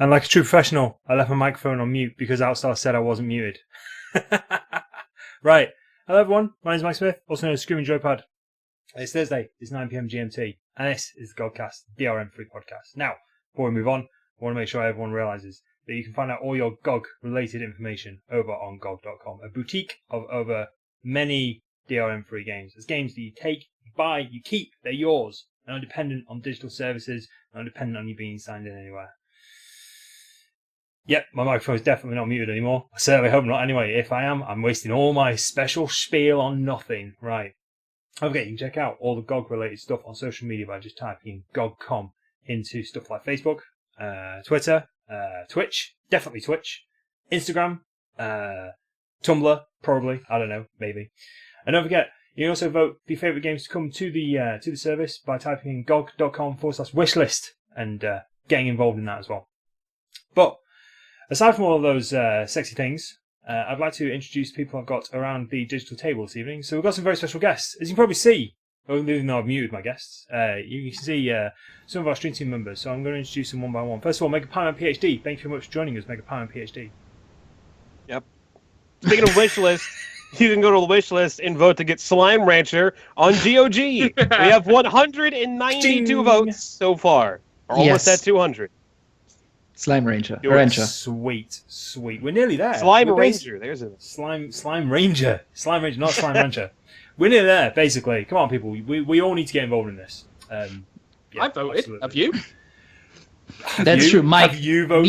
And like a true professional, I left my microphone on mute because Outstar said I wasn't muted. Right. Hello, everyone. My name is Mike Smith, also known as ScreamingJoypad. It's Thursday. It's 9 p.m. GMT. And this is the GOGCast, DRM-free podcast. Now, before we move on, I want to make sure everyone realizes that you can find out all your GOG-related information over on GOG.com, a boutique of over many DRM-free games. It's games that you take, you buy, you keep, they're yours, and are dependent on digital services, and are dependent on you being signed in anywhere. Yep, my microphone is definitely not muted anymore. I certainly hope not. Anyway, if I am, I'm wasting all my special spiel on nothing. Right. Okay, you can check out all the GOG-related stuff on social media by just typing GOG.com into stuff like Facebook, Twitter, Twitch, definitely Twitch, Instagram, Tumblr, probably, I don't know, maybe. And don't forget, you can also vote for your favourite games to come to the service by typing in GOG.com/wishlist and getting involved in that as well. But aside from all of those sexy things, I'd like to introduce people I've got around the digital table this evening. So we've got some very special guests. As you can probably see, even though I've muted my guests, you can see some of our StreamTeam members. So I'm going to introduce them one by one. First of all, MegapiemanPHD. Thank you very much for joining us, MegapiemanPHD. Yep. Speaking of wish list, you can go to the wish list and vote to get Slime Rancher on GOG. We have 192 votes so far. We're almost at 200. Slime Ranger. Sweet. We're nearly there. Slime Ranger. There's a Slime Ranger. Slime Ranger, not Slime Rancher. We're nearly there, basically. Come on, people. We all need to get involved in this. Yeah, I voted. Absolutely. Have you? That's true, Mike. Have you voted?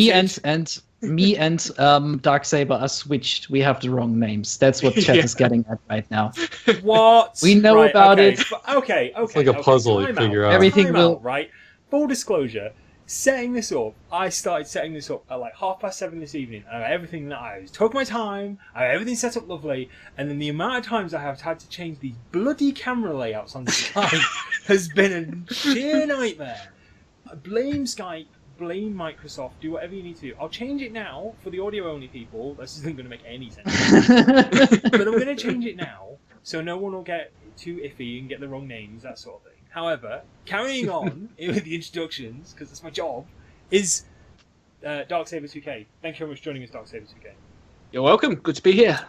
Me and Darksaber are switched. We have the wrong names. That's what chat is getting at right now. What? We know about it. Okay. It's like a puzzle you figure out. Everything will... right? Full disclosure. Setting this up, I started setting this up at like 7:30 this evening. And I have everything that I took my time. I have everything set up lovely. And then the amount of times I have had to change these bloody camera layouts on Skype has been a sheer nightmare. Blame Skype, blame Microsoft, do whatever you need to do. I'll change it now for the audio-only people. This isn't going to make any sense. But I'm going to change it now so no one will get too iffy and get the wrong names, that sort of thing. However, carrying on with the introductions, because that's my job, is Darksaber2k. Thank you very much for joining us, Darksaber2k. You're welcome. Good to be here.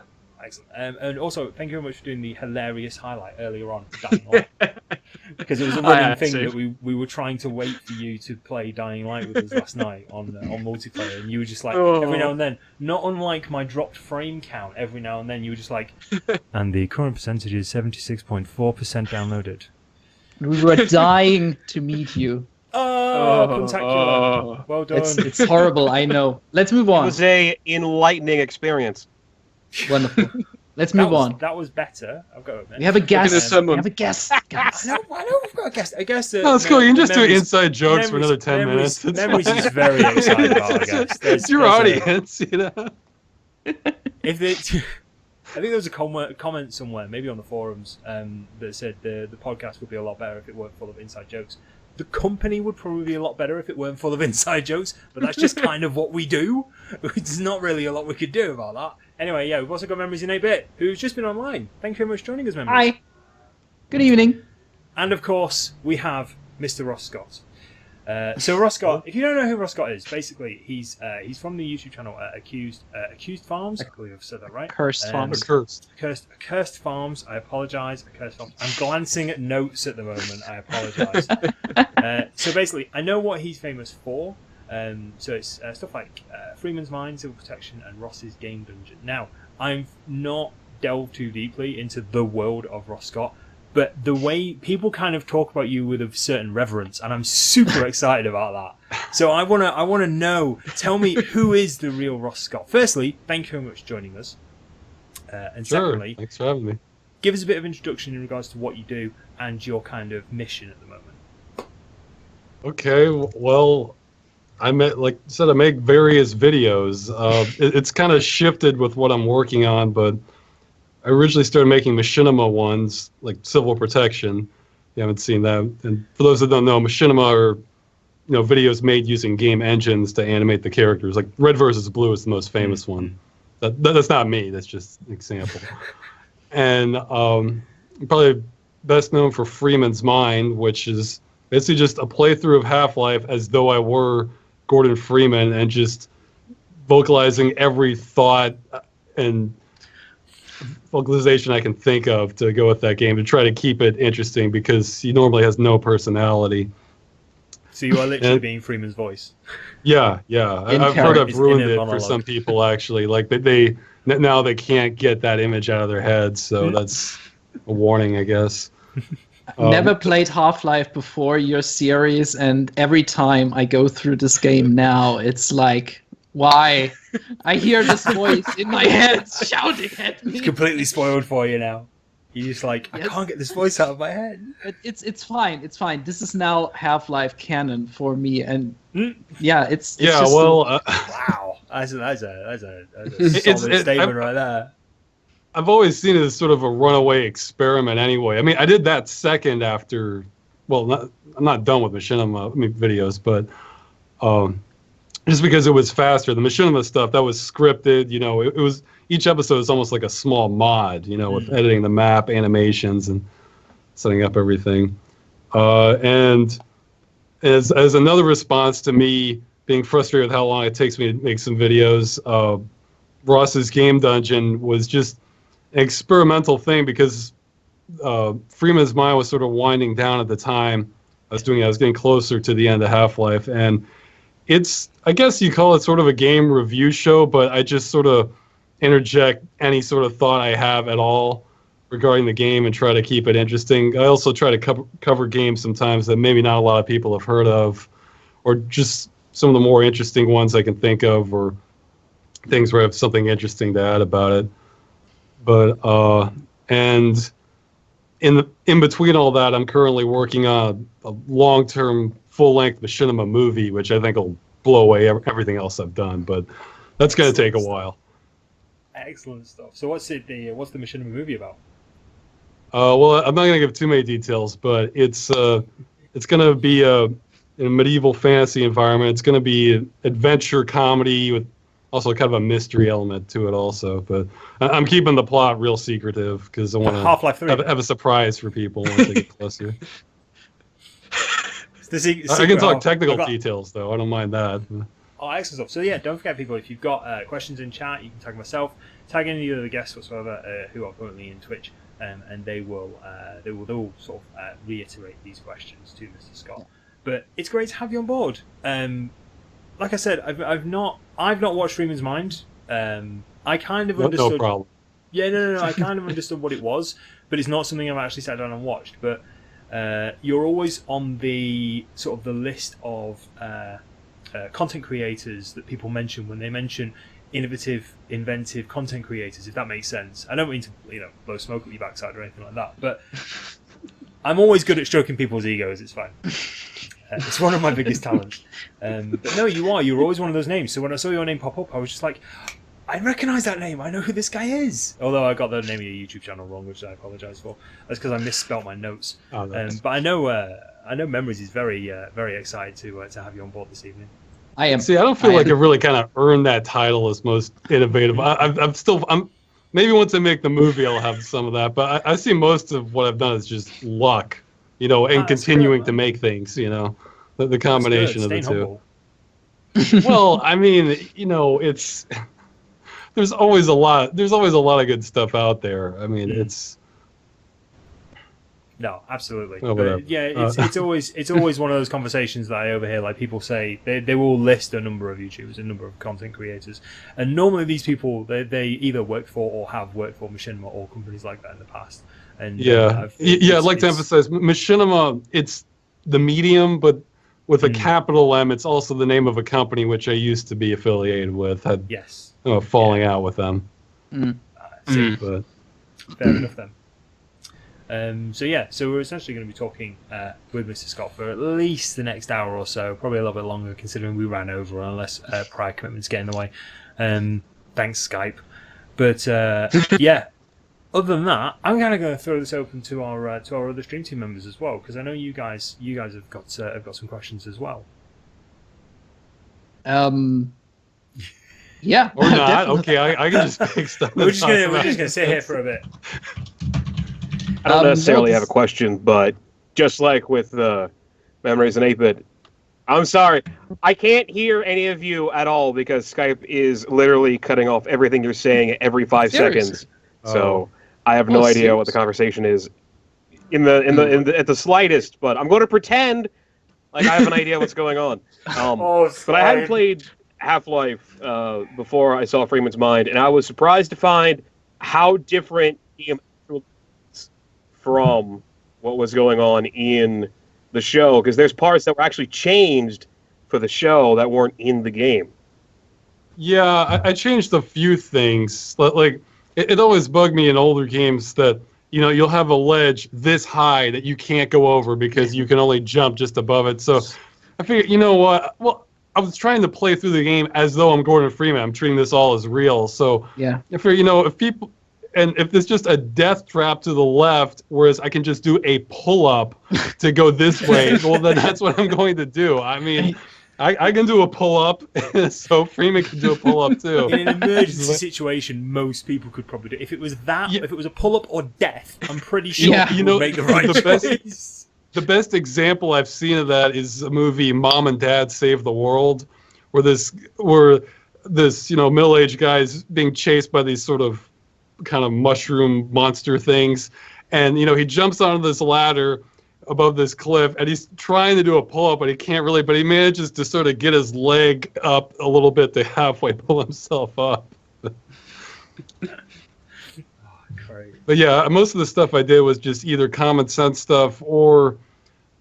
Excellent. And also, thank you very much for doing the hilarious highlight earlier on, Dying Light. Because it was a running thing that we were trying to wait for you to play Dying Light with us last night on multiplayer, and you were just like, every now and then, not unlike my dropped frame count, every now and then you were just like, and the current percentage is 76.4% downloaded. We were dying to meet you. Spectacular. Well done. It's horrible, I know. Let's move on. It was an enlightening experience. Wonderful. Let's move on. That was better. I've got to admit. We have a guest. I know we've got a guest. I guess. No, it's cool. You can just do inside jokes for another 10 minutes. Memories is very excited about our guest. It's your audience, you know. I think there was a comment somewhere, maybe on the forums, that said the podcast would be a lot better if it weren't full of inside jokes. The company would probably be a lot better if it weren't full of inside jokes, but that's just kind of what we do. There's not really a lot we could do about that. Anyway, yeah, we've also got Memoriesin8bit, who's just been online. Thank you very much for joining us, Memories. Hi. Good evening. And of course, we have Mr. Ross Scott. So Ross Scott, if you don't know who Ross Scott is, basically he's from the YouTube channel Accused Farms. I believe I've said that right. Cursed Farms. Cursed Farms. I apologise. Cursed Farms. I'm glancing at notes at the moment. I apologise. So basically, I know what he's famous for. So it's stuff like Freeman's Mine, Civil Protection, and Ross's Game Dungeon. Now, I'm not delved too deeply into the world of Ross Scott. But the way people kind of talk about you with a certain reverence, and I'm super excited about that. So I wanna know. Tell me, who is the real Ross Scott? Firstly, thank you very much for joining us. And secondly, thanks for having me. Give us a bit of introduction in regards to what you do and your kind of mission at the moment. Okay, well, I make various videos. It's kind of shifted with what I'm working on, but I originally started making machinima ones, like Civil Protection. You haven't seen that. And for those that don't know, machinima are, videos made using game engines to animate the characters. Like Red vs. Blue is the most famous one. That's not me. That's just an example. And probably best known for Freeman's Mine, which is basically just a playthrough of Half-Life as though I were Gordon Freeman and just vocalizing every thought and vocalization I can think of to go with that game to try to keep it interesting because he normally has no personality. So you are literally being Freeman's voice. Yeah. I've heard I've ruined it for some people actually. Like they now they can't get that image out of their heads, so that's a warning, I guess. Never played Half-Life before your series, and every time I go through this game now, it's like, why? I hear this voice in my head shouting at me. It's completely spoiled for you now. You're just like, I can't get this voice out of my head. It's fine. It's fine. This is now Half-Life canon for me, and it's yeah. just Well, wow, that's a solid statement right there. I've always seen it as sort of a runaway experiment anyway. I mean, I did that second after, well, I'm not done with Machinima videos, but just because it was faster. The Machinima stuff, that was scripted, you know, it was, each episode is almost like a small mod, you know, with editing the map, animations, and setting up everything. And as another response to me being frustrated with how long it takes me to make some videos, Ross's Game Dungeon was just an experimental thing because Freeman's mind was sort of winding down at the time I was getting closer to the end of Half-Life, and it's, I guess you call it sort of a game review show, but I just sort of interject any sort of thought I have at all regarding the game and try to keep it interesting. I also try to cover games sometimes that maybe not a lot of people have heard of, or just some of the more interesting ones I can think of, or things where I have something interesting to add about it. But and in between all that, I'm currently working on a long-term, full-length Machinima movie, which I think will blow away everything else I've done. But that's going to take a while. Excellent stuff. So what's the Machinima movie about? Well, I'm not going to give too many details, but it's going to be in a medieval fantasy environment. It's going to be an adventure comedy with also kind of a mystery element to it also. But I'm keeping the plot real secretive because I want to have a surprise for people once they get closer. I can talk technical details, though. I don't mind that. Oh, excellent stuff. So yeah, don't forget, people, if you've got questions in chat, you can tag myself, tag any of the guests whatsoever who are currently in Twitch, and they will sort of reiterate these questions to Mr. Scott. But it's great to have you on board. Like I said, I've not watched Freeman's Mind. I kind of understood. No problem. Yeah, no. I kind of understood what it was, but it's not something I've actually sat down and watched. But you're always on the sort of the list of content creators that people mention when they mention innovative, inventive content creators, if that makes sense. I don't mean to blow smoke up your backside or anything like that, but I'm always good at stroking people's egos. It's fine. It's one of my biggest talents. But no, you're always one of those names. So when I saw your name pop up, I was just like, I recognise that name. I know who this guy is. Although I got the name of your YouTube channel wrong, which I apologise for. That's because I misspelt my notes. But I know Memories is very excited to have you on board this evening. I am. See, I don't feel like I really kind of earned that title as most innovative. I'm maybe once I make the movie, I'll have some of that. But I see most of what I've done is just luck, and continuing to make things, the combination of the two. Well, I mean, it's there's always a lot of good stuff out there. I mean, it's. No, absolutely. But yeah, it's always one of those conversations that I overhear. Like people say, they will list a number of YouTubers, a number of content creators, and normally these people they either work for or have worked for Machinima or companies like that in the past. And I'd like to emphasize Machinima. It's the medium, but with a capital M, it's also the name of a company which I used to be affiliated with. Had falling out with them. But fair enough then. So we're essentially going to be talking with Mr. Scott for at least the next hour or so, probably a little bit longer considering we ran over, unless prior commitments get in the way. Thanks, Skype. But other than that, I'm kind of going to throw this open to our other Stream Team members as well, because I know you guys have got some questions as well. Yeah. Or not. Okay, I can just pick stuff. We're just gonna sit here for a bit. I don't necessarily have a question, but just like with Memories in 8-bit, I'm sorry. I can't hear any of you at all because Skype is literally cutting off everything you're saying every 5 Seriously? seconds. So I have no idea what the conversation is at the slightest. But I'm going to pretend like I have an idea what's going on. But I hadn't played Half-Life before I saw Freeman's Mind, and I was surprised to find how different the game was from what was going on in the show, because there's parts that were actually changed for the show that weren't in the game. Yeah, I changed a few things. Like, it always bugged me in older games that, you know, you'll have a ledge this high that you can't go over because you can only jump just above it. So I figured, you know what? Well, I was trying to play through the game as though I'm Gordon Freeman. I'm treating this all as real. So Yeah. I figured, you know, if there's just a death trap to the left, whereas I can just do a pull-up to go this way, well, then that's what I'm going to do. I mean, I can do a pull-up, so Freeman can do a pull-up too. In an emergency situation, most people could probably do it. If it was if it was a pull-up or death, I'm pretty sure you would make the right choice. The best example I've seen of that is a movie Mom and Dad Save the World, where this you know, middle-aged guy is being chased by these sort of kind of mushroom monster things, and you know, he jumps onto this ladder above this cliff, and he's trying to do a pull-up, but he can't really, but he manages to sort of get his leg up a little bit to halfway pull himself up. But yeah, most of the stuff I did was just either common sense stuff, or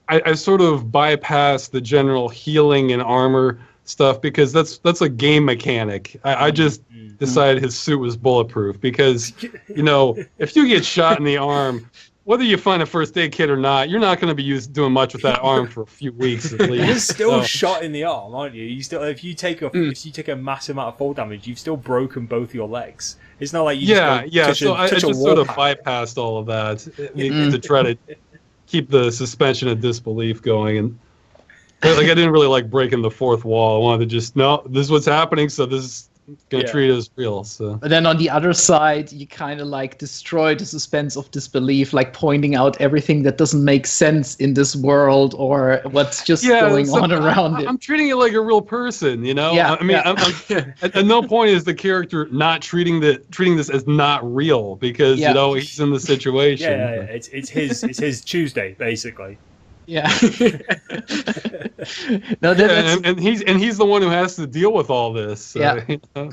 I sort of bypassed the general healing and armor stuff, because that's a game mechanic. I just decided his suit was bulletproof, because, you know, if you get shot in the arm, whether you find a first aid kit or not, you're not going to be doing much with that arm for a few weeks at least. You're still shot in the arm, aren't you? You still, if you take a massive amount of fall damage, you've still broken both your legs. It's not like you just so I just sort of bypassed all of that to try to keep the suspension of disbelief going, and like I didn't really like breaking the fourth wall. I wanted to just this is what's happening, so this is gonna treat it as real. So, but then on the other side, you kind of like destroy the suspense of disbelief, like pointing out everything that doesn't make sense in this world or what's just going on around it. I'm treating it like a real person, you know. Yeah, I mean, I'm at no point is the character not treating this as not real, because you know, he's in the situation. It's his Tuesday basically. Yeah. And he's the one who has to deal with all this. So, yeah. You know.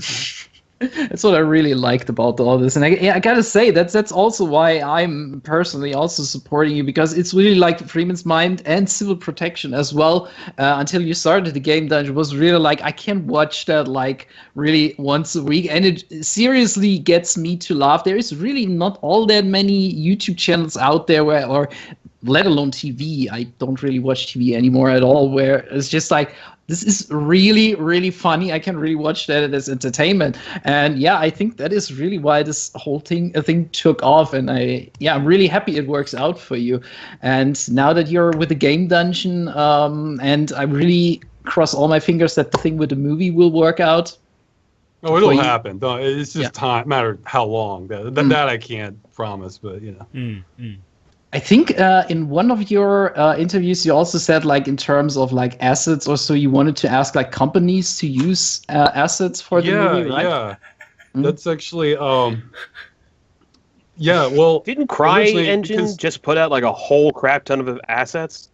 That's what I really liked about all this, and I gotta say that's also why I'm personally also supporting you, because it's really like Freeman's Mind and Civil Protection as well. Until you started the game dungeon, was really like I can watch that like really once a week, and it seriously gets me to laugh. There is really not all that many YouTube channels out there or let alone TV. I don't really watch TV anymore at all, where it's just like, this is really, really funny. I can really watch that as entertainment. And yeah, I think that is really why this whole thing took off. And I'm really happy it works out for you. And now that you're with the game dungeon, and I really cross all my fingers that the thing with the movie will work out. Oh, it'll happen. It's just matter how long. That I can't promise, but you know. I think in one of your interviews, you also said, like, in terms of like assets or so, you wanted to ask like companies to use assets for the movie, right? Yeah, that's actually well, didn't CryEngine just put out like a whole crap ton of assets?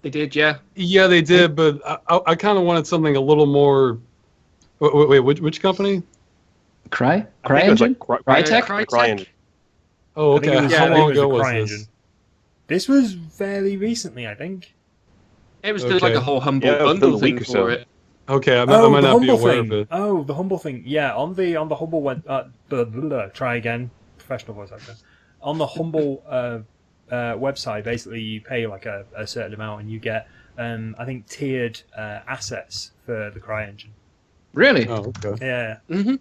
They did, yeah. Yeah, they did, but I kind of wanted something a little more. Wait, which company? CryEngine? CryEngine. Oh, okay. How long ago was this? This was fairly recently, I think. It was like a whole Humble bundle thing for it. Okay, I might not be aware of it. Oh, the Humble thing. Yeah, on the Humble try again, professional voice actor. On the Humble website, basically you pay like a certain amount and you get I think tiered assets for the CryEngine. Really? Oh, okay. Yeah. Mm-hmm.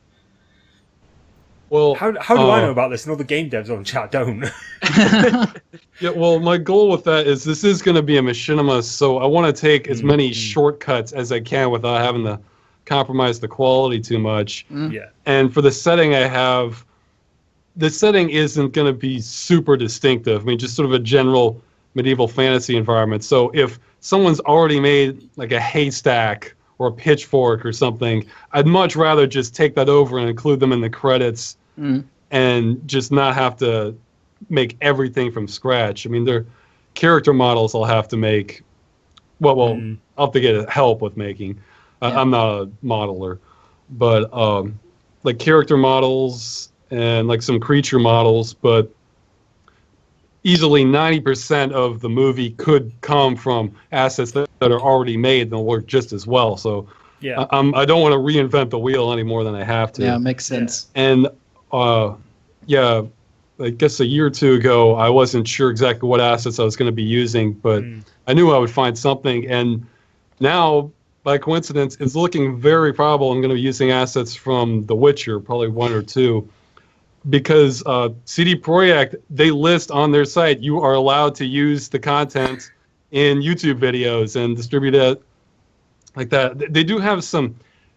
Well, how do I know about this and other game devs on chat don't? Yeah, well, my goal with that is this is going to be a machinima, so I want to take as many shortcuts as I can without having to compromise the quality too much. Yeah. And for the setting I have, the setting isn't going to be super distinctive. I mean, just sort of a general medieval fantasy environment. So if someone's already made like a haystack or a pitchfork or something, I'd much rather just take that over and include them in the credits and just not have to make everything from scratch. I mean, their character models I'll have to make. Well, I'll have to get help with making. I'm not a modeler, but like character models and like some creature models, but easily 90% of the movie could come from assets that are already made and they'll work just as well. So I don't want to reinvent the wheel any more than I have to. Yeah, makes sense. And I guess a year or two ago, I wasn't sure exactly what assets I was going to be using, but I knew I would find something. And now, by coincidence, it's looking very probable I'm going to be using assets from The Witcher, probably one or two, because CD Projekt, they list on their site you are allowed to use the content in YouTube videos and distribute it like that. They do have some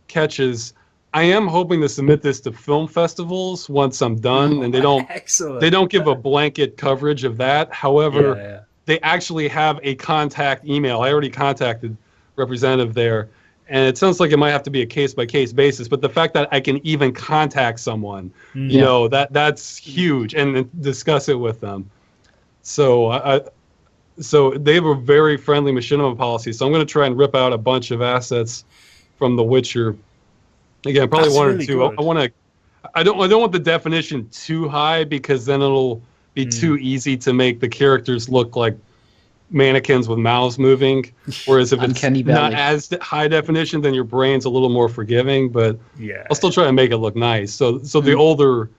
catches. I am hoping to submit this to film festivals once I'm done, and they don't give a blanket coverage of that. However, they actually have a contact email. I already contacted representative there, and it sounds like it might have to be a case-by-case basis, but the fact that I can even contact someone, you know, that's huge, and discuss it with them. So so they have a very friendly machinima policy, so I'm going to try and rip out a bunch of assets from The Witcher. Again, probably one or two. I don't want the definition too high, because then it'll be too easy to make the characters look like mannequins with mouths moving. Whereas if it's not as high definition, then your brain's a little more forgiving. But I'll still try to make it look nice. So the older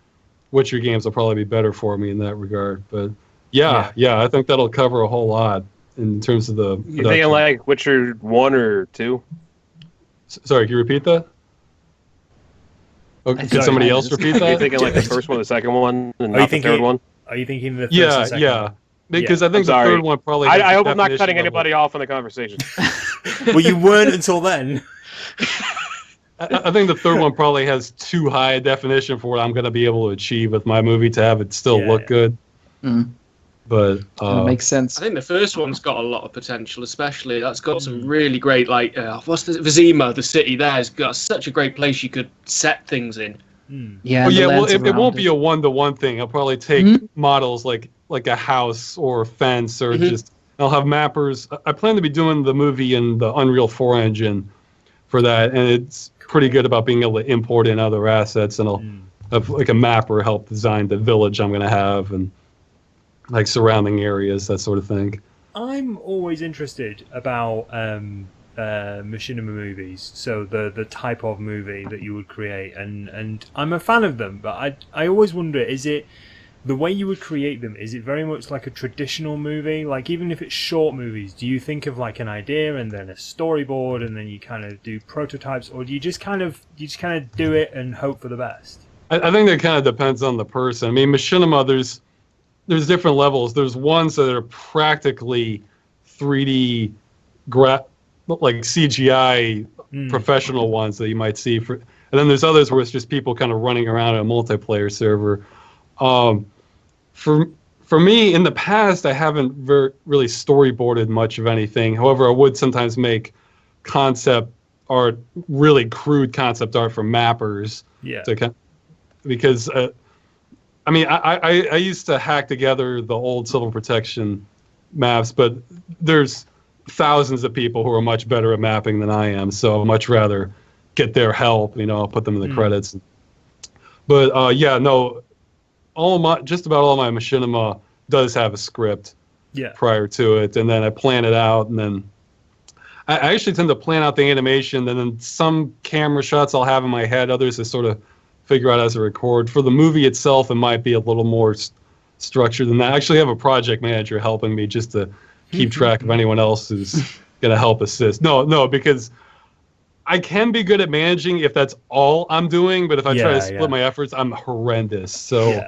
Witcher games will probably be better for me in that regard. But yeah, I think that'll cover a whole lot in terms of the. You thinking like Witcher 1 or 2? Sorry, can you repeat that? Okay, could somebody else repeat that? Are you thinking like the first one, the second one, and not the third one? Are you thinking the first and second one? Because I think the third one probably. I hope I'm not cutting anybody off in the conversation. Well, you weren't until then. I think the third one probably has too high a definition for what I'm going to be able to achieve with my movie to have it still look good. But that makes sense. I think the first one's got a lot of potential, especially that's got some really great, like what's the Vizima, the city there has got such a great place you could set things in. Yeah, well, it won't be a one-to-one thing. I'll probably take models like a house or a fence, or just I'll have mappers. I plan to be doing the movie in the Unreal 4 engine for that, and it's pretty good about being able to import in other assets, and I'll have like a mapper help design the village I'm going to have and like surrounding areas, that sort of thing. I'm always interested about machinima movies, so the type of movie that you would create, and I'm a fan of them, but I always wonder, is it the way you would create them, is it very much like a traditional movie? Like, even if it's short movies, do you think of like an idea and then a storyboard and then you kind of do prototypes, or do you just kind of do it and hope for the best? I think that kind of depends on the person. I mean, machinima, there's different levels. There's ones that are practically 3D like CGI professional ones that you might see, and then there's others where it's just people kind of running around in a multiplayer server. For me, in the past, I haven't really storyboarded much of anything. However, I would sometimes make concept art, really crude concept art for mappers. Because I mean, I used to hack together the old Civil Protection maps, but there's thousands of people who are much better at mapping than I am, so I'd much rather get their help. I'll put them in the credits. But just about all my machinima does have a script prior to it, and then I plan it out, and then I actually tend to plan out the animation, and then some camera shots I'll have in my head, others I sort of figure out as I record. For the movie itself, it might be a little more structured than that. I actually have a project manager helping me just to keep track of anyone else who's going to help assist. No, because I can be good at managing if that's all I'm doing, but if I try to split my efforts, I'm horrendous. So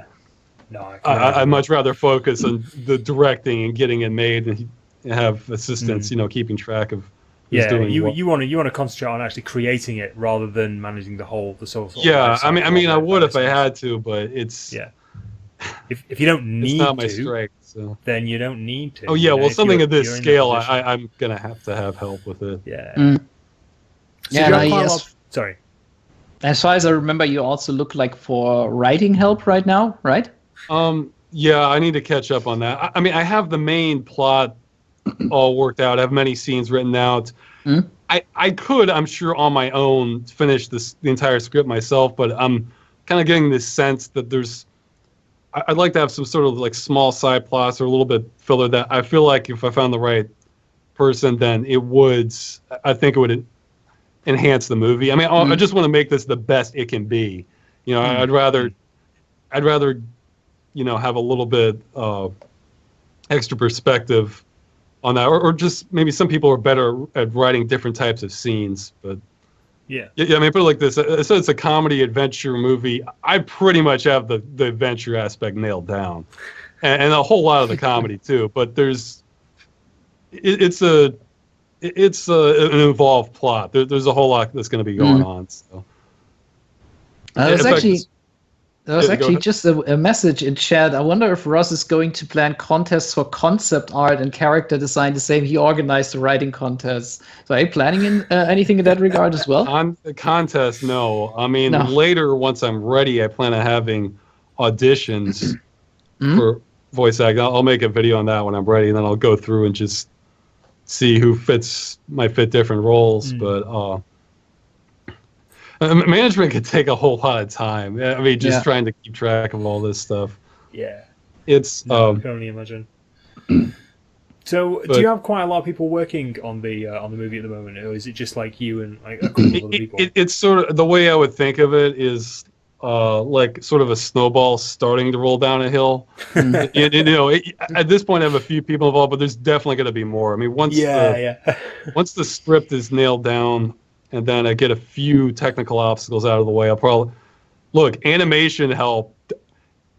I'd much rather focus on the directing and getting it made, and have assistants, keeping track of who's doing what. You want to concentrate on actually creating it rather than managing the source. I mean, I would if I had to, but it's if you don't It's need not my to, strength. So. then you don't need to. Oh yeah, you know, well, if something you're- of this you're in that scale, position. I'm gonna have to have help with it. Yeah. Mm. So Yeah, you no, have quite a yes. lot of- Sorry. As far as I remember, you also look like for writing help right now, right? Yeah, I need to catch up on that. I mean, I have the main plot all worked out. I have many scenes written out. Mm. I could, I'm sure, on my own finish the entire script myself, but I'm kind of getting this sense that I'd like to have some sort of like small side plots or a little bit filler that I feel like if I found the right person, then I think it would enhance the movie. I mean, I just want to make this the best it can be. You know, I'd rather, you know, have a little bit extra perspective on that, or just maybe some people are better at writing different types of scenes. But Yeah. I mean, put it like this: so it's a comedy adventure movie. I pretty much have the adventure aspect nailed down, and a whole lot of the comedy too. But it's an involved plot. There's a whole lot that's going to be going on. So. There was Yeah, go actually ahead. just a message in chat. I wonder if Ross is going to plan contests for concept art and character design the same he organized the writing contests. So are you planning anything in that regard as well? On the contest, no. I mean, No. later, once I'm ready, I plan on having auditions for voice acting. I'll make a video on that when I'm ready, and then I'll go through and just see who might fit different roles. But management could take a whole lot of time. I mean, just trying to keep track of all this stuff. Yeah. It's I can only imagine. So, do you have quite a lot of people working on the movie at the moment, or is it just like you and like a couple of other people? It's sort of the way I would think of it is like sort of a snowball starting to roll down a hill. You know, at this point, I have a few people involved, but there's definitely going to be more. I mean, once the script is nailed down, and then I get a few technical obstacles out of the way, I'll probably look animation help.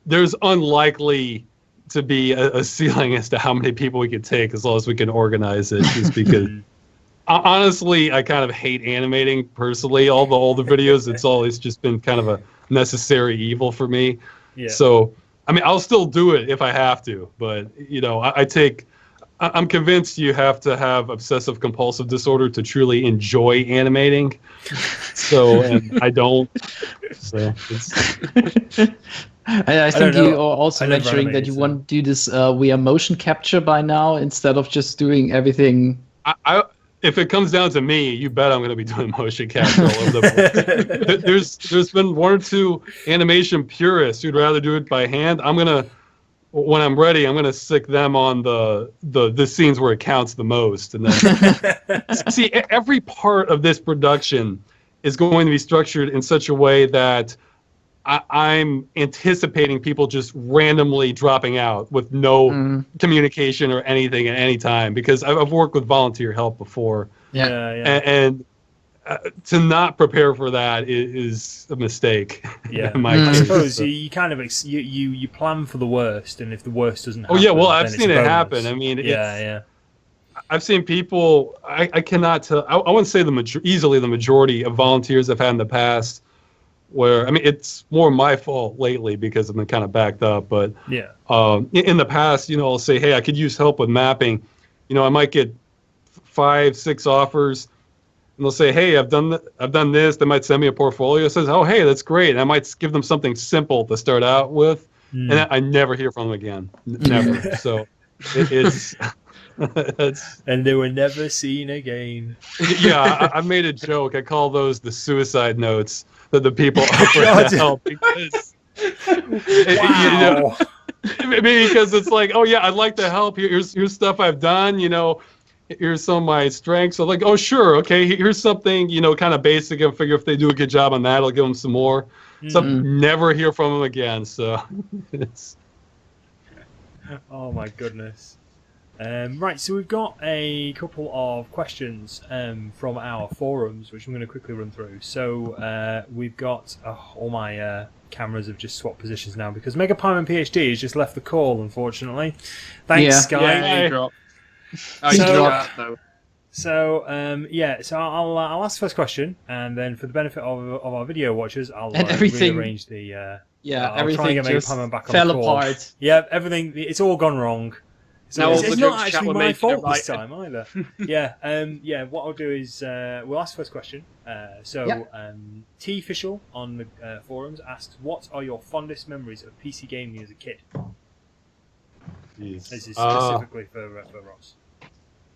There's unlikely to be a ceiling as to how many people we could take as long as we can organize it. Just because, honestly, I kind of hate animating personally. All the older videos, it's always just been kind of a necessary evil for me. Yeah. So, I mean, I'll still do it if I have to, but you know, I'm convinced you have to have obsessive compulsive disorder to truly enjoy animating. So, and I don't. So I think know. you are also I never mentioning that animated, you so- want to do this via motion capture by now instead of just doing everything. if it comes down to me, you bet I'm going to be doing motion capture all over the place. There's been one or two animation purists who'd rather do it by hand. When I'm ready, I'm gonna stick them on the scenes where it counts the most, and then see every part of this production is going to be structured in such a way that I'm anticipating people just randomly dropping out with no communication or anything at any time, because I've worked with volunteer help before, and to not prepare for that is a mistake. Yeah, in my I case. suppose you kind of you plan for the worst, and if the worst doesn't happen, Oh yeah, well, I've then it's seen a it bonus. happen. I mean, yeah. I've seen people. I cannot tell. I wouldn't say easily the majority of volunteers I've had in the past. Where I mean, it's more my fault lately because I've been kind of backed up. But Yeah. In the past, you know, I'll say, hey, I could use help with mapping. You know, I might get 5, 6 offers. And they'll say, hey, I've done this. They might send me a portfolio. It says, oh, hey, that's great. And I might give them something simple to start out with. And I never hear from them again. Never. So it's... and they were never seen again. Yeah, I made a joke. I call those the suicide notes that the people offer to help. Because, because it's like, oh, yeah, I'd like to help. Here's stuff I've done, you know. Here's some of my strengths. So like, oh, sure, okay, here's something, you know, kind of basic. I'll figure if they do a good job on that, I'll give them some more. So never hear from them again. So it's... Oh, my goodness. Right, so we've got a couple of questions from our forums, which I'm going to quickly run through. So we've got all my cameras have just swapped positions now because MegapiemanPHD has just left the call, unfortunately. Thanks, Sky. Yeah, you dropped. Oh, So- you dropped, though. So I'll ask the first question, and then for the benefit of our video watchers, I'll And everything- rearrange the. Yeah, I'll try and everything get just Megapieman back on fell the call. apart. Yeah, everything. It's all gone wrong. Now all It's the not jokes chat actually were my making fault are this right. time either. Yeah. What I'll do is we'll ask the first question. T Official on the forums asks, "What are your fondest memories of PC gaming as a kid?" Jeez. This is specifically for Ross.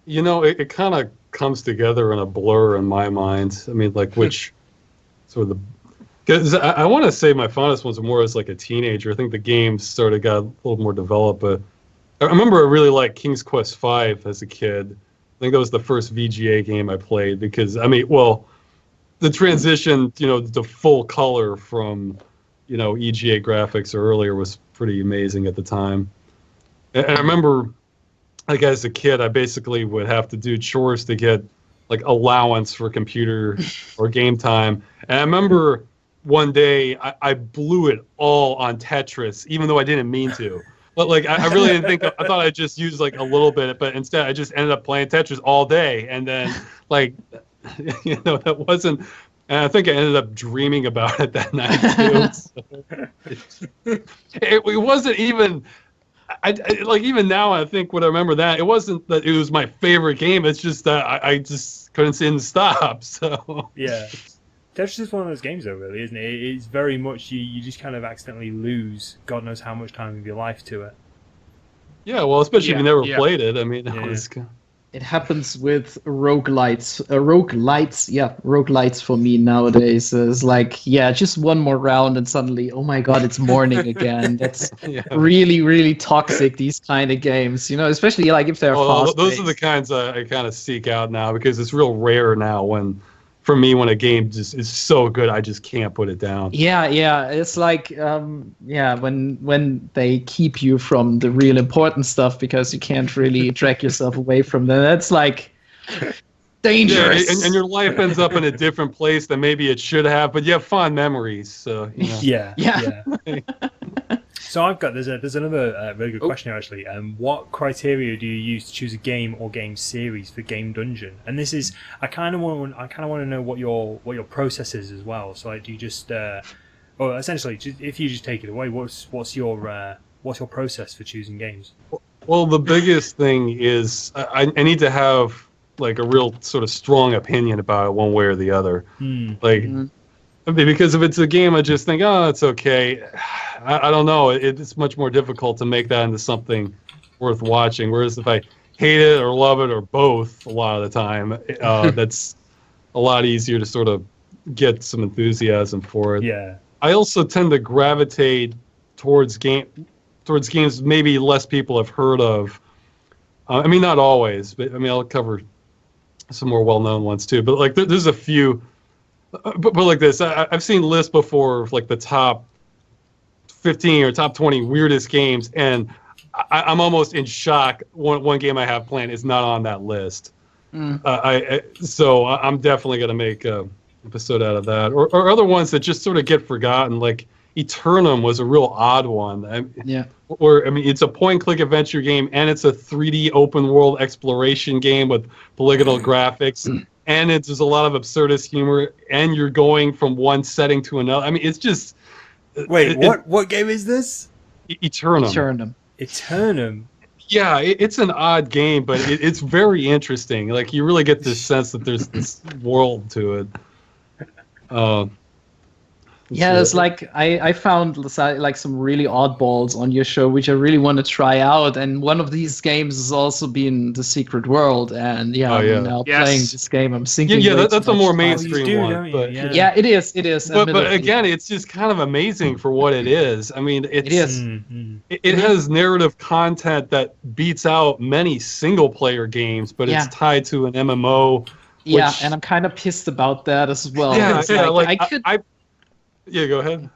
You know, it kind of comes together in a blur in my mind. I mean, like, which sort of the... Because I want to say my fondest ones were more as, like, a teenager. I think the games sort of got a little more developed, but I remember I really liked King's Quest V as a kid. I think that was the first VGA game I played because, I mean, well, the transition, you know, to full color from, you know, EGA graphics earlier was pretty amazing at the time. And I remember, like, as a kid, I basically would have to do chores to get, like, allowance for computer or game time. And I remember one day I blew it all on Tetris, even though I didn't mean to. But, like, I really didn't think... I thought I'd just use, like, a little bit, but instead I just ended up playing Tetris all day. And then, like, you know, that wasn't... And I think I ended up dreaming about it that night, too. It wasn't even... I like, even now, I think when I remember that, it wasn't that it was my favorite game. It's just that I just couldn't seem to stop. So yeah, Tetris is one of those games, though, really, isn't it? It's very much you just kind of accidentally lose God knows how much time of your life to it. Yeah, well, especially if you never played it. I mean, It happens with roguelites. Roguelites for me nowadays is like, just one more round and suddenly, oh my god, it's morning again. That's really, really toxic, these kind of games, you know, especially like if they're fast. Those are the kinds I kind of seek out now because it's real rare now for me, when a game just is so good, I just can't put it down. Yeah, it's like, when they keep you from the real important stuff because you can't really drag yourself away from them. That's like dangerous. Yeah, and your life ends up in a different place than maybe it should have, but you have fond memories. So you know. Yeah. So there's another really good question here, actually. What criteria do you use to choose a game or game series for Game Dungeon? And this is I kind of want to know what your process is as well. So like, do you just essentially, if you just take it away, what's your process for choosing games? Well, the biggest thing is I need to have like a real sort of strong opinion about it one way or the other. Because if it's a game I just think, oh, it's okay, I don't know. It's much more difficult to make that into something worth watching. Whereas if I hate it or love it or both, a lot of the time, that's a lot easier to sort of get some enthusiasm for it. Yeah. I also tend to gravitate towards games maybe less people have heard of. I mean, not always, but I mean, I'll cover some more well-known ones too. But like, there's a few. But like this, I've seen lists before of like the top 15 or top 20 weirdest games, and I'm almost in shock. One game I have planned is not on that list. So I'm definitely going to make an episode out of that. Or other ones that just sort of get forgotten, like Eternum was a real odd one. Or, I mean, it's a point-and-click adventure game, and it's a 3D open-world exploration game with polygonal graphics. And there's a lot of absurdist humor, and you're going from one setting to another. I mean, it's just... Wait, what game is this? Eternum. Yeah, it's an odd game, but it's very interesting. Like, you really get this sense that there's this world to it. It's like I found like some really oddballs on your show, which I really want to try out. And one of these games has also been The Secret World. And I'm now playing this game. I'm thinking, that's a more mainstream one. But, it is. But again, it's just kind of amazing for what it is. I mean, it has narrative content that beats out many single-player games, but it's tied to an MMO. And I'm kind of pissed about that as well. Yeah, go ahead.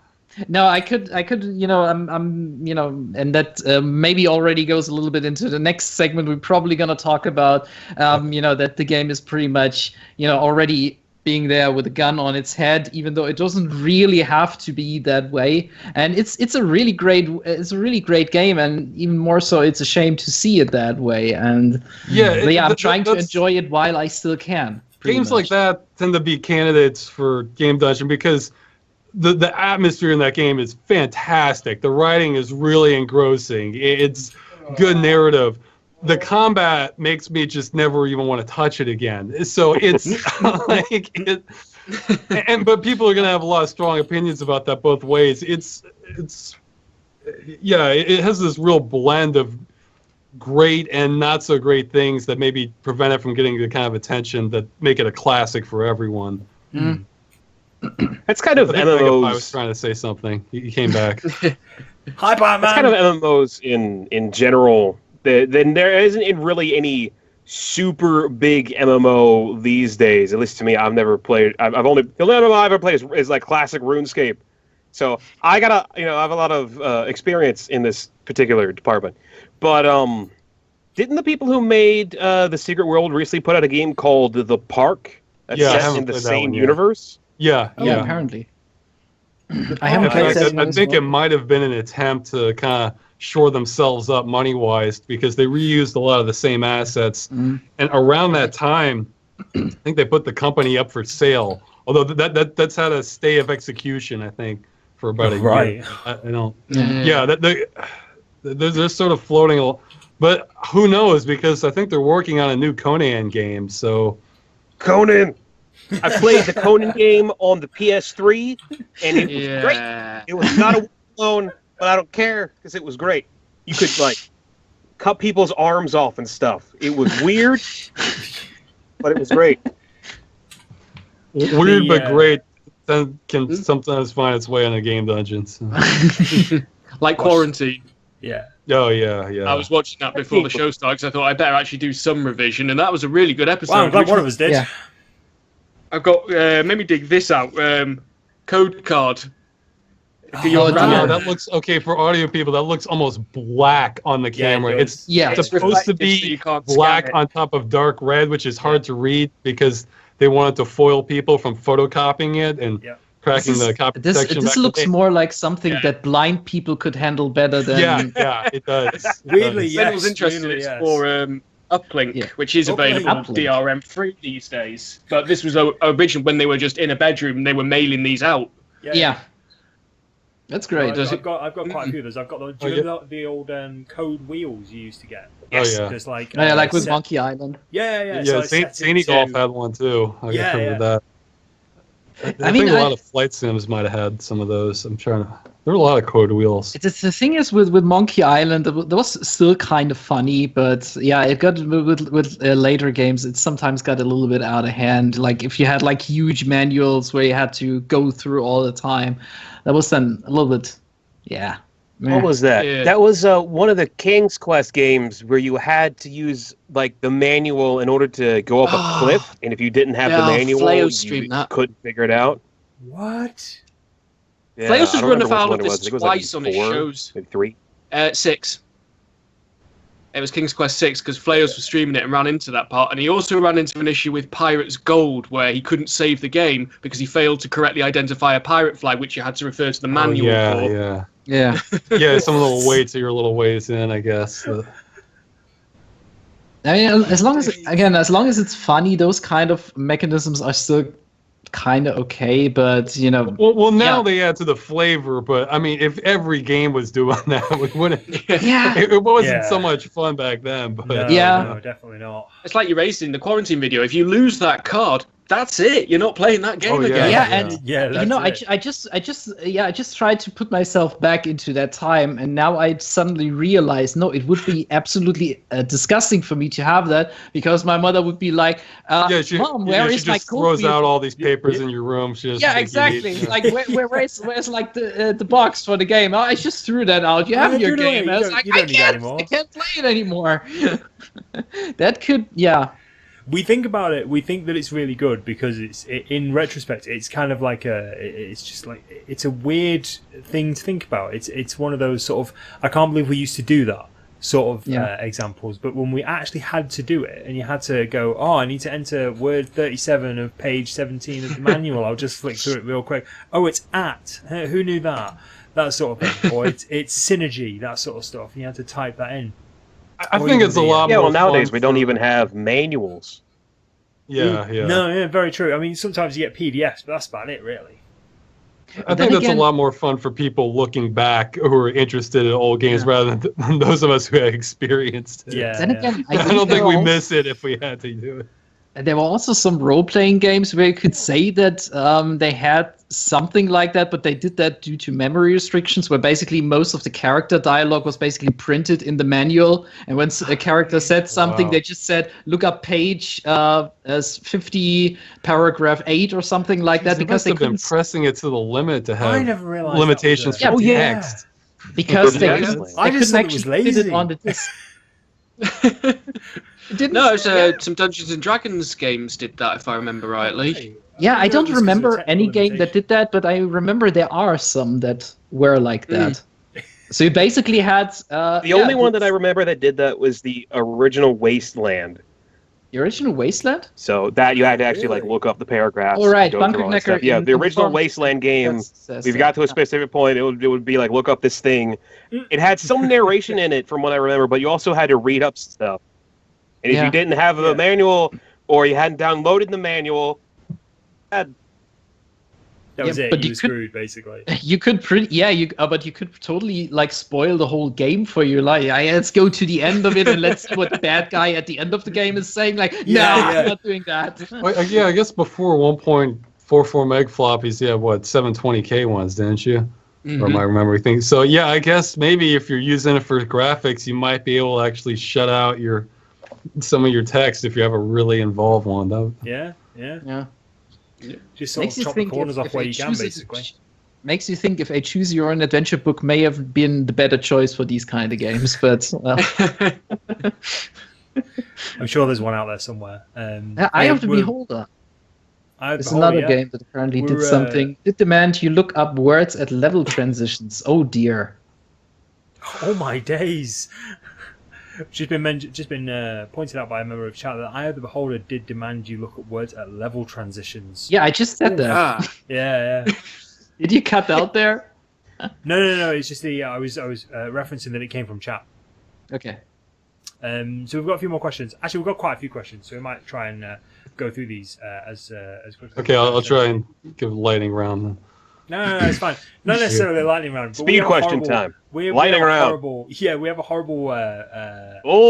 No, I could, I'm, and that maybe already goes a little bit into the next segment. We're probably going to talk about, that the game is pretty much, already being there with a gun on its head, even though it doesn't really have to be that way. And it's a really great game, and even more so, it's a shame to see it that way. And I'm trying to enjoy it while I still can. Games like that tend to be candidates for Game Dungeon because the atmosphere in that game is fantastic. The writing is really engrossing. It's good narrative. The combat makes me just never even want to touch it again. So it's like it, but people are gonna have a lot of strong opinions about that both ways. It has this real blend of great and not so great things that maybe prevent it from getting the kind of attention that make it a classic for everyone. That's kind of I think Megapie was MMOs. trying to say something. He came back. Hi, Batman. That's kind of MMOs in general. Then there isn't really any super big MMO these days. At least to me, I've never played. The only MMO I've ever played is like classic RuneScape. So I have a lot of experience in this particular department. But didn't the people who made the Secret World recently put out a game called The Park that's Yeah, I set haven't in the played that same one yet. universe? Yeah, Oh, yeah. apparently. I haven't In played fact, that. I think it might have been an attempt to kind of shore themselves up money-wise because they reused a lot of the same assets. Mm. And around that time, I think they put the company up for sale. Although that's had a stay of execution, I think, for about a Right. year. I don't. Yeah. They're sort of floating. But who knows? Because I think they're working on a new Conan game. So Conan. I played the Conan game on the PS3, and it was great. Yeah. It was not a alone, but I don't care because it was great. You could like cut people's arms off and stuff. It was weird, but it was great. weird but great. Then can sometimes find its way in a game dungeon. So. Like Quarantine. Yeah. Oh yeah, yeah. I was watching that before the show started because I thought I better actually do some revision, and that was a really good episode. Wow, I'm glad which one of us did. Yeah. I've got. Let me dig this out. Code card. For your Oh, No, dear. that looks okay for audio people. That looks almost black on the Yeah, it camera. does. It's Yeah. It's supposed to reflective, so be you can't scan black it. on top of dark red, which is hard to read because they wanted to foil people from photocopying it and Yeah. cracking This is- the copy This section. this back in the looks day. more like something Yeah. that blind people could handle better than. Yeah, it does. It Weirdly, does. yeah. If anyone's interested, really, it's yes. for Uplink, Yeah. which is available Uplink. DRM-free these days. But this was original when they were just in a bedroom and they were mailing these out. Yeah. That's great. I've, Does I've got quite a few of those. I've got the, do you remember the old code wheels you used to get? Yes. Oh yeah. Just like Yeah, like with set- Monkey Island. Yeah. Yeah, so I set Zany it to- Golf had one too. I Yeah, remember yeah. that. I mean, think a I- lot of flight sims might have had some of those. I'm trying to. There were a lot of code wheels. The thing is with Monkey Island, that was still kind of funny, but yeah, it got with later games. It sometimes got a little bit out of hand. Like if you had like huge manuals where you had to go through all the time, that was then a little bit, yeah. What was that? Yeah. That was one of the King's Quest games where you had to use like the manual in order to go up a cliff, and if you didn't have the Yeah, manual, Flayo you streamed that. couldn't figure it out. What? Yeah, Flayos I was don't run remember which afoul one of it was. I this think it was like twice on his 4, shows. maybe 3. 6. It was King's Quest 6 because Flayos was streaming it and ran into that part, and he also ran into an issue with Pirate's Gold where he couldn't save the game because he failed to correctly identify a pirate flag, which you had to refer to the manual for. Yeah. Yeah. Yeah, some little weights are your little ways in, I guess. I mean, as long as it's funny, those kind of mechanisms are still kind of okay. But you know, Well, now Yeah. they add to the flavor, but I mean, if every game was doing that, we wouldn't. yeah, It wasn't Yeah. so much fun back then. But No, Yeah. no, definitely not. It's like you raised in the quarantine video. If you lose that card, that's it. You're not playing that game Oh, yeah. again. yeah, Yeah. and Yeah, you know, that's it. I just tried to put myself back into that time, and now I suddenly realize, no, it would be absolutely disgusting for me to have that because my mother would be like, "Mom, where she is my just code throws wheel?" out all these papers in your room. She just Yeah, think you need- exactly. Like, where's like the box for the game? Oh, I just threw that out. You have Yeah, your threw it away. game. You I was don't- like, you don't need that I anymore. can't play it anymore. That could, yeah. We think about it. We think that it's really good because in retrospect, it's kind of like it's just like it's a weird thing to think about. It's one of those sort of I can't believe we used to do that sort of examples. But when we actually had to do it, and you had to go, oh, I need to enter word 37 of page 17 of the manual. I'll just flick through it real quick. Oh, it's at. Who knew that? That sort of thing. Or it's synergy. That sort of stuff. And you had to type that in. I think it's a lot Yeah, more well, nowadays fun we don't for- even have manuals. Yeah, yeah. No, yeah, very true. I mean, sometimes you get PDFs, but that's about it, really. I think that's a lot more fun for people looking back who are interested in old games rather than those of us who had experienced it. Yeah. Then again, I don't think we miss it if we had to do it. There were also some role-playing games where you could say that they had something like that, but they did that due to memory restrictions, where basically most of the character dialogue was basically printed in the manual. And when a character said something, they just said, look up page as 50, paragraph 8 or something like that. Because they couldn't... been pressing it to the limit to have I never realized limitations for text. Because they Yeah. couldn't, I they just couldn't thought it was actually fit lazy. it on the disc. No, it's, some Dungeons and Dragons games did that, if I remember rightly. Yeah, I don't Just 'cause of remember technical any game that limitation. did that, but I remember there are some that were like that. So you basically had... The only one that I remember that did that was the original Wasteland. The original Wasteland? So that you had to actually like look up the paragraphs. Oh, right, go through all that Bunker stuff. Knacker Yeah, in the original Inform- Wasteland game. Says We've that. got to a specific point. It would be like look up this thing. It had some narration in it, from what I remember, but you also had to read up stuff. And if you didn't have a manual or you hadn't downloaded the manual, That was it. but You you were screwed, basically. You could but you could totally like spoil the whole game for you. Like, let's go to the end of it and let's see what the bad guy at the end of the game is saying. Like, I'm not doing that. Well, yeah, I guess before 1.44 meg floppies, you had what 720k ones, didn't you? Or am I remembering things? So yeah, I guess maybe if you're using it for graphics, you might be able to actually shut out some of your text if you have a really involved one. Yeah. Just sort Makes of you chop the think corners off if where I you can, choose it- basically. Makes you think if a choose your own adventure book may have been the better choice for these kind of games, but I'm sure there's one out there somewhere. Eye of the Beholder. It's Beholder, another yeah. game that apparently did We're, something. Did demand you look up words at level transitions. Oh dear. Oh my days! Just been pointed out by a member of chat that Eye of the Beholder did demand you look at words at level transitions. Yeah, I just said that. Yeah. Did you cut out there? No. It's just I was referencing that it came from chat. Okay. So we've got a few more questions. Actually, we've got quite a few questions, so we might try and go through these as quickly. Okay, I'll try and give a lightning round then. No, it's fine. Not necessarily a lightning round. But Speed question time. Lightning round. We have a horrible.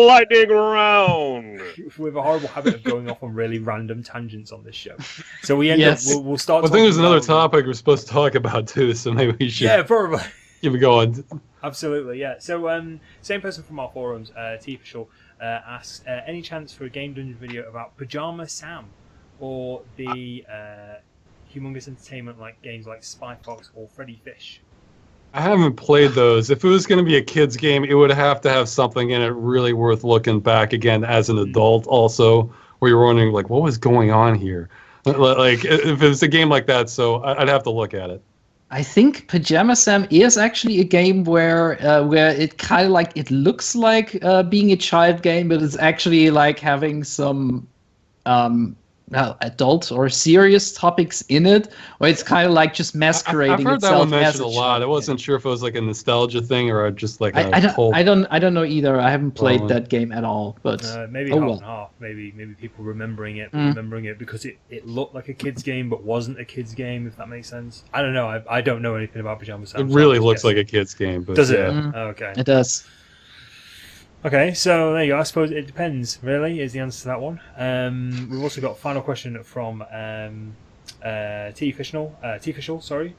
lightning round. We have a horrible habit of going off on really random tangents on this show. So we end up. We'll start. I think there's talking another about- topic we're supposed to talk about too, so maybe we should Yeah, probably. keep it going. Absolutely, yeah. So, same person from our forums, T Official, asks, any chance for a Game Dungeon video about Pajama Sam or the humongous entertainment like games like Spy Fox or Freddy Fish? I haven't played those. If it was going to be a kid's game, it would have to have something in it really worth looking back again as an adult also, where you're wondering, like, what was going on here? Like, if it's a game like that, so I'd have to look at it. I think Pajama Sam is actually a game where it kind of like it looks like being a child game, but it's actually like having some adult or serious topics in it, or it's kind of like just masquerading I've heard that itself one mentioned as a lot. I wasn't sure if it was like a nostalgia thing or just like I don't know either. I haven't played Well, that game at all, but Maybe oh half well. and half. Maybe people remembering it because it looked like a kid's game but wasn't a kid's game. If that makes sense. I don't know. I don't know anything about Pajama Sam. It really looks like a kid's game. But Does it? yeah. Oh, okay. It does. Okay, so there you go. I suppose it depends, really, is the answer to that one. We've also got a final question from T-Official, sorry.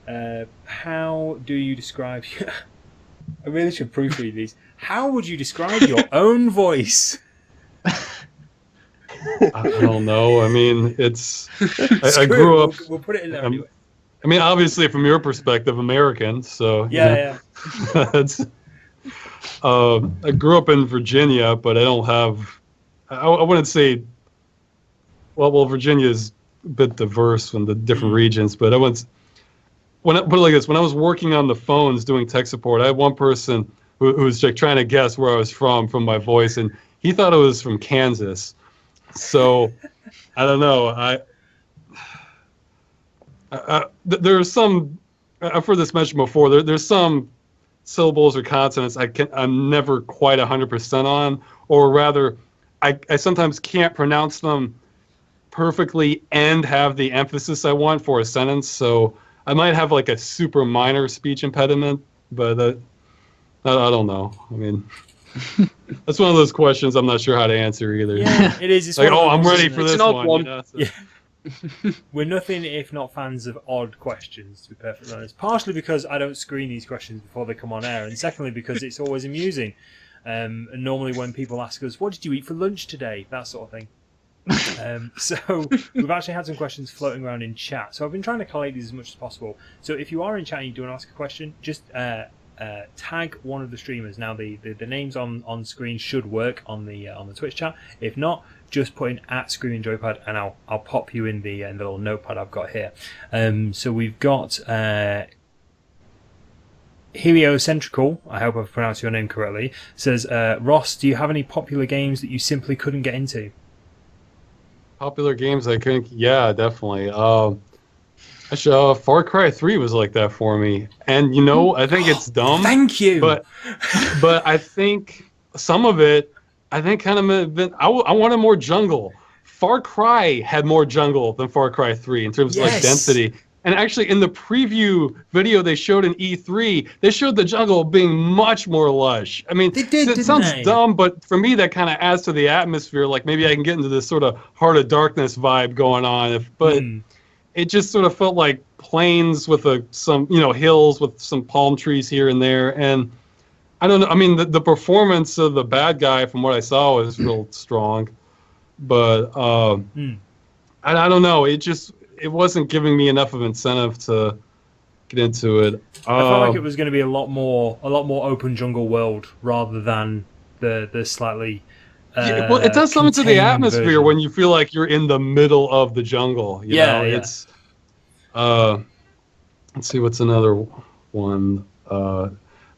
How do you describe... I really should proofread these. How would you describe your own voice? I don't know. I mean, it's... I grew up... We'll put it in there anyway. I mean, obviously, from your perspective, American, so... Yeah. That's... I grew up in Virginia, but I don't have... I wouldn't say... Well, Virginia is a bit diverse in the different regions, but I wouldn't... Put it like this, when I was working on the phones doing tech support, I had one person who was like trying to guess where I was from my voice, and he thought it was from Kansas. So, I don't know. There's some... I've heard this mentioned before. There's some syllables or consonants I'm never quite 100% on, or rather, I sometimes can't pronounce them perfectly and have the emphasis I want for a sentence. So I might have like a super minor speech impediment, but I don't know. I mean, that's one of those questions I'm not sure how to answer either. Yeah, it is. It's Like, one of oh, those, I'm ready isn't for it? this an odd one. one. You know, so. Yeah. We're nothing if not fans of odd questions, to be perfectly honest. Partially because I don't screen these questions before they come on air, and secondly because it's always amusing. And normally when people ask us, "What did you eat for lunch today?" that sort of thing. So we've actually had some questions floating around in chat. So I've been trying to collate these as much as possible. So if you are in chat and you do want to ask a question, just tag one of the streamers. Now the names on screen should work on the Twitch chat. If not, just put in @ScreamingJoypad and I'll pop you in the little notepad I've got here. So we've got Heliocentrical, I hope I've pronounced your name correctly, says, Ross, do you have any popular games that you simply couldn't get into? Popular games I couldn't. Yeah, definitely. Actually, Far Cry 3 was like that for me, and you know, I think it's dumb. Thank you. But I think some of it, I think kind of been. I wanted more jungle. Far Cry had more jungle than Far Cry 3 in terms of like density. And actually, in the preview video they showed in E3, they showed the jungle being much more lush. I mean, it sounds dumb, but for me, that kind of adds to the atmosphere. Like maybe I can get into this sort of Heart of Darkness vibe going on. But it just sort of felt like plains with some hills with some palm trees here and there. And I don't know. I mean, the performance of the bad guy, from what I saw, was real strong. But I don't know. It wasn't giving me enough of incentive to get into it. I felt like it was going to be a lot more open jungle world rather than the slightly. Well, it does something to the atmosphere version. when you feel like you're in the middle of the jungle. You know? It's. Let's see, what's another one?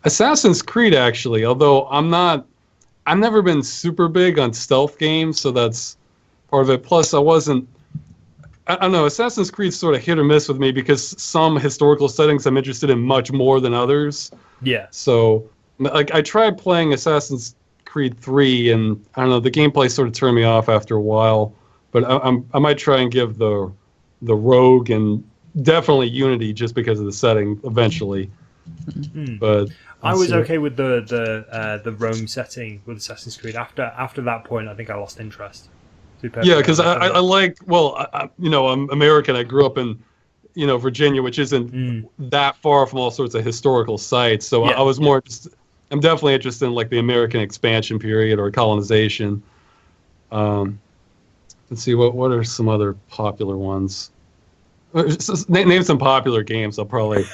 Assassin's Creed, actually. Although I've never been super big on stealth games, so that's part of it. Plus, I don't know, Assassin's Creed's sort of hit or miss with me because some historical settings I'm interested in much more than others. Yeah. So, like, I tried playing Assassin's Creed 3, and I don't know, the gameplay sort of turned me off after a while. But I might try and give the Rogue and definitely Unity just because of the setting eventually. But I was okay with the Rome setting with Assassin's Creed. After that point, I think I lost interest. Yeah, because I like, I'm American. I grew up in, Virginia, which isn't that far from all sorts of historical sites. So I was more, I'm definitely interested in like the American expansion period or colonization. Let's see, what are some other popular ones? Name some popular games. I'll probably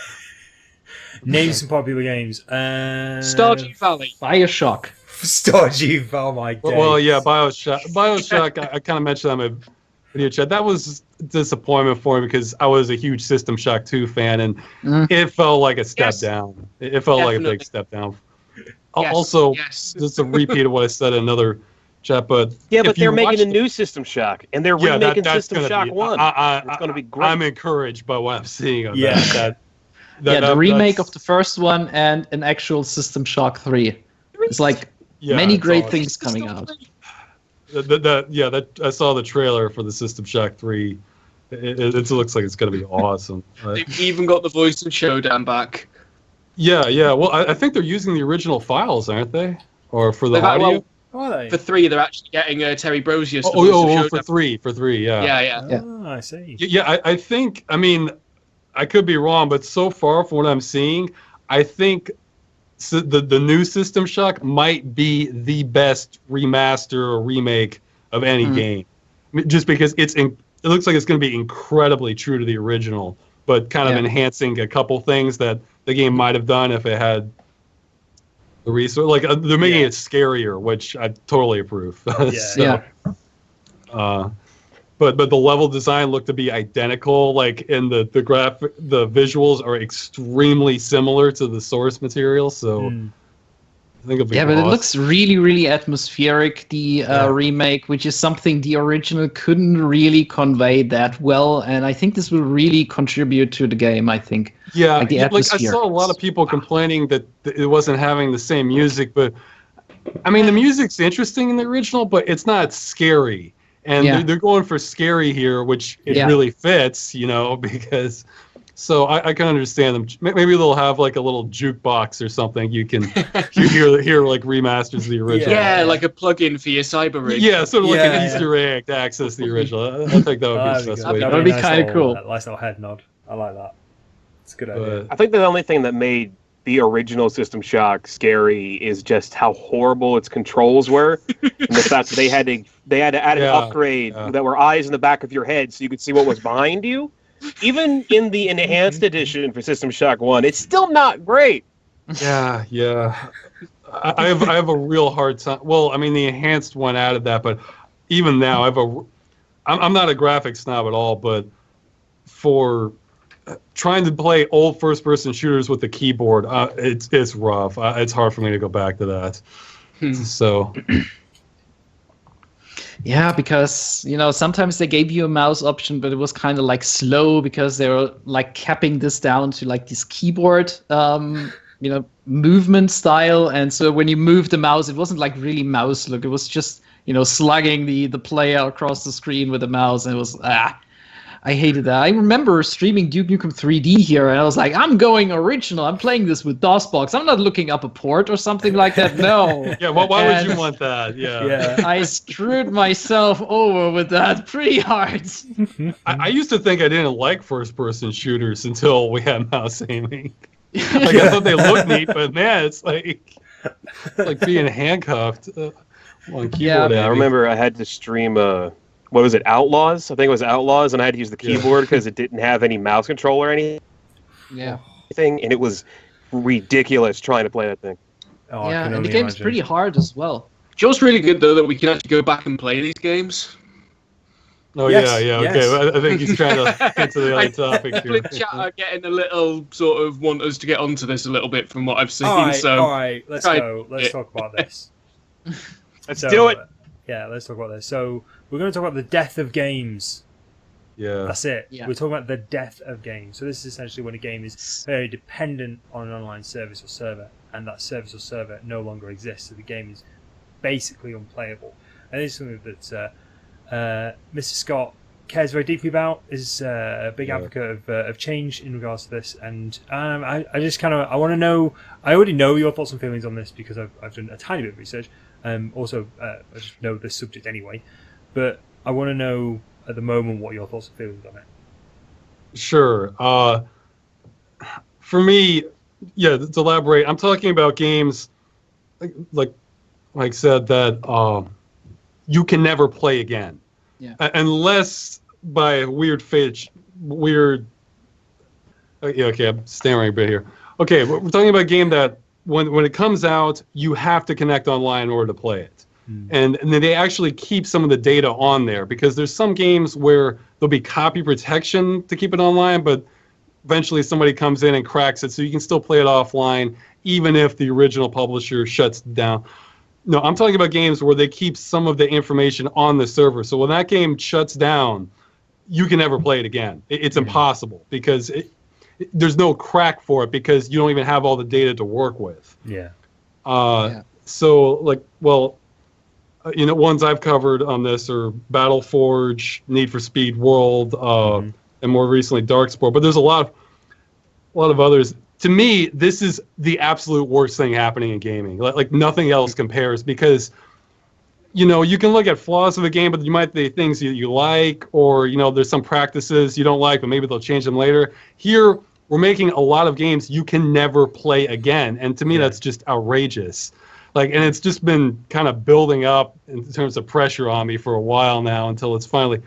name some popular games. Stardew Valley, BioShock. Stardew, oh my god. Well, yeah, BioShock. I kind of mentioned that in my video chat. That was a disappointment for me because I was a huge System Shock 2 fan, and it felt like a step down. It felt like a big step down. Also, just a repeat of what I said in another chat, but but they're making a new System Shock, and they're remaking System Shock 1. It's going to be great. I'm encouraged by what I'm seeing on the remake of the first one and an actual System Shock 3. It's like many great things coming out. I saw the trailer for the System Shock 3. It looks like it's going to be awesome. They've even got the voice and Showdown back. Yeah. Well, I think they're using the original files, aren't they? Or for the audio? For 3, they're actually getting Terry Brosius. For 3, yeah. Oh, I see. Yeah, I think, I could be wrong, but so far from what I'm seeing, I think the new System Shock might be the best remaster or remake of any game. Just because it looks like it's going to be incredibly true to the original, but kind of enhancing a couple things that the game might have done if it had the resource. Like they're making it scarier, which I totally approve. But the level design looked to be identical. Like in the visuals are extremely similar to the source material. So I think it'll be but it looks really, really atmospheric. The remake, which is something the original couldn't really convey that well, and I think this will really contribute to the game. I think. Yeah, like I saw a lot of people complaining that it wasn't having the same music, but I mean the music's interesting in the original, but it's not scary. And they're going for scary here, which it really fits, because So I can understand them. Maybe they'll have like a little jukebox or something. You can hear like remasters of the original. Yeah, like a plug-in for your cyber rig. Yeah, sort of like Yeah, an yeah. Easter egg to access the original. I think that would be the best way to That do would it. be kinda cool. Nice little head nod. I like that. It's a good idea. But, I think the only thing that made the original System Shock scary is just how horrible its controls were, and the fact that they had to add an upgrade that were eyes in the back of your head so you could see what was behind you. Even in the enhanced edition for System Shock 1, it's still not great. yeah. I have a real hard time. Well, I mean, the enhanced one added that, but even now, I'm not a graphics snob at all, but for trying to play old first-person shooters with the keyboard, it's rough. It's hard for me to go back to that. So. Yeah, because, you know, sometimes they gave you a mouse option, but it was kind of like slow because they were like capping this down to like this keyboard, you know, movement style. And so when you moved the mouse, it wasn't like really mouse look. It was just, you know, slugging the player across the screen with the mouse. And it was, I hated that. I remember streaming Duke Nukem 3D here, and I was like, I'm going original. I'm playing this with DOSBox. I'm not looking up a port or something like that. No. Yeah, why would you want that? Yeah. I screwed myself over with that pretty hard. I used to think I didn't like first-person shooters until we had mouse aiming. Like, I thought they looked neat, but man, it's like being handcuffed on keyboard. Yeah, I remember I had to stream what was it, Outlaws? I think it was Outlaws, and I had to use the keyboard because it didn't have any mouse control or anything. Yeah. And it was ridiculous trying to play that thing. Oh, Yeah, and the game's pretty hard as well. Joe's really good though that we can actually go back and play these games. Oh Yes, yeah, yes. okay. I think he's trying to get to the other topic here. Chat are getting a little sort of want us to get onto this a little bit from what I've seen. All so right, let's go. Let's talk about this. Let's do it. Yeah, let's talk about this. So we're going to talk about the death of games. Yeah. That's it. Yeah. We're talking about the death of games. So this is essentially when a game is very dependent on an online service or server, and that service or server no longer exists, so the game is basically unplayable. And this is something that Mr. Scott cares very deeply about, is a big advocate of change in regards to this, and I just kind of, I want to know, I already know your thoughts and feelings on this because I've done a tiny bit of research. Also, I just know this subject anyway, but I want to know at the moment what your thoughts and feelings on it. Sure. For me, yeah, to elaborate, I'm talking about games like I said that you can never play again, unless by a weird fate, weird. Yeah, okay, I'm stammering a bit here. Okay, we're talking about a game that when it comes out, you have to connect online in order to play it. And then they actually keep some of the data on there because there's some games where there'll be copy protection to keep it online, but eventually somebody comes in and cracks it, so you can still play it offline even if the original publisher shuts down. No, I'm talking about games where they keep some of the information on the server. So when that game shuts down, you can never play it again. It's impossible because there's no crack for it because you don't even have all the data to work with. Yeah. So, like, well, you know, ones I've covered on this are Battleforge, Need for Speed World, and more recently Darksaber. But there's a lot of others. To me, this is the absolute worst thing happening in gaming. Like nothing else compares because, you know, you can look at flaws of a game, but you might be things you like, or, you know, there's some practices you don't like, but maybe they'll change them later. Here, we're making a lot of games you can never play again, and to me, that's just outrageous. Like, and it's just been kind of building up in terms of pressure on me for a while now until it's finally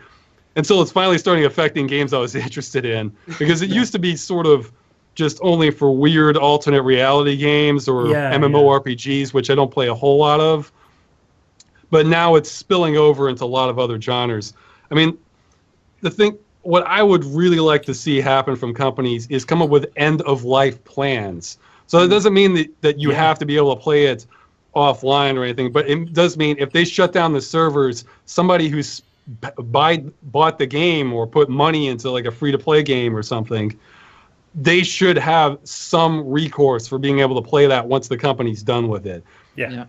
starting affecting games I was interested in, because it used to be sort of just only for weird alternate reality games or MMORPGs, which I don't play a whole lot of. But now it's spilling over into a lot of other genres. I mean, what I would really like to see happen from companies is come up with end-of-life plans. So it doesn't mean that you have to be able to play it offline or anything, but it does mean if they shut down the servers, somebody who's bought the game or put money into like a free-to-play game or something, they should have some recourse for being able to play that once the company's done with it. Yeah.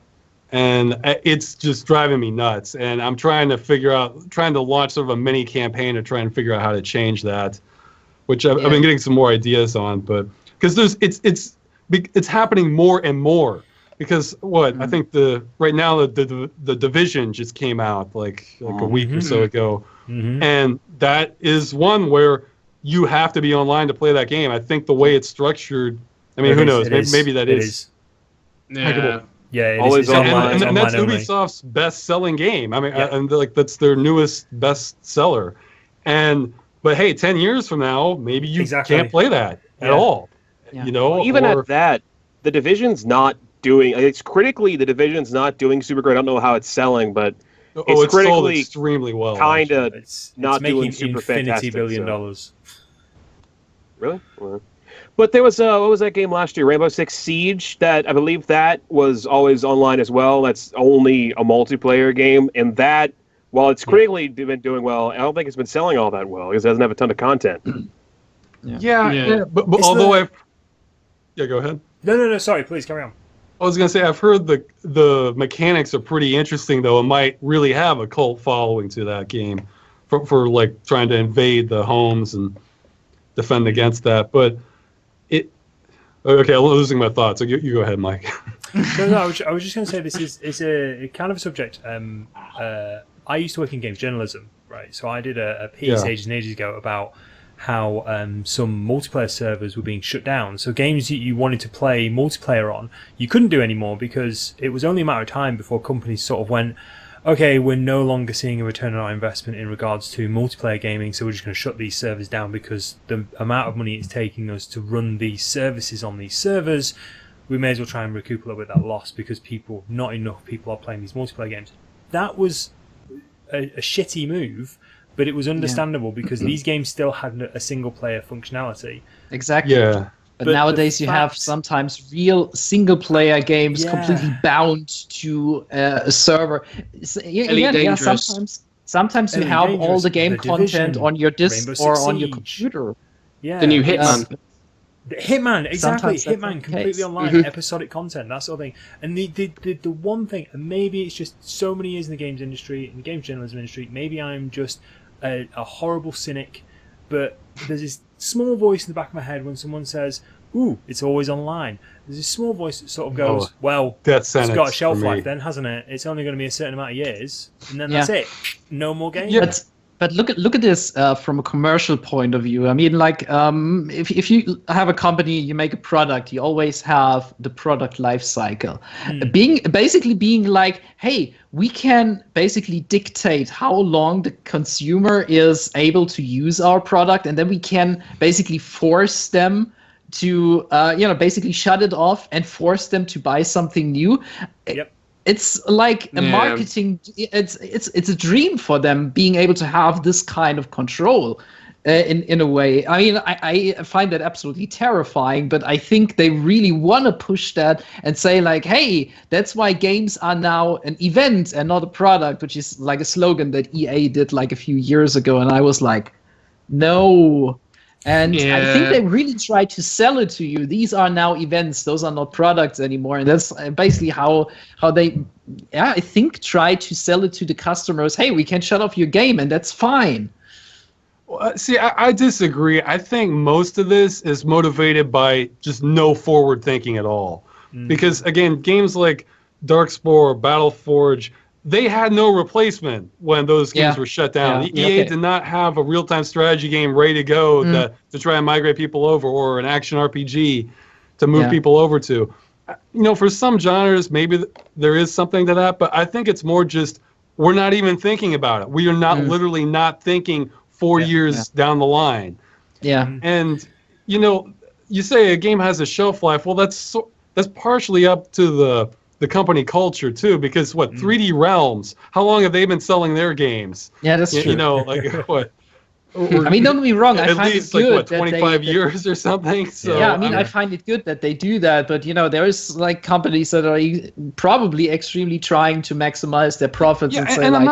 And it's just driving me nuts. And I'm trying to launch sort of a mini campaign to try and figure out how to change that. which I've been getting some more ideas on, but because it's happening more and more. Because I think right now the Division just came out like a week or so ago, and that is one where you have to be online to play that game. I think the way it's structured, I mean, who knows? Maybe that is. Yeah. Yeah, Always online. And that's Ubisoft's best-selling game. I mean, and like that's their newest best-seller. But hey, 10 years from now, maybe you can't play that at all. Yeah. You know, Even at that, the Division's not doing. It's critically, the Division's not doing super great. I don't know how it's selling, but it's sold extremely well. Kind of it's not doing making super infinity fantastic. $billion dollars. Really? But there was what was that game last year? Rainbow Six Siege. That I believe that was always online as well. That's only a multiplayer game, and that while it's critically been doing well, I don't think it's been selling all that well because it doesn't have a ton of content. But although go ahead. No. Sorry, please carry on. I was gonna say I've heard the mechanics are pretty interesting though, and might really have a cult following to that game, for like trying to invade the homes and defend against that. But okay, I'm losing my thoughts. So you go ahead, Mike. No, I was just gonna say this is a kind of a subject. I used to work in games journalism, right? So I did a piece ages and ages ago about how some multiplayer servers were being shut down. So games that you wanted to play multiplayer on, you couldn't do anymore because it was only a matter of time before companies sort of went, okay, we're no longer seeing a return on our investment in regards to multiplayer gaming, so we're just going to shut these servers down because the amount of money it's taking us to run these services on these servers, we may as well try and recoup a little bit of that loss because not enough people are playing these multiplayer games. That was a shitty move, but it was understandable because these games still had a single-player functionality. Exactly. Yeah. But nowadays you have sometimes real single-player games completely bound to a server. Sometimes you have all the game content on your disk or on your computer. Yeah. The new Hitman. Hitman, exactly. Sometimes that's Hitman, the completely case. online, episodic content, that sort of thing. And the one thing, and maybe it's just so many years in the games industry, in the games journalism industry, maybe I'm just a horrible cynic, but there's this small voice in the back of my head when someone says, ooh, it's always online. There's this small voice that sort of goes, well, it's got a shelf life then, hasn't it? It's only going to be a certain amount of years, and then that's it. No more games. Yeah. But look at this from a commercial point of view. I mean, like, if you have a company, you make a product, you always have the product life cycle. Basically being like, hey, we can basically dictate how long the consumer is able to use our product, and then we can basically force them to, basically shut it off and force them to buy something new. Yep. It's like a marketing. It's a dream for them being able to have this kind of control, in a way. I mean, I find that absolutely terrifying. But I think they really want to push that and say like, hey, that's why games are now an event and not a product, which is like a slogan that EA did like a few years ago. And I was like, no. And I think they really try to sell it to you. These are now events; those are not products anymore. And that's basically how they, I think, try to sell it to the customers. Hey, we can shut off your game, and that's fine. See, I disagree. I think most of this is motivated by just no forward thinking at all. Because again, games like Darkspore, Battleforge, they had no replacement when those games were shut down. EA did not have a real-time strategy game ready to go to try and migrate people over, or an action RPG to move people over to. You know, for some genres, maybe there is something to that, but I think it's more just we're not even thinking about it. We are not literally not thinking 4 years down the line. Yeah. And, you know, you say a game has a shelf life. Well, that's partially up to the company culture too, because 3D Realms, how long have they been selling their games? Yeah, that's true. You know, like what? I mean, don't get me wrong. I find least it good like 25 years or something. So yeah, I mean, I find it good that they do that, but you know, there's like companies that are probably extremely trying to maximize their profits. Yeah, and say, and like, I'm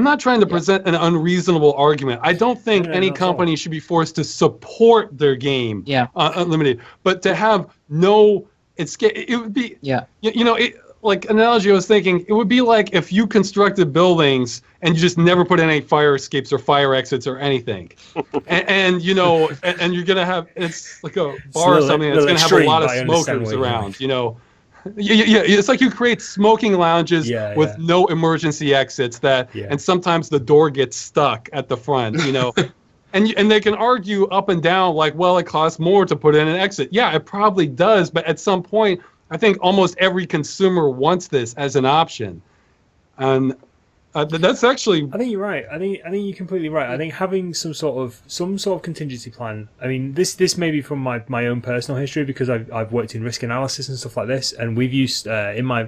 not trying to present an unreasonable argument. I don't think any company should be forced to support their game unlimited, but to have no. It would be you know like analogy I was thinking, it would be like if you constructed buildings and you just never put in any fire escapes or fire exits or anything, and you know, and you're gonna have it's like a bar or something that's gonna have a lot of smokers around, you know. Yeah, it's like you create smoking lounges with no emergency exits and sometimes the door gets stuck at the front, you know. And they can argue up and down like, well, it costs more to put in an exit. Yeah, it probably does, but at some point, I think almost every consumer wants this as an option, and that's actually. I think you're right. I think you're completely right. I think having some sort of contingency plan. I mean, this may be from my own personal history because I've worked in risk analysis and stuff like this, and we've used in my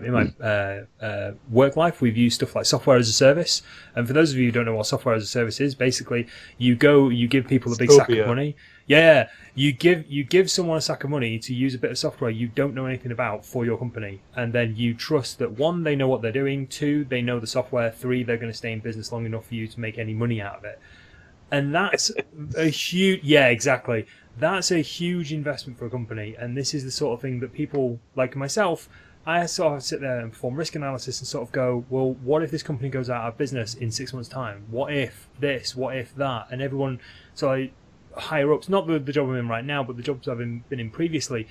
work life we've used stuff like software as a service. And for those of you who don't know what software as a service is, basically you give people a big sack of money. Yeah, you give someone a sack of money to use a bit of software you don't know anything about for your company, and then you trust that 1, they know what they're doing, 2, they know the software, 3, they're going to stay in business long enough for you to make any money out of it. And that's a huge exactly. That's a huge investment for a company, and this is the sort of thing that people like myself, I sort of sit there and perform risk analysis and sort of go, well, what if this company goes out of business in 6 months' time? What if this? What if that? And everyone, so higher ups, not the job I'm in right now, but the jobs I've been in previously,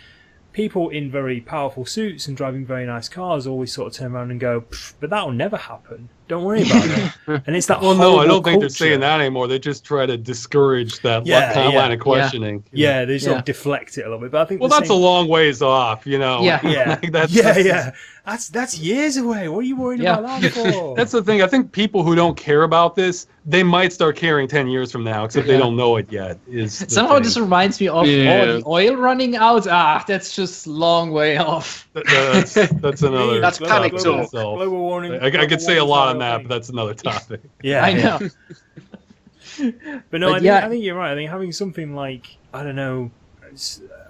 people in very powerful suits and driving very nice cars always sort of turn around and go, but that'll never happen. Don't worry about it. And it's that well, no, I don't think they're saying that anymore. They just try to discourage that line of questioning. Yeah, they sort of deflect it a little bit. But I think that's a long ways off, you know. Yeah, That's years away. What are you worried about that for? That's the thing. I think people who don't care about this, they might start caring 10 years from now, except they don't know it yet. Somehow this reminds me of the oil running out. That's just long way off. That's another. That's panic talk. Global warning. I could say a lot on that, but that's another topic. Yeah, I know. But no, I think you're right. I think having something like, I don't know,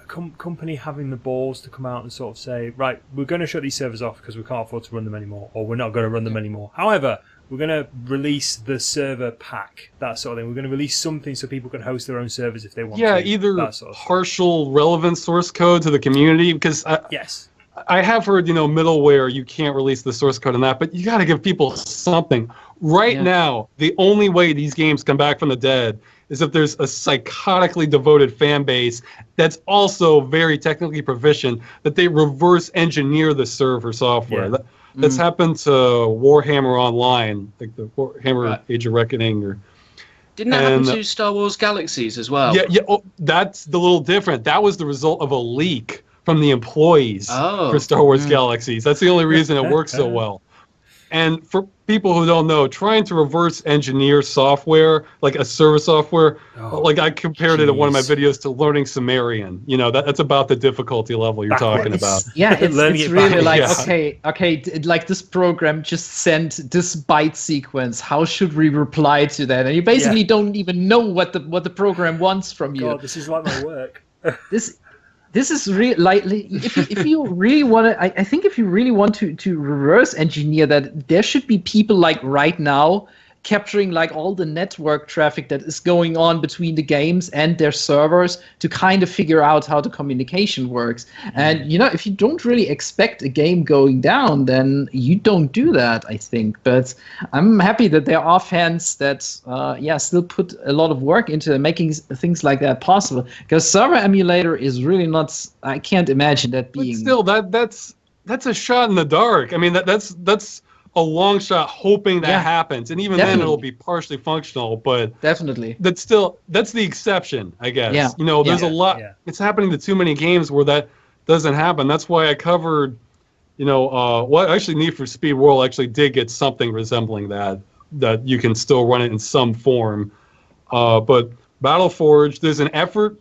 company having the balls to come out and sort of say, right, we're going to shut these servers off because we can't afford to run them anymore, or we're not going to run them anymore. However, we're going to release the server pack, that sort of thing. We're going to release something so people can host their own servers if they want to. Yeah, either partial relevant source code to the community, because I have heard, middleware, you can't release the source code on that, but you got to give people something. Right now, the only way these games come back from the dead is if there's a psychotically devoted fan base that's also very technically proficient, that they reverse engineer the server software. That's happened to Warhammer Online, like the Warhammer Age of Reckoning. Didn't that happen to Star Wars Galaxies as well? Yeah. Oh, that's a little different. That was the result of a leak from the employees for Star Wars Galaxies. That's the only reason it works so well. And for people who don't know, trying to reverse engineer software, like a server software, like I compared it in one of my videos to learning Sumerian. That's about the difficulty level you're talking about. Yeah, it's really like, okay, like this program just sent this byte sequence. How should we reply to that? And you basically don't even know what the program wants from you. God, this is like my work. This is really like if you really want to. I think if you really want to reverse engineer that, there should be people like right now capturing like all the network traffic that is going on between the games and their servers to kind of figure out how the communication works. And if you don't really expect a game going down, then you don't do that, I think. But I'm happy that there are fans that still put a lot of work into making things like that possible, because server emulator is really not, I can't imagine that being. But still, that's a shot in the dark. I mean, that's a long shot hoping that happens, and even then it'll be partially functional, but definitely that's the exception, I guess. There's a lot. It's happening to too many games where that doesn't happen. That's why I covered actually Need for Speed World actually did get something resembling that you can still run it in some form, but Battleforge, there's an effort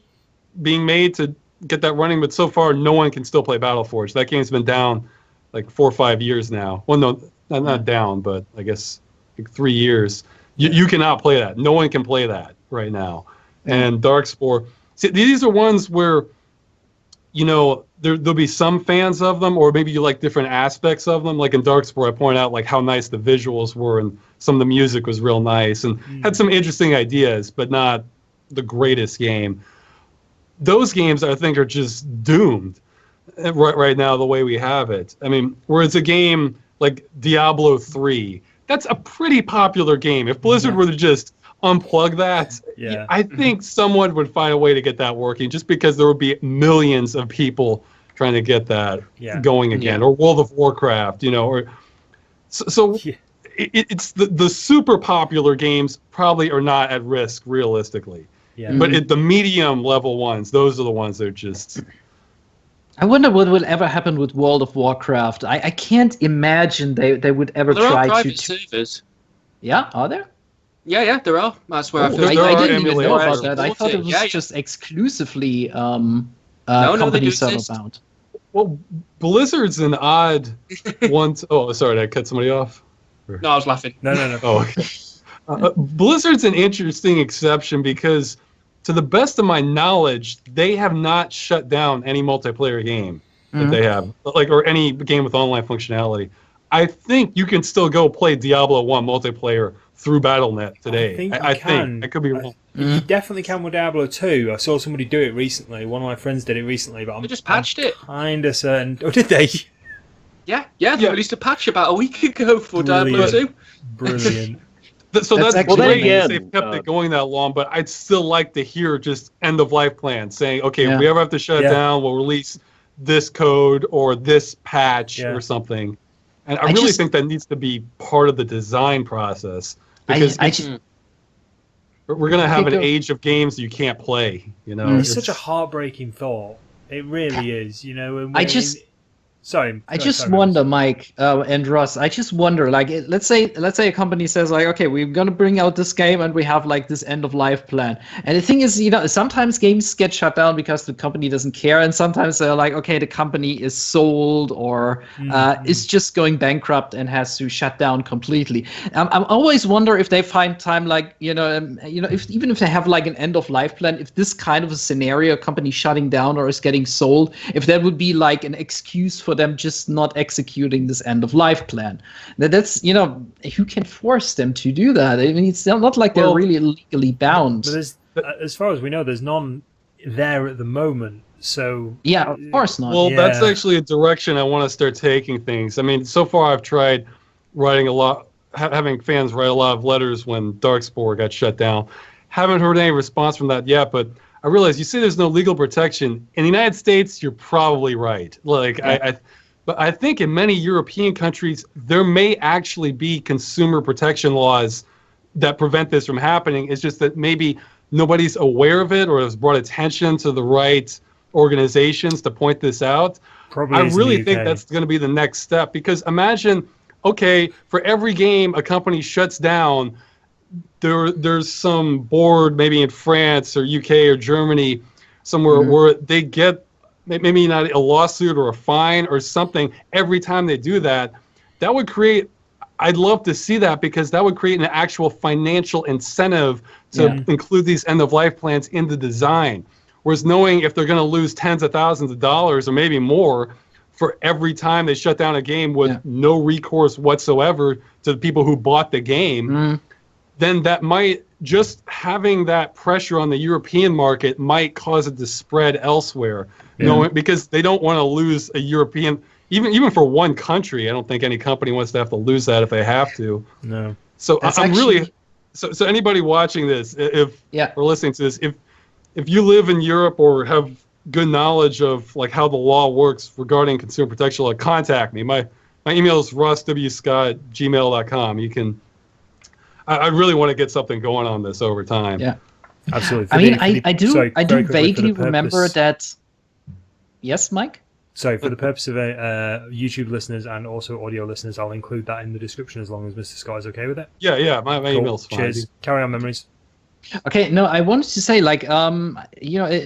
being made to get that running, but so far no one can still play Battleforge. That game's been down like 4 or 5 years now. Well, no, not down, but I guess like 3 years. You cannot play that. No one can play that right now. And Darkspore, see, these are ones where, there'll be some fans of them, or maybe you like different aspects of them. Like in Darkspore, I point out like how nice the visuals were, and some of the music was real nice, and had some interesting ideas, but not the greatest game. Those games, I think, are just doomed. right now the way we have it. I mean, whereas a game like Diablo 3, that's a pretty popular game. If Blizzard were to just unplug that, Yeah. I think someone would find a way to get that working, just because there would be millions of people trying to get that going again. Or World of Warcraft, or so it's the super popular games probably are not at risk realistically. Yeah. But the medium level ones, those are the ones that are just... I wonder what will ever happen with World of Warcraft. I can't imagine they would ever There try are private to... servers. Yeah, are there? Yeah, there are. That's where I Oh, first. there I are didn't even know emulators. about that. I thought it was Yeah. just exclusively they do company server exist. bound. Well, Blizzard's an odd one. Oh, sorry, did I cut somebody off? No, I was laughing. No. Oh, okay. Blizzard's an interesting exception because, to the best of my knowledge, they have not shut down any multiplayer game that they have, or any game with online functionality. I think you can still go play Diablo 1 multiplayer through Battle.net today. I think I could be wrong. You definitely can with Diablo 2. I saw somebody do it recently. One of my friends did it recently, but They just patched it. kind of certain. Oh, did they? Yeah, they released a patch about a week ago for Diablo Brilliant. 2. Brilliant. So That's that's actually great. amazing. They've kept it going that long, but I'd still like to hear just end of life plans saying, okay, Yeah. if we ever have to shut it down, we'll release this code or this patch or something. And I really think that needs to be part of the design process, because we're going to have an age of games that you can't play. It's such a heartbreaking thought. It really is. And I just wonder, Mike and Ross. I just wonder, let's say a company says, okay, we're gonna bring out this game and we have this end of life plan. And the thing is, sometimes games get shut down because the company doesn't care, and sometimes they're like, okay, the company is sold or is just going bankrupt and has to shut down completely. I always wonder if they find time, even if they have an end of life plan, if this kind of a scenario, a company shutting down or is getting sold, if that would be an excuse for them just not executing this end of life plan. That's who can force them to do that? I mean, it's not like they're really legally bound. But as far as we know, there's none there at the moment. So yeah, of course not. Well, that's actually a direction I want to start taking things. I mean, so far I've tried writing a lot, having fans write a lot of letters when Darksaber got shut down. Haven't heard any response from that yet, but I realize you say there's no legal protection. In the United States, you're probably right. But I think in many European countries, there may actually be consumer protection laws that prevent this from happening. It's just that maybe nobody's aware of it or has brought attention to the right organizations to point this out. probably I is in really the think UK. that's going to be the next step, because imagine, okay, for every game a company shuts down, there's some board maybe in France or UK or Germany somewhere where they get maybe not a lawsuit or a fine or something every time they do that. That would create, I'd love to see that, because that would create an actual financial incentive to include these end-of-life plans in the design. Whereas knowing if they're going to lose tens of thousands of dollars or maybe more for every time they shut down a game with no recourse whatsoever to the people who bought the game, then that might, just having that pressure on the European market might cause it to spread elsewhere. Because they don't want to lose a European, even for one country. I don't think any company wants to have to lose that if they have to. No. So That's I'm actually- really, so anybody watching this, if Yeah. or listening to this, if you live in Europe or have good knowledge of like how the law works regarding consumer protection law, contact me. My email is russwscott@gmail.com. You can. I really want to get something going on this over time. Yeah. Absolutely. I mean, I do very quickly, for the vaguely remember purpose- that. Yes, Mike? Sorry, for the purpose of YouTube listeners and also audio listeners, I'll include that in the description as long as Mr. Scott is okay with it. Yeah. My Cool. email's fine. Cheers. Carry on, memories. Okay, no, I wanted to say,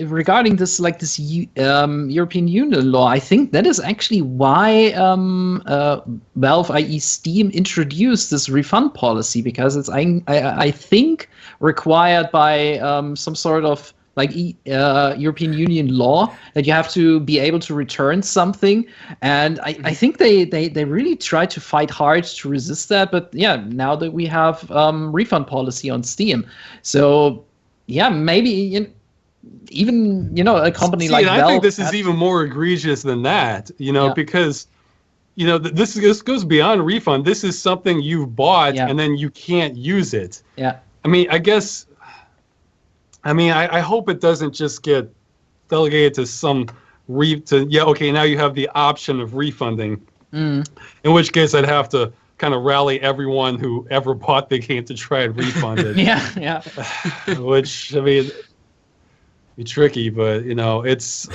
regarding this, this European Union law, I think that is actually why Valve, i.e. Steam, introduced this refund policy, because it's, I think, required by some sort of European Union law that you have to be able to return something, and I think they really try to fight hard to resist that. But yeah, now that we have refund policy on Steam, so yeah, maybe even a company like and Valve. I think this is had- even more egregious than that, Yeah. because this goes beyond refund. This is something you've bought Yeah. and then you can't use it. Yeah. I mean, I hope it doesn't just get delegated to some okay, now you have the option of refunding. Mm. In which case, I'd have to kind of rally everyone who ever bought the game to try and refund it. Yeah. Which, I mean, be tricky, but it's.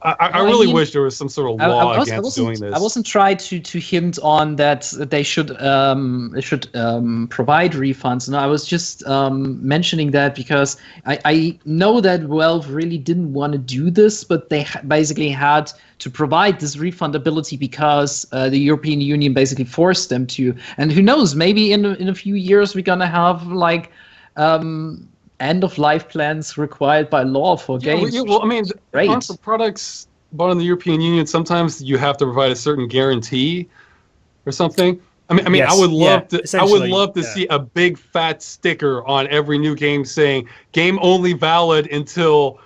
I Well, really mean, wish there was some sort of law against doing this. I wasn't trying to hint on that they should provide refunds. No, I was just mentioning that because I know that Valve really didn't want to do this, but they basically had to provide this refundability because the European Union basically forced them to. And who knows, maybe in a few years we're gonna have like end of life plans required by law for games. Well, I mean, Great. aren't the products bought in the European Union, sometimes you have to provide a certain guarantee or something? I mean, Yes, I would love to. I would essentially, love to see a big fat sticker on every new game saying "Game only valid until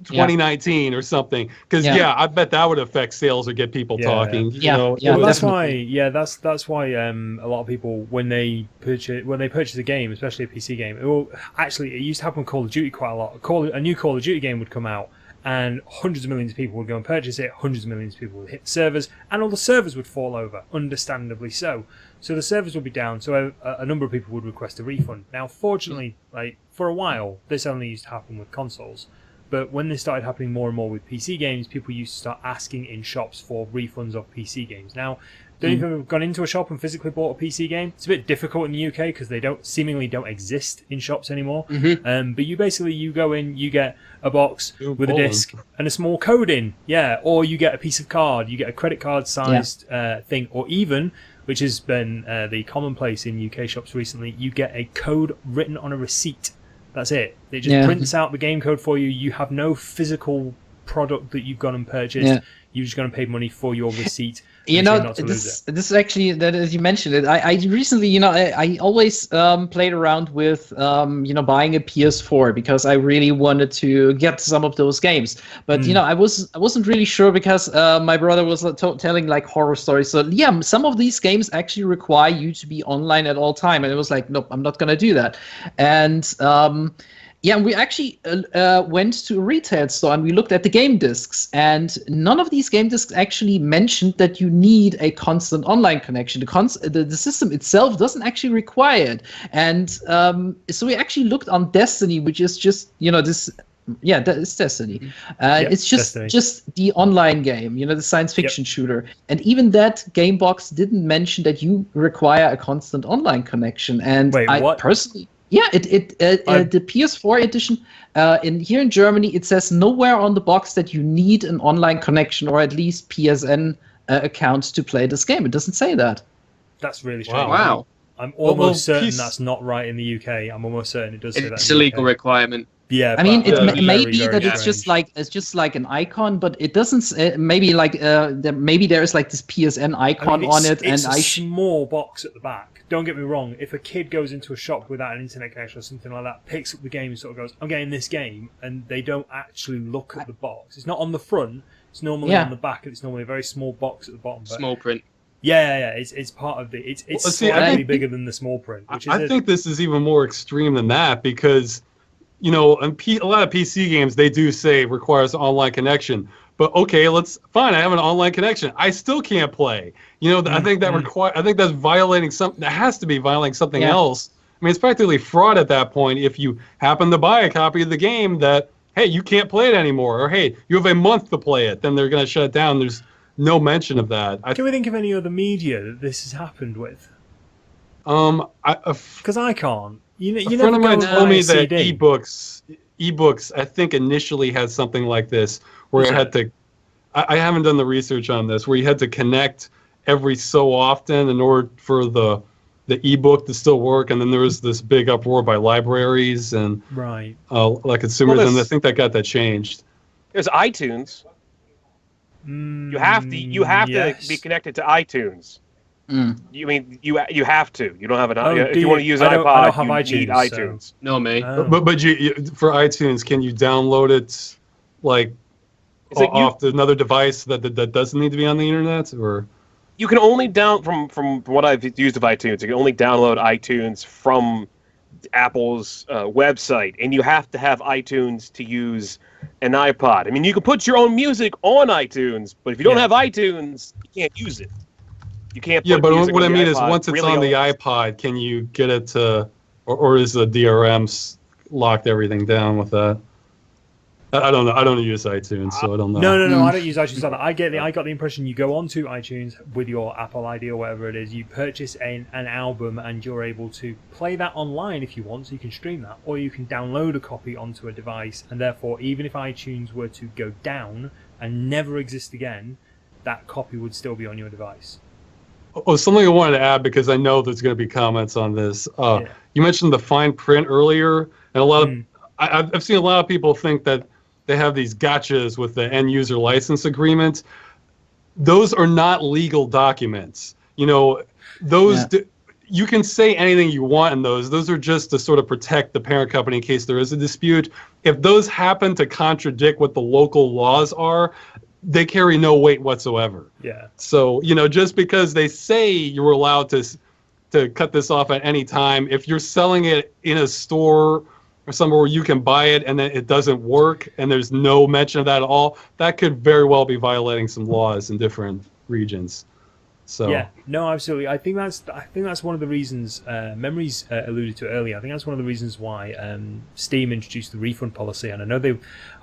2019" or something. Because I bet that would affect sales or get people talking. Yeah, Well, that's definitely. why. That's why. A lot of people when they purchase a game, especially a PC game. It used to happen with Call of Duty quite a lot. A new Call of Duty game would come out, and hundreds of millions of people would go and purchase it. Hundreds of millions of people would hit the servers, and all the servers would fall over. Understandably so. So the servers would be down. So a number of people would request a refund. Now, fortunately, for a while, this only used to happen with consoles. But when this started happening more and more with PC games, people used to start asking in shops for refunds of PC games. Now, don't you think we've gone into a shop and physically bought a PC game? It's a bit difficult in the UK because they seemingly don't exist in shops anymore. But you go in, you get a box with a disc and a small code in, or you get a piece of card, you get a credit card sized thing, or even, which has been the commonplace in UK shops recently, you get a code written on a receipt. That's it. It just prints out the game code for you. You have no physical product that you've gone and purchased. Yeah. You're just going to pay money for your receipt. This is actually that as you mentioned it. I recently, I always played around with buying a PS4 because I really wanted to get some of those games. But I wasn't really sure because my brother was telling like horror stories. So some of these games actually require you to be online at all time, and it was like, nope, I'm not gonna do that. And we actually went to a retail store and we looked at the game discs, and none of these game discs actually mentioned that you need a constant online connection. The system itself doesn't actually require it, and so we actually looked on Destiny, which is just this. Yeah, that is Destiny. It's just the online game, the science fiction shooter, and even that game box didn't mention that you require a constant online connection. And what? Personally. Yeah, the PS4 edition here in Germany, it says nowhere on the box that you need an online connection or at least PSN account to play this game. It doesn't say that. That's really strange. Wow. I'm almost certain that's not right in the UK. I'm almost certain it does say that. It's a legal requirement. Yeah, I mean, it may very, be very that it's just like an icon, but it doesn't. Maybe maybe there is like this PSN icon on it, it's a small box at the back. Don't get me wrong. If a kid goes into a shop without an internet connection or something like that, picks up the game and sort of goes, "I'm getting this game," and they don't actually look at the box. It's not on the front. It's normally on the back, and it's normally a very small box at the bottom. But small print. Yeah. It's part of the. It's slightly bigger than the small print. Which I think this is even more extreme than that because, a lot of PC games they do say requires an online connection. But okay, fine. I have an online connection. I still can't play. I think I think that's violating something. That has to be violating something else. I mean, it's practically fraud at that point. If you happen to buy a copy of the game that, hey, you can't play it anymore, or hey, you have a month to play it, then they're going to shut it down. There's no mention of that. Can we think of any other media that this has happened with? Because I can't. A friend of mine told me that ebooks, I think initially had something like this, where it had to. I haven't done the research on this, where you had to connect every so often in order for the ebook to still work, and then there was this big uproar by libraries and like consumers, and I think that changed. There's iTunes. You have to be connected to iTunes. You mean you have to? You don't have an if do you want to you? use I iPod, don't have you need iTunes, so- iTunes. No, me. Oh. But for iTunes, can you download it like It's like off another device that doesn't need to be on the internet, or? you can only from what I've used of iTunes, you can only download iTunes from Apple's website, and you have to have iTunes to use an iPod. I mean, you can put your own music on iTunes, but if you don't have iTunes, you can't use it. You can't. Yeah, put but music what I on the mean is, iPod. once it's Really on the only- iPod, can you get it to, or is the DRM's locked everything down with that? I don't know. I don't use iTunes, so I don't know. No, I don't use iTunes either. I got the impression you go onto iTunes with your Apple ID or whatever it is, you purchase an album, and you're able to play that online if you want, so you can stream that, or you can download a copy onto a device, and therefore, even if iTunes were to go down and never exist again, that copy would still be on your device. Oh, something I wanted to add, because I know there's going to be comments on this. You mentioned the fine print earlier, and a lot of I've seen a lot of people think that they have these gotchas with the end user license agreement. Those are not legal documents. You know, those you can say anything you want in those. Those are just to sort of protect the parent company in case there is a dispute. If those happen to contradict what the local laws are, they carry no weight whatsoever. Yeah. So, you know, just because they say you're allowed to cut this off at any time, if you're selling it in a store or somewhere where you can buy it and then it doesn't work and there's no mention of that at all, that could very well be violating some laws in different regions. So yeah, no, absolutely. I think that's one of the reasons Memories alluded to earlier. I think that's one of the reasons why Steam introduced the refund policy, and I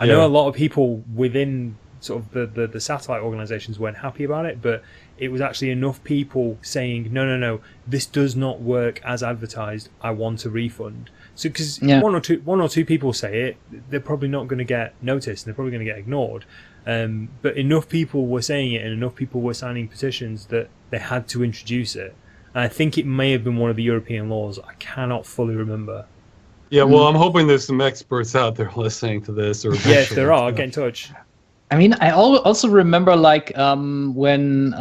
know a lot of people within sort of the satellite organizations weren't happy about it, but it was actually enough people saying no, this does not work as advertised, I want a refund. So because one or two people say it, they're probably not going to get noticed, and they're probably going to get ignored. But enough people were saying it, and enough people were signing petitions that they had to introduce it. And I think it may have been one of the European laws. I cannot fully remember. Yeah, well, I'm hoping there's some experts out there listening to this. Or if there are, get in touch. I mean, I also remember like when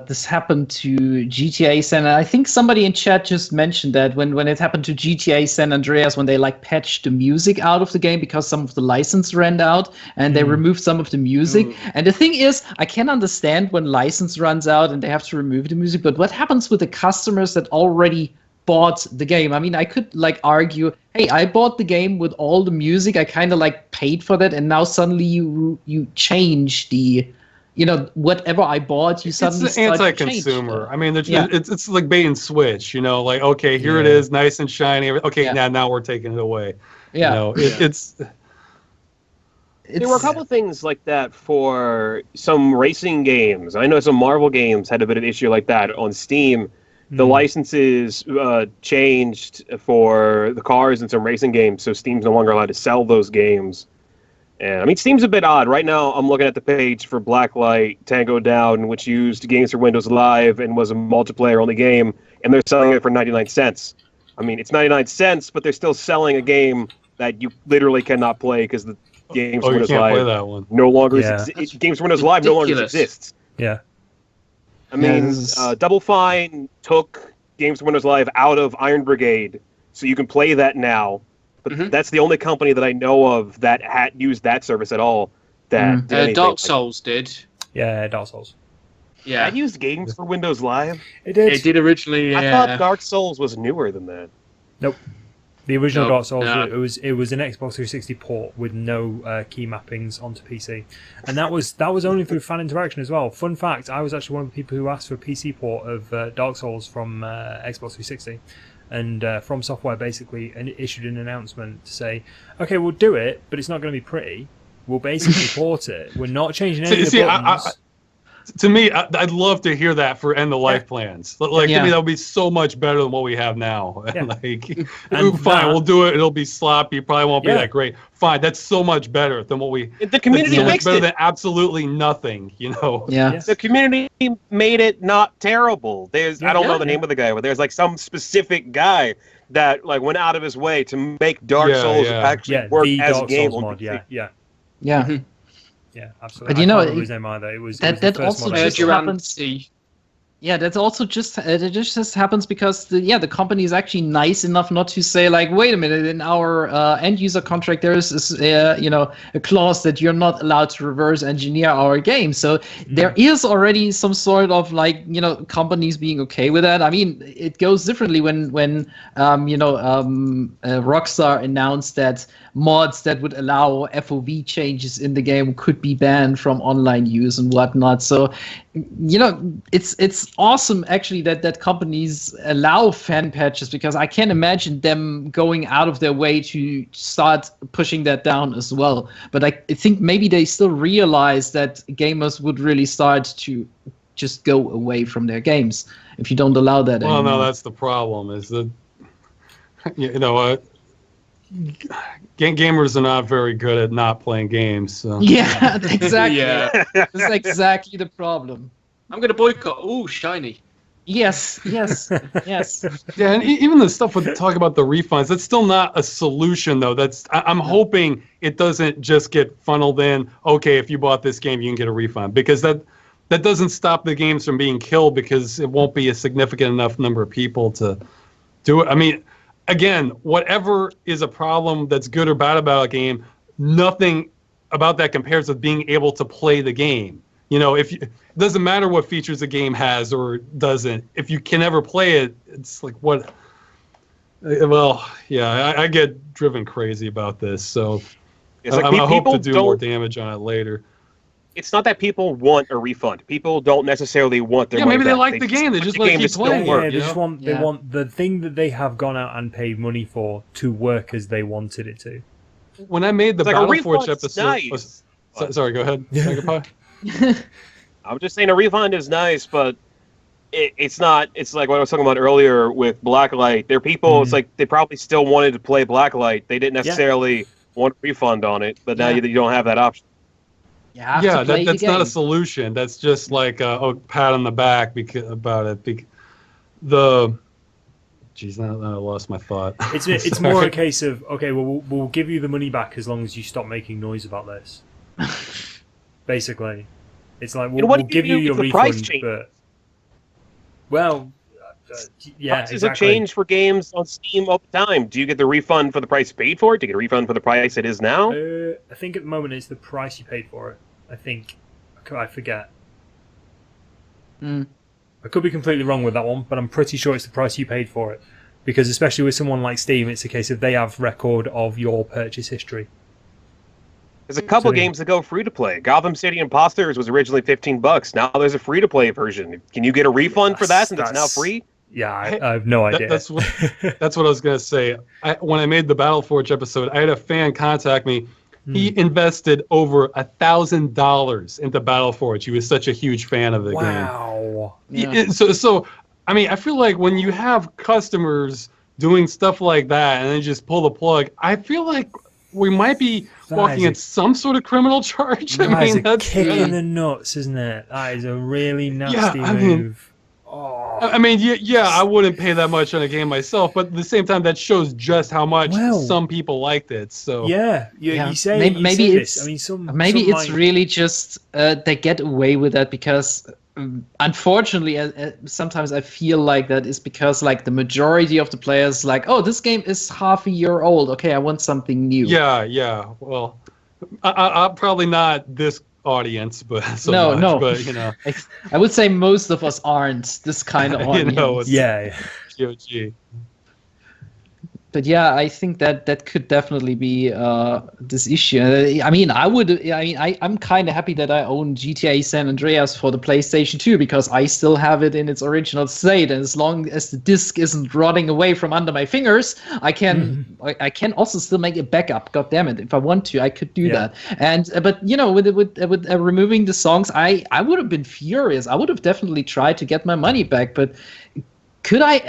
this happened to GTA San. I think somebody in chat just mentioned that when it happened to GTA San Andreas, when they like patched the music out of the game because some of the license ran out and they removed some of the music. And the thing is, I can understand when license runs out and they have to remove the music, but what happens with the customers that already bought the game? I mean, I could like argue, hey, I bought the game with all the music, I kind of like paid for that, and now suddenly you change the, you know, whatever I bought, you suddenly it's anti-consumer. I mean, it's like bait and switch, you know, like, okay, here it is, nice and shiny. Okay, now we're taking it away. Yeah, you know, it's there were a couple of things like that for some racing games. I know some Marvel games had a bit of issue like that on Steam. The licenses changed for the cars in some racing games, so Steam's no longer allowed to sell those games. And I mean, Steam's a bit odd. Right now, I'm looking at the page for Blacklight Tango Down, which used games for Windows Live and was a multiplayer-only game, and they're selling it for 99 cents. I mean, it's 99 cents, but they're still selling a game that you literally cannot play because the games for Windows Live play that one. no longer games for Windows Live no longer exists. Yeah. I mean, Double Fine took Games for Windows Live out of Iron Brigade, so you can play that now. But that's the only company that I know of that had used that service at all. That did anything Dark Souls did. Yeah, Dark Souls. Yeah, that used Games for Windows Live. It did. It did originally. I thought Dark Souls was newer than that. Nope. The original Dark Souls, it was an Xbox 360 port with no key mappings onto PC, and that was only through fan interaction as well. Fun fact: I was actually one of the people who asked for a PC port of Dark Souls from Xbox 360, and From Software basically issued an announcement to say, "Okay, we'll do it, but it's not going to be pretty. We'll basically port it. We're not changing any of the buttons." To me, I'd love to hear that for end-of-life plans. Like, to me, that would be so much better than what we have now. Yeah. Fine, we'll do it. It'll be sloppy. Probably won't be that great. Fine, that's so much better than what we... The community so much fixed better it. than absolutely nothing, you know? Yeah. The community made it not terrible. I don't know the name of the guy, but there's like some specific guy that like went out of his way to make Dark Souls actually work as a game. Mod, yeah. Yeah, absolutely. but you know, I can't remember his name either. It was that the first also mod I just saw. happens. Yeah, that's also just it just happens because the company is actually nice enough not to say like, wait a minute, in our end user contract there is a clause that you're not allowed to reverse engineer our game. So there is already some sort of like companies being okay with that. I mean, it goes differently when Rockstar announced that mods that would allow FOV changes in the game could be banned from online use and whatnot. So it's awesome actually that companies allow fan patches, because I can't imagine them going out of their way to start pushing that down as well. But I think maybe they still realize that gamers would really start to just go away from their games if you don't allow that anymore. No, that's the problem, is that gamers are not very good at not playing games. So. Yeah, exactly. Yeah. That's exactly the problem. I'm gonna boycott. Ooh, shiny. Yes. Yeah, and even the stuff with talk about the refunds, that's still not a solution, though. I'm hoping it doesn't just get funneled in. Okay, if you bought this game, you can get a refund, because that doesn't stop the games from being killed, because it won't be a significant enough number of people to do it. I mean, again, whatever is a problem that's good or bad about a game, nothing about that compares with being able to play the game. It doesn't matter what features a game has or doesn't. If you can never play it, it's like what? Well, yeah, I get driven crazy about this, so It's like I hope people to do more damage on it later. It's not that people want a refund. People don't necessarily want their money maybe they back. like the game. They just want to keep playing. Yeah, they want the thing that they have gone out and paid money for to work as they wanted it to. When I made the Battle Forge episode, nice. Sorry, go ahead. Megapie. I'm just saying a refund is nice, but it's not. It's like what I was talking about earlier with Blacklight. There are people. It's like they probably still wanted to play Blacklight. They didn't necessarily want a refund on it, but now you don't have that option. That's not a solution. That's just like a pat on the back about it. Jeez, now I lost my thought. It's more a case of, okay, well, we'll give you the money back as long as you stop making noise about this. Basically, it's like we'll give you your refund, but Prices have changed for games on Steam all the time. Do you get the refund for the price you paid for it? Do you get a refund for the price it is now? I think at the moment it's the price you paid for it. I think I forget. I could be completely wrong with that one, but I'm pretty sure it's the price you paid for it, because especially with someone like Steam, it's a case of they have record of your purchase history. There's a couple games that go free to play. Gotham City Imposters was originally $15. Now there's a free to play version. Can you get a refund for that since it's now free? Yeah, I have no idea. That's what I was gonna say. When I made the Battle Forge episode, I had a fan contact me. He invested over $1,000 into Battle Forge. He was such a huge fan of the game. Wow. Yeah. So I mean, I feel like when you have customers doing stuff like that and then just pull the plug, I feel like we might be walking in some sort of criminal charge. That is a kick in the nuts, isn't it? That is a really nasty move. I mean, I wouldn't pay that much on a game myself, but at the same time, that shows just how much some people liked it. So you say maybe it's. I mean, maybe it's really just they get away with that because. Unfortunately, sometimes I feel like that is because like the majority of the players like, oh, this game is half a year old. Okay, I want something new. Yeah. Well, I'm probably not this audience, but no. But I would say most of us aren't this kind of audience. GOG. But yeah, I think that could definitely be this issue. I mean, I'm kind of happy that I own GTA San Andreas for the PlayStation 2 because I still have it in its original state, and as long as the disc isn't rotting away from under my fingers, I can also still make a backup. God damn it, if I want to, I could do that. And but with removing the songs, I would have been furious. I would have definitely tried to get my money back, but. Could I,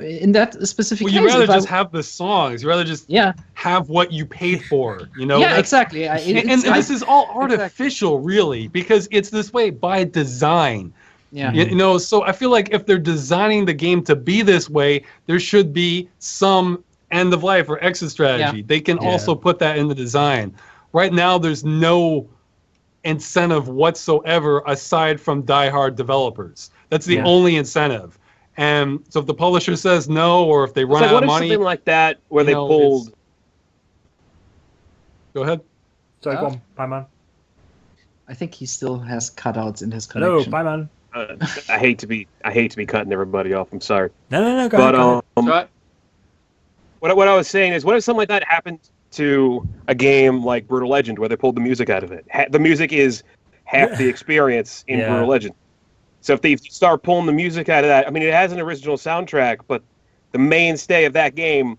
in that specific case... Well, you'd rather just have the songs. You'd rather just have what you paid for, Yeah, exactly. And this is all artificial, really, because it's this way by design. Yeah. So I feel like if they're designing the game to be this way, there should be some end of life or exit strategy. They can also put that in the design. Right now, there's no incentive whatsoever aside from diehard developers. That's the only incentive. And so if the publisher says no, or if they run out what of if money, something like that where you they know, pulled? Go ahead. Sorry, go on, Pie-Man. I think he still has cutouts in his Hello, connection. Pie-Man. I hate to be cutting everybody off. I'm sorry. No, go But ahead. Right? what I was saying is, what if something like that happened to a game like Brutal Legend, where they pulled the music out of it? The music is half the experience in Yeah. Brutal Legend. So if they start pulling the music out of that, I mean, it has an original soundtrack, but the mainstay of that game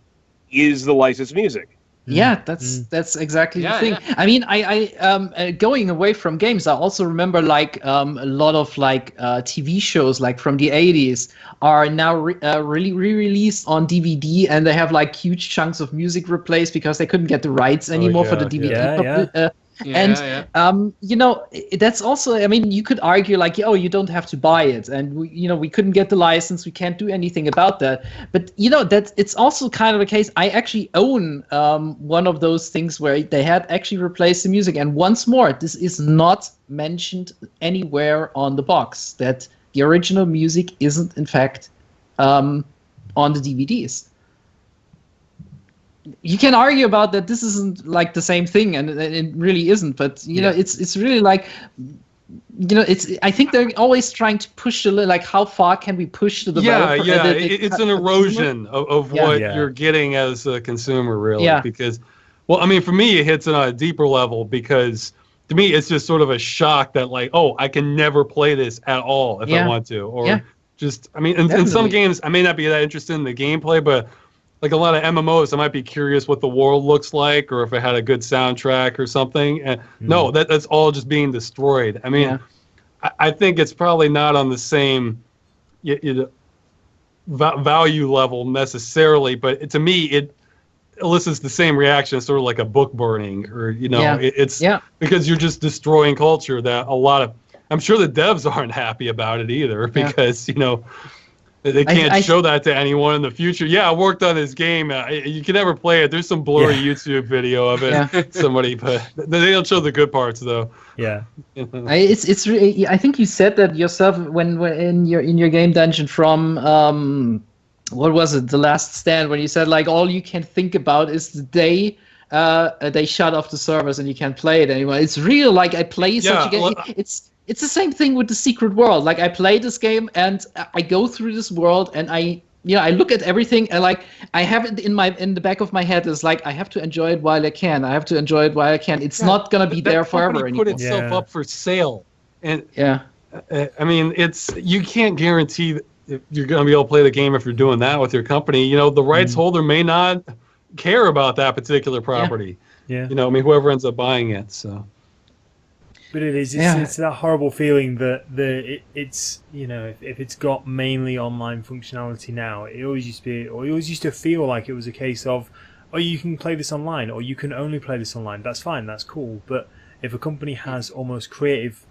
is the licensed music. Yeah, that's exactly the Yeah, thing. yeah. I mean, I going away from games, I also remember like a lot of like TV shows like from the 80s are now really re-released on DVD, and they have like huge chunks of music replaced because they couldn't get the rights anymore for the DVD. You know, that's also, I mean, you could argue like, oh, you don't have to buy it, and we couldn't get the license, we can't do anything about that. But you know, that it's also kind of a case. I actually own one of those things where they had actually replaced the music, and once more, this is not mentioned anywhere on the box that the original music isn't in fact on the DVDs. You can argue about that this isn't like the same thing, and it really isn't. But you know, it's really like, you know, I think they're always trying to push like how far can we push the developer? It's an erosion of what you're getting as a consumer, really. Yeah. Because, well, I mean, for me, it hits on a deeper level because to me, it's just sort of a shock that like, oh, I can never play this at all if I want to, or just, I mean, in some games, I may not be that interested in the gameplay, but like a lot of MMOs, I might be curious what the world looks like, or if it had a good soundtrack or something. And no, that's all just being destroyed. I mean, I think it's probably not on the same value level necessarily, but to me, it elicits the same reaction, sort of like a book burning, or it's because you're just destroying culture that a lot of. I'm sure the devs aren't happy about it either, because they can't show that to anyone in the future. Yeah, I worked on this game. You can never play it. There's some blurry YouTube video of it. Somebody, but they don't show the good parts though. Yeah, it's really. I think you said that yourself when in your game dungeon from what was it, The Last Stand, when you said like all you can think about is the day they shut off the servers and you can't play it anymore. It's real. Like I play such a game. It's the same thing with the Secret World. Like I play this game and I go through this world and I look at everything and like I have it in the back of my head is like I have to enjoy it while I can. I have to enjoy it while I can. It's not gonna be there forever anymore. Put itself up for sale, and I mean you can't guarantee that you're gonna be able to play the game if you're doing that with your company. You know, the rights holder may not care about that particular property. You know, I mean, whoever ends up buying it. So. But it is. It's that horrible feeling that it's if it's got mainly online functionality now, it always used to be, or it always used to feel like it was a case of, oh, you can play this online, or you can only play this online. That's fine. That's cool. But if a company has almost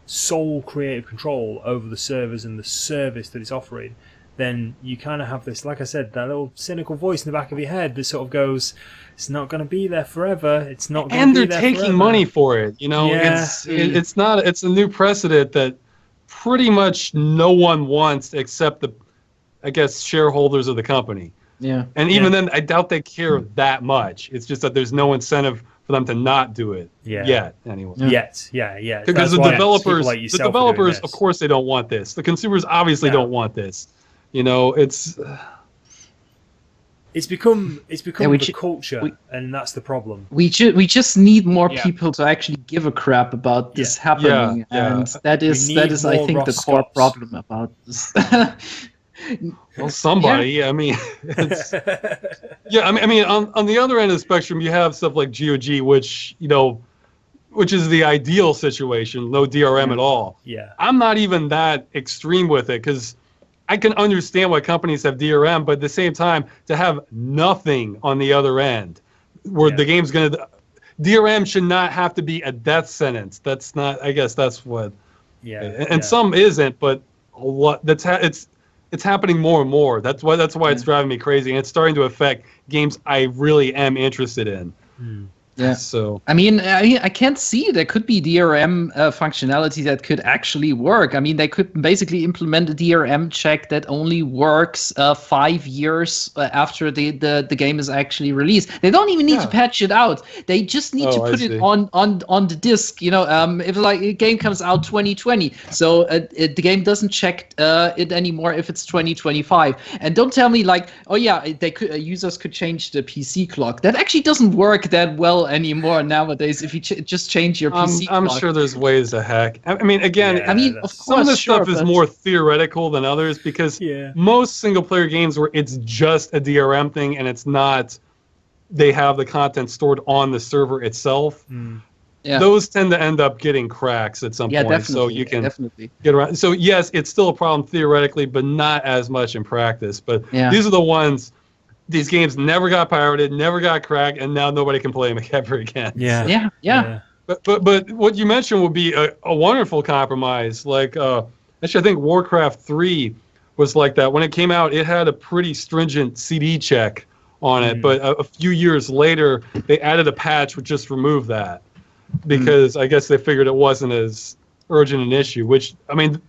sole creative control over the servers and the service that it's offering, then you kind of have this, like I said, that little cynical voice in the back of your head that sort of goes, it's not going to be there forever. It's not going to be there forever. And they're taking money for it. You know, it's a new precedent that pretty much no one wants except the, I guess, shareholders of the company. Yeah. And even then, I doubt they care that much. It's just that there's no incentive for them to not do it yet, anyway. Yet. Because the developers, of course, they don't want this. The consumers obviously don't want this. You know, it's become the culture, and that's the problem. We just need more people to actually give a crap about this happening, and that is I think the core problem about this. Well, somebody. I mean, it's, I mean, on the other end of the spectrum, you have stuff like GOG, which is the ideal situation, no DRM at all. Yeah, I'm not even that extreme with it because I can understand why companies have DRM, but at the same time, to have nothing on the other end, where the game's gonna, DRM should not have to be a death sentence. That's not. I guess that's what. And some isn't, but a lot. It's happening more and more. That's why it's driving me crazy, and it's starting to affect games I really am interested in. Yeah. So I mean, I can't see there could be DRM functionality that could actually work. I mean, they could basically implement a DRM check that only works 5 years after the game is actually released. They don't even need to patch it out. They just need to I put it see. on the disc. You know, if like a game comes out 2020, so the game doesn't check it anymore if it's 2025. And don't tell me like, oh yeah, they could users could change the PC clock. That actually doesn't work that well anymore nowadays. If you just change your PC I'm clock. sure there's ways to hack. I mean, again, Yeah, I mean, of some of course, this stuff sure, is but- more theoretical than others because Yeah. most single player games where it's just a DRM thing and it's not, they have the content stored on the server itself. Yeah. Those tend to end up getting cracks at some Yeah, point. definitely. So you can definitely. get around. So yes, it's still a problem theoretically, but not as much in practice. But Yeah. these are the ones. These games never got pirated, never got cracked, and now nobody can play them ever again. Yeah. Yeah. Yeah. But what you mentioned would be a wonderful compromise. Like actually, I think Warcraft 3 was like that. When it came out, it had a pretty stringent CD check on it. But a few years later, they added a patch which just removed that because I guess they figured it wasn't as urgent an issue. Which I mean,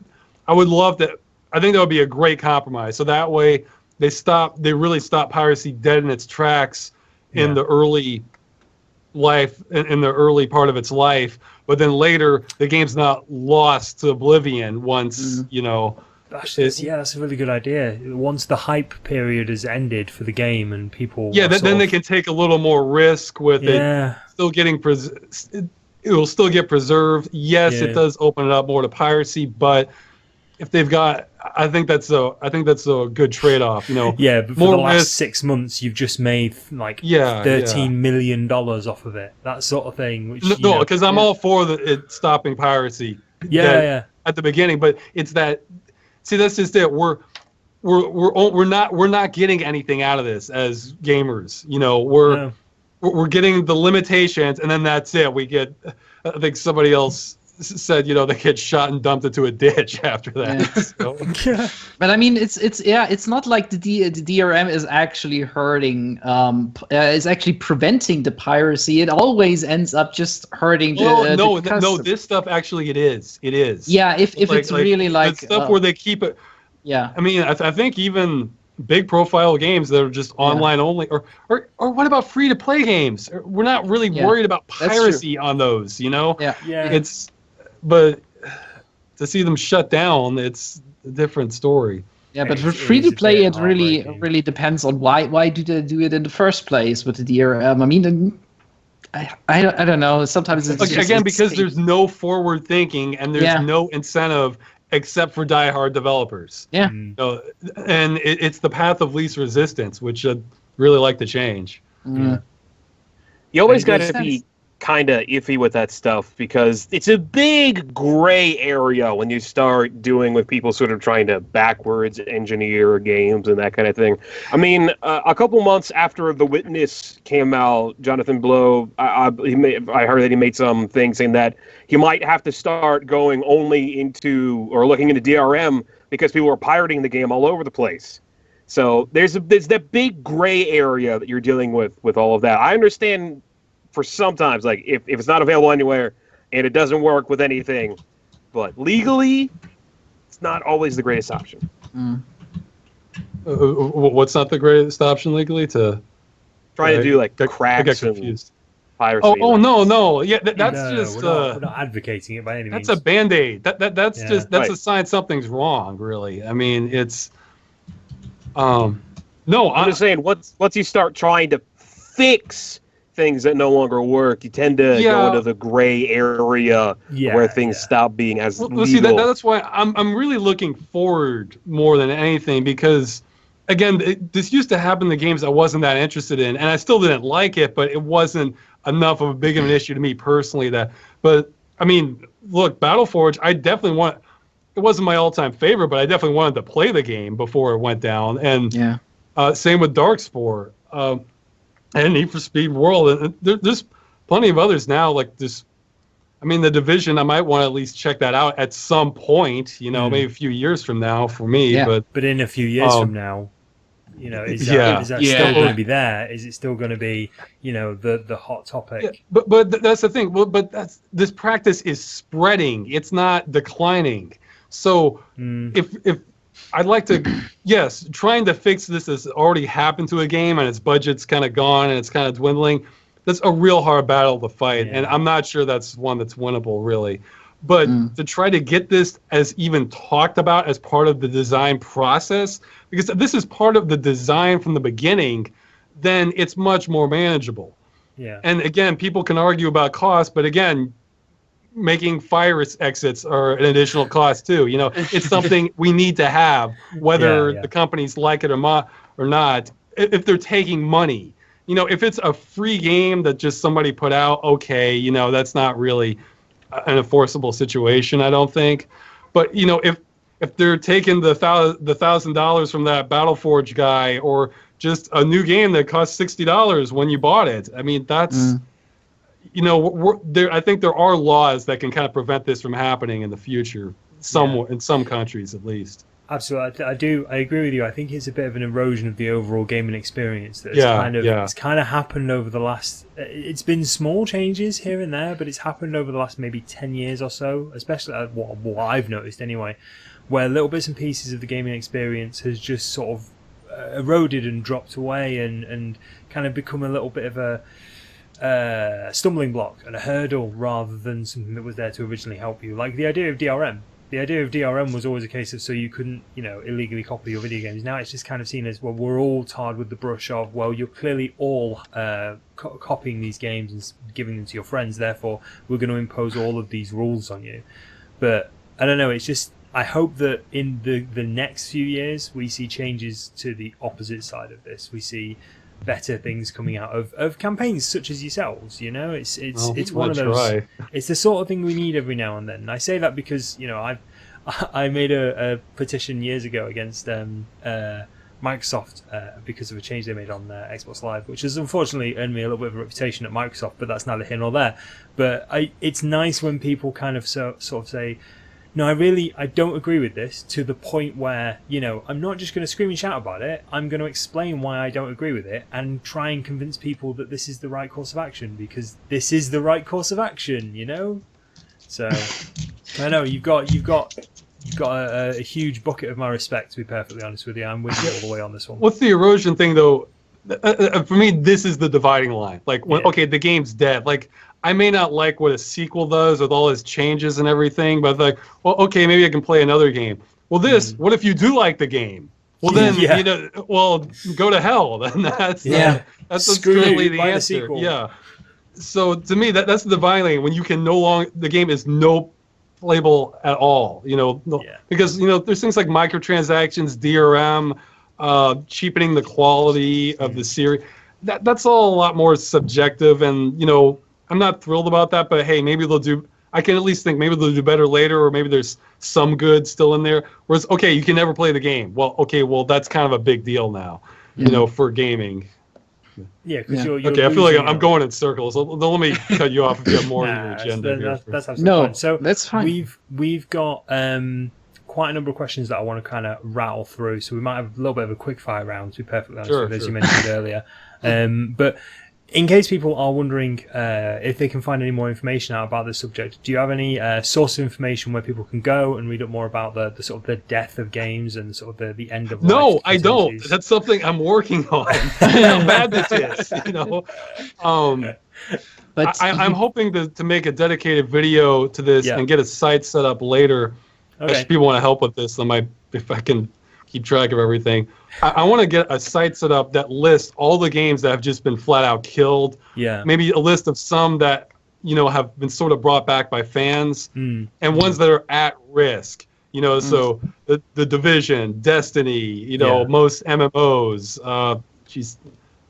I would love that. I think that would be a great compromise. So that way, they really stop piracy dead in its tracks in the early life, in the early part of its life, but then later the game's not lost to oblivion once you know. That's a really good idea. Once the hype period has ended for the game and people Then they can take a little more risk with it still getting it will still get preserved. Yes, it does open it up more to piracy, but if they've got, I think that's a good trade-off. You know, but for the last 6 months, you've just made like $13 million off of it. That sort of thing. Which no, because I'm all for it stopping piracy. At the beginning, but it's that. See, that's just it. We're not getting anything out of this as gamers. You know, we're getting the limitations, and then that's it. We get. I think somebody else said, you know, they get shot and dumped into a ditch after that. So. But I mean, it's not like the DRM is actually hurting, is actually preventing the piracy. It always ends up just hurting the no, customer. this stuff actually it is. Yeah, if it's really like the stuff where they keep it. Yeah. I mean, I think even big profile games that are just online only, or what about free to play games? We're not really worried about piracy on those, you know? Yeah. But to see them shut down, it's a different story. Yeah, but for free to play, it really depends on why do they do it in the first place with the DRM. I mean, I don't know. Sometimes it's again because there's no forward thinking and there's no incentive except for diehard developers. Yeah. So, and it's the path of least resistance, which I'd really like to change. Yeah. You always got to be kind of iffy with that stuff because it's a big gray area when you start doing with people sort of trying to backwards engineer games and that kind of thing. I mean, a couple months after The Witness came out, Jonathan Blow, I heard that he made some thing saying that he might have to start going only into or looking into DRM because people were pirating the game all over the place. So there's that big gray area that you're dealing with all of that. I understand for sometimes, like, if it's not available anywhere and it doesn't work with anything, but legally, it's not always the greatest option. What's not the greatest option legally? To try to do, like, cracks and piracy. No. Yeah, that's just... We're not advocating it by any means. That's a Band-Aid. That's just a sign something's wrong, really. I mean, it's... No, I'm just saying, once you start trying to fix things that no longer work, you tend to go into the gray area where things stop being as legal. See, that's why I'm really looking forward more than anything because, again, this used to happen in games I wasn't that interested in, and I still didn't like it, but it wasn't enough of a big of an issue to me personally. But I mean, look, Battleforge, I definitely want. It wasn't my all-time favorite, but I definitely wanted to play the game before it went down, and same with Darksaber. And Need for Speed World, and there's plenty of others now. Like this, I mean, The Division. I might want to at least check that out at some point. You know, maybe a few years from now for me. But in a few years from now, You know, is Yeah. that Yeah. still going to be there? Is it still going to be, you know, the hot topic? Yeah, but that's the thing. Well, but this practice is spreading. It's not declining. So if I'd like to, yes, trying to fix this has already happened to a game and its budget's kind of gone and it's kind of dwindling. That's a real hard battle to fight, and I'm not sure that's one that's winnable, really. But to try to get this as even talked about as part of the design process, because this is part of the design from the beginning, then it's much more manageable. Yeah. And again, people can argue about cost, but again, making fire exits are an additional cost too. You know, it's something we need to have, whether the companies like it or not, if they're taking money. You know, if it's a free game that just somebody put out, okay, you know, that's not really an enforceable situation, I don't think. But you know, if they're taking the $1,000 from that Battleforge guy, or just a new game that cost $60 when you bought it, I mean, that's you know, I think there are laws that can kind of prevent this from happening in the future, in some countries at least. Absolutely, I agree with you. I think it's a bit of an erosion of the overall gaming experience that it's kind of happened over the last. It's been small changes here and there, but it's happened over the last maybe 10 years or so, especially what I've noticed anyway, where little bits and pieces of the gaming experience has just sort of eroded and dropped away and kind of become a little bit of a stumbling block and a hurdle rather than something that was there to originally help you. Like the idea of DRM. The idea of DRM was always a case of so you couldn't, you know, illegally copy your video games. Now it's just kind of seen as, well, we're all tarred with the brush of, well, you're clearly all copying these games and giving them to your friends, therefore we're going to impose all of these rules on you. But I don't know, it's just, I hope that in the next few years we see changes to the opposite side of this. We see better things coming out of campaigns such as yourselves. You know, it's one of those. It's the sort of thing we need every now and then. And I say that because, you know, I made a petition years ago against Microsoft because of a change they made on Xbox Live, which has unfortunately earned me a little bit of a reputation at Microsoft, but that's neither here nor there. But it's nice when people kind of sort of say, no, I don't agree with this, to the point where, you know, I'm not just going to scream and shout about it, I'm going to explain why I don't agree with it and try and convince people that this is the right course of action, because this is the right course of action, you know? So, I know, you've got a huge bucket of my respect, to be perfectly honest with you. I'm with you all the way on this one. What's the erosion thing, though? For me, this is the dividing line. Like, okay, the game's dead. Like, I may not like what a sequel does with all its changes and everything, but like, well, okay, maybe I can play another game. Well, what if you do like the game? Well, then, you know, well, go to hell. Then that's currently the answer. Yeah. So to me, that's the dividing line, when you can the game is no playable at all. You know, because, you know, there's things like microtransactions, DRM, cheapening the quality of the series. That's all a lot more subjective, and, you know, I'm not thrilled about that, but hey, maybe I can at least think maybe they'll do better later, or maybe there's some good still in there. Whereas, okay, you can never play the game. Well, okay, that's kind of a big deal now, you know, for gaming. Yeah, because you're okay, I feel like I'm going in circles. So let me cut you off if you have more in your agenda. That's absolutely fine. So that's fine. We've got quite a number of questions that I want to kind of rattle through, so we might have a little bit of a quick fire round, to be perfectly honest with you, as you mentioned earlier. But in case people are wondering if they can find any more information out about this subject, do you have any source of information where people can go and read up more about the sort of the death of games and sort of the end of life? No, I don't. That's something I'm working on. How bad this is, you know. But I'm hoping to make a dedicated video to this and get a site set up later. Okay. If people want to help with this, if I can keep track of everything. I want to get a site set up that lists all the games that have just been flat out killed. Yeah. Maybe a list of some that, you know, have been sort of brought back by fans, and ones that are at risk. You know, so the Division, Destiny, you know, most MMOs.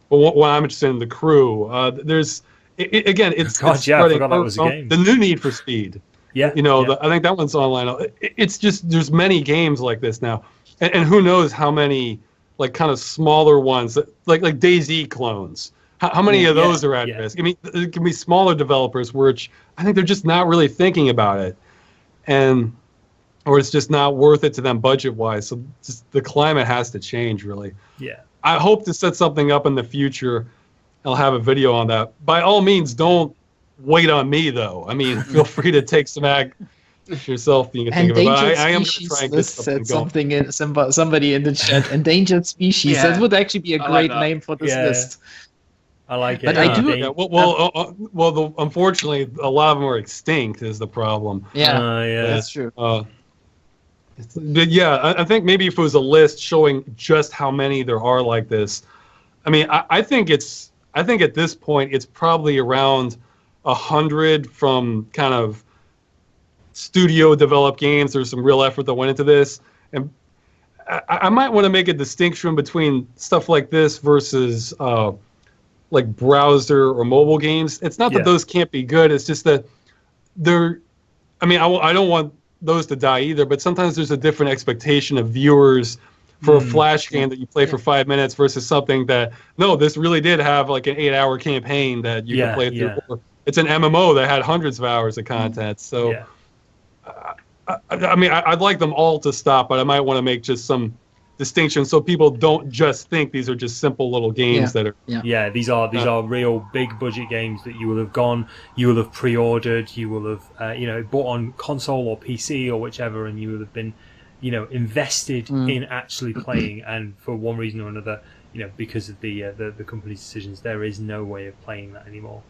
What I'm interested in, The Crew. There's again, it's spreading. I forgot that was a game. The new Need for Speed. Yeah. You know, I think that one's online. It's just there's many games like this now, and who knows how many like kind of smaller ones that like DayZ clones. How many of those are at risk? I mean, it can be smaller developers, which I think they're just not really thinking about it, or it's just not worth it to them budget-wise. So just the climate has to change, really. Yeah. I hope to set something up in the future. I'll have a video on that. By all means, don't wait on me, though. I mean, feel free to take some action yourself. You can think of it. But I am going to try and get something going. Somebody in the chat. Endangered species. Yeah. That would actually be a I great like that. name for this list. I like it. But I do. Yeah, unfortunately, a lot of them are extinct. Is the problem? Yeah, yeah. that's true. But yeah, I think maybe if it was a list showing just how many there are like this, I mean, I think at this point it's probably around 100 from kind of studio developed games. There's some real effort that went into this, and I might want to make a distinction between stuff like this versus like browser or mobile games. It's not that those can't be good. It's just that they're. I mean, I don't want those to die either, but sometimes there's a different expectation of viewers for a flash game that you play for 5 minutes versus something that, no, this really did have like an 8-hour campaign that you can play through. Or it's an MMO that had hundreds of hours of content. So, I mean, I'd like them all to stop, but I might want to make just some distinction so people don't just think these are just simple little games that are. Yeah, these are real big budget games that you will have you will have pre-ordered, you will have bought on console or PC or whichever, and you will have been invested in actually playing, and for one reason or another, because of the company's decisions, there is no way of playing that anymore.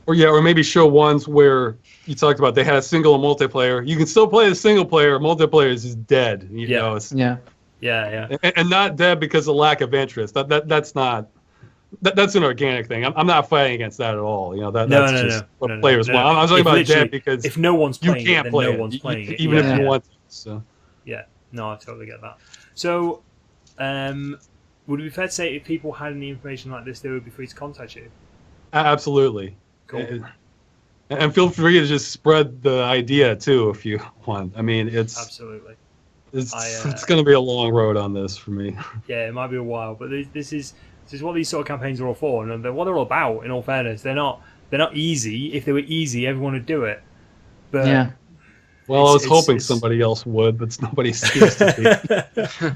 Or maybe show ones where you talked about they had a single and multiplayer. You can still play the single player. Multiplayer is just dead. You know, and not dead because of lack of interest. That's not. That's an organic thing. I'm not fighting against that at all. That's just what players want. I'm talking about dead because if no one's playing, you can't play no one's playing it, even if you want to. So. Yeah, no, I totally get that. So, would it be fair to say if people had any information like this, they would be free to contact you? Absolutely. Cool. And feel free to just spread the idea too if you want. I mean, absolutely. It's going to be a long road on this for me. Yeah, it might be a while, but this is what these sort of campaigns are all for, and what they're all about. In all fairness, they're not easy. If they were easy, everyone would do it. But well, I was hoping somebody else would, but nobody seems to be.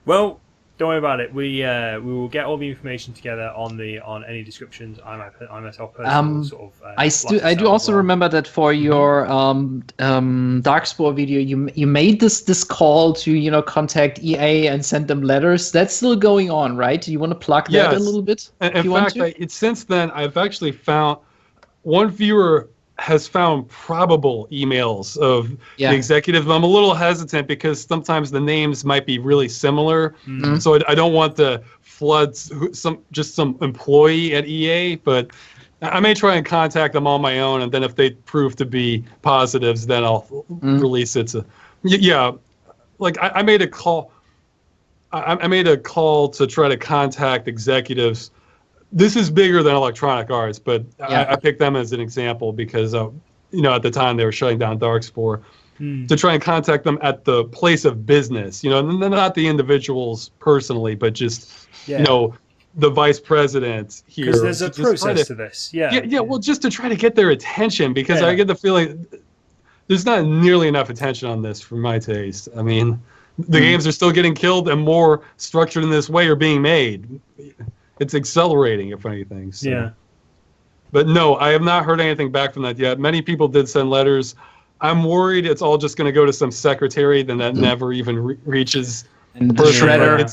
Well, don't worry about it. We will get all the information together on any descriptions. I myself personally sort of. I do also remember that for your Darkspore video, you made this call to contact EA and send them letters. That's still going on, right? Do you want to plug that a little bit? In fact, since then I've actually found one viewer has found probable emails of the executives. I'm a little hesitant because sometimes the names might be really similar. So I don't want to flood some employee at EA, but I may try and contact them on my own, and then if they prove to be positives, then I'll release it. Like I made a call. I made a call to try to contact executives. This is bigger than Electronic Arts, but I picked them as an example because, at the time they were shutting down Darkspore, to try and contact them at the place of business, not the individuals personally, but just, the vice president here. Because there's a process to this, well, just to try to get their attention, because I get the feeling there's not nearly enough attention on this for my taste. I mean, the games are still getting killed, and more structured in this way are being made. It's accelerating, if anything. So. But no, I have not heard anything back from that yet. Many people did send letters. I'm worried it's all just going to go to some secretary, then that never even reaches the person.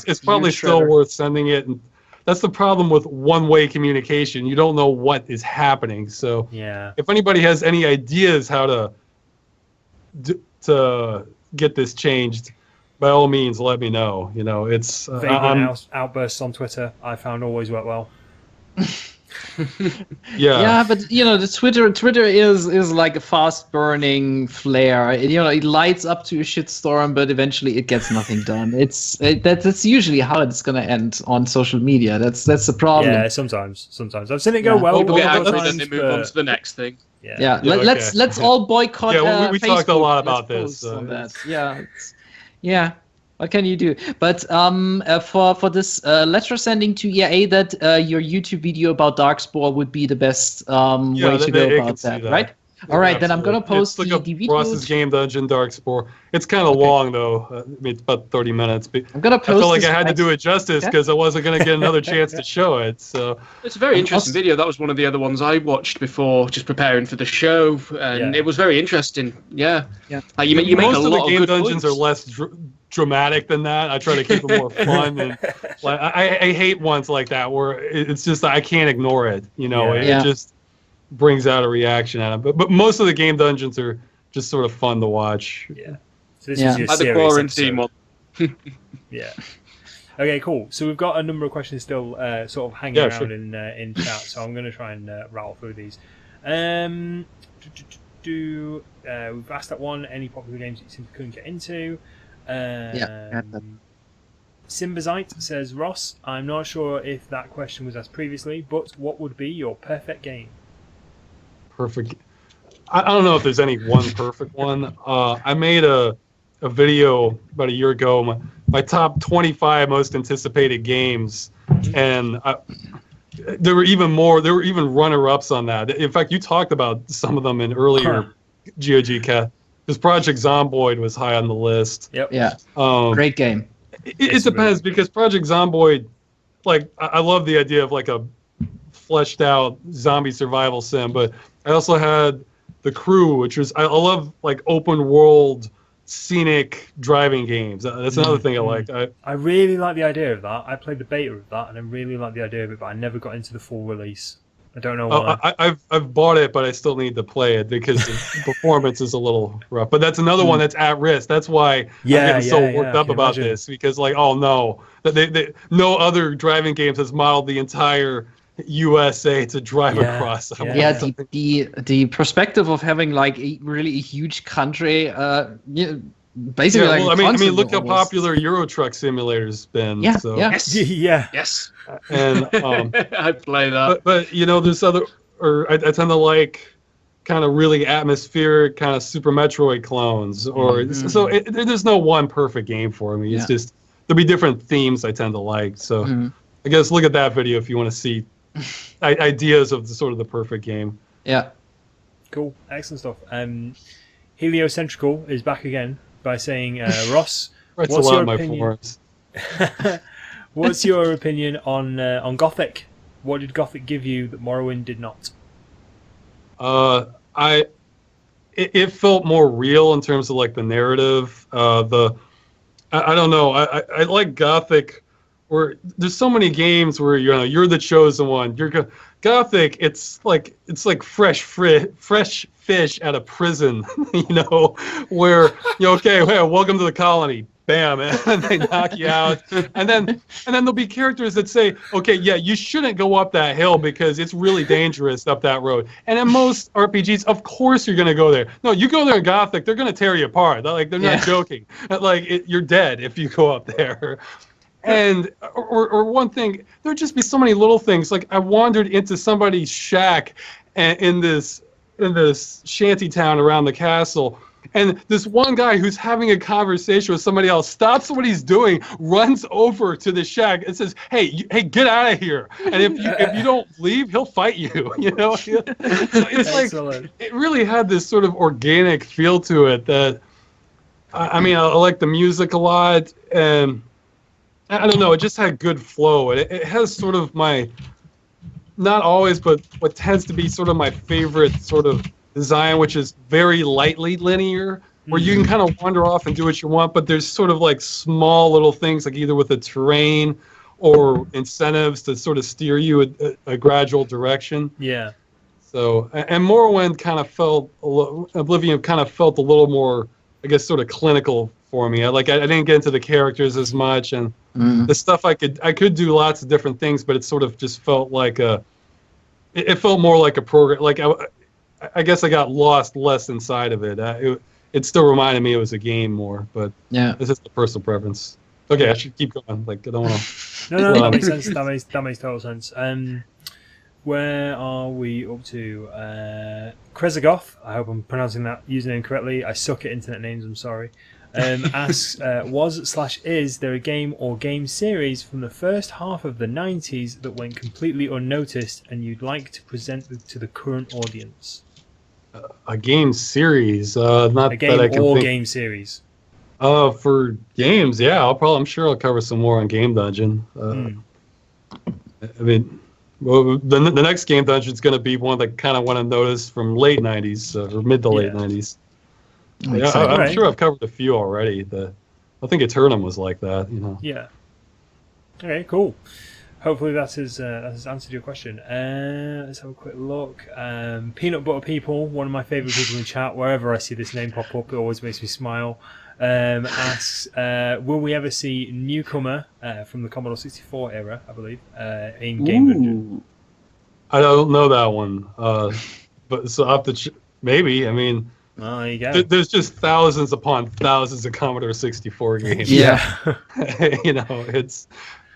It's probably still worth sending it. And that's the problem with one-way communication. You don't know what is happening. So if anybody has any ideas how to get this changed, by all means, let me know. It's outbursts on Twitter. I found always work well. Yeah, but the Twitter is like a fast-burning flare. It lights up to a shitstorm, but eventually it gets nothing done. That's usually how it's gonna end on social media. That's the problem. Yeah, sometimes I've seen it go well. People get angry, then they move on to the next thing. Let's all boycott. We talked a lot about this. On that. Yeah. What can you do? But for this letter sending to EA, that your YouTube video about Darkspore would be the best way to go about that, right? All right, then I'm gonna Absolutely. post Look the up video. Ross's Game Dungeon Darkspawn. It's kind of long though. I mean, it's about 30 minutes. But I'm gonna I post. felt like this I had to do it justice Okay. because I wasn't going to get another chance to show it. So It's a very I'm interesting also- video. That was one of the other ones I watched before, just preparing for the show, and Yeah. it was very interesting. Yeah, Yeah. Like, you make a most of the lot game of good dungeons points. are less dramatic than that. I try to keep them more fun, and like I hate ones like that where it's just I can't ignore it. You know, Yeah. it just brings out a reaction at it. But most of the game dungeons are just sort of fun to watch. Yeah. So this Yeah. is your Like the serious quarantine episode. one. Yeah. Okay, cool. So we've got a number of questions still sort of hanging Yeah, around sure. in chat. So I'm going to try and rattle through these. We've asked that one. Any popular games that you simply couldn't get into? Simbazite says, Ross, I'm not sure if that question was asked previously, but what would be your perfect game? Perfect. I don't know if there's any one perfect one. I made a video about a year ago, my top 25 most anticipated games, and there were even more. There were even runner-ups on that. In fact, you talked about some of them in earlier GOGcast. Because Project Zomboid was high on the list. Yep. Yeah, Um, great game. it depends because Project Zomboid, like I love the idea of like a fleshed out zombie survival sim, but I also had The Crew, which was I love like open world scenic driving games. That's another thing I liked. I really like the idea of that. I played the beta of that, and I really like the idea of it, but I never got into the full release. I don't know why. I've bought it, but I still need to play it because the performance is a little rough. But that's another one that's at risk. That's why I'm getting so worked up about this because, like, oh no, that no other driving games has modeled the entire USA to drive across. Yeah, the perspective of having like a really huge country, basically. Yeah, well, like I mean, look how almost. popular Euro Truck Simulator's been. Yeah, so. yeah. Yes. Yeah. Yes. And I'd play that. but you know, there's other, or I tend to like kind of really atmospheric kind of Super Metroid clones, or so there's no one perfect game for me. It's just there'll be different themes I tend to like. So I guess look at that video if you want to see ideas of the sort of the perfect game. Yeah. Cool. Excellent stuff. Heliocentrical is back again by saying, Ross, Writes a what's lot your in my opinion? forums. What's your opinion on Gothic? What did Gothic give you that Morrowind did not? It felt more real in terms of like the narrative. I don't know. I like Gothic, where there's so many games where you're the chosen one. Gothic. It's like fresh fish out of prison. Where okay, well, welcome to the colony. Bam, and they knock you out, and then there'll be characters that say, okay, yeah, you shouldn't go up that hill because it's really dangerous up that road. And in most RPGs, of course you're gonna go there. No, you go there in Gothic, they're gonna tear you apart. They're not joking. You're dead if you go up there. And or one thing, there'd just be so many little things. Like I wandered into somebody's shack in this shanty town around the castle. And this one guy who's having a conversation with somebody else stops what he's doing, runs over to the shack, and says, "Hey, get out of here! And if you don't leave, he'll fight you." So it's like it really had this sort of organic feel to it. That I mean, I like the music a lot, and I don't know, it just had good flow. And it has sort of not always, but what tends to be sort of my favorite sort of design, which is very lightly linear, where you can kind of wander off and do what you want, but there's sort of like small little things, like either with the terrain or incentives to sort of steer you a gradual direction. Yeah. So, and Morrowind kind of felt, Oblivion kind of felt a little more, I guess, sort of clinical for me. I didn't get into the characters as much, and the stuff I could do lots of different things, but it sort of just felt like it felt more like a program. Like I guess I got lost less inside of it. It still reminded me it was a game more, but it's just a personal preference. Okay, I should keep going. Like I don't want to. No, that makes sense. That makes total sense. Where are we up to? Krezagoth, I hope I'm pronouncing that username correctly. I suck at internet names, I'm sorry. Asks, was/is there a game or game series from the first half of the 90s that went completely unnoticed and you'd like to present to the current audience? A game series, not A game that I can or think. game series. For games, yeah, I'm sure I'll cover some more on Game Dungeon. I mean, well, the next Game Dungeon is going to be one that kind of went unnoticed from late '90s or mid to late '90s. I'm Yeah, excited. I'm Right. sure I've covered a few already. I think Eternum was like that, you know. Yeah. Okay, cool. Hopefully that has answered your question. Let's have a quick look. Peanut Butter People, one of my favourite people in chat. Wherever I see this name pop up, it always makes me smile. Asks, will we ever see Newcomer from the Commodore 64 era, I believe, in Game Dungeon? I don't know that one, but so I have to maybe. I mean, Oh, there you go. there's just thousands upon thousands of Commodore 64 games. Yeah. You know, it's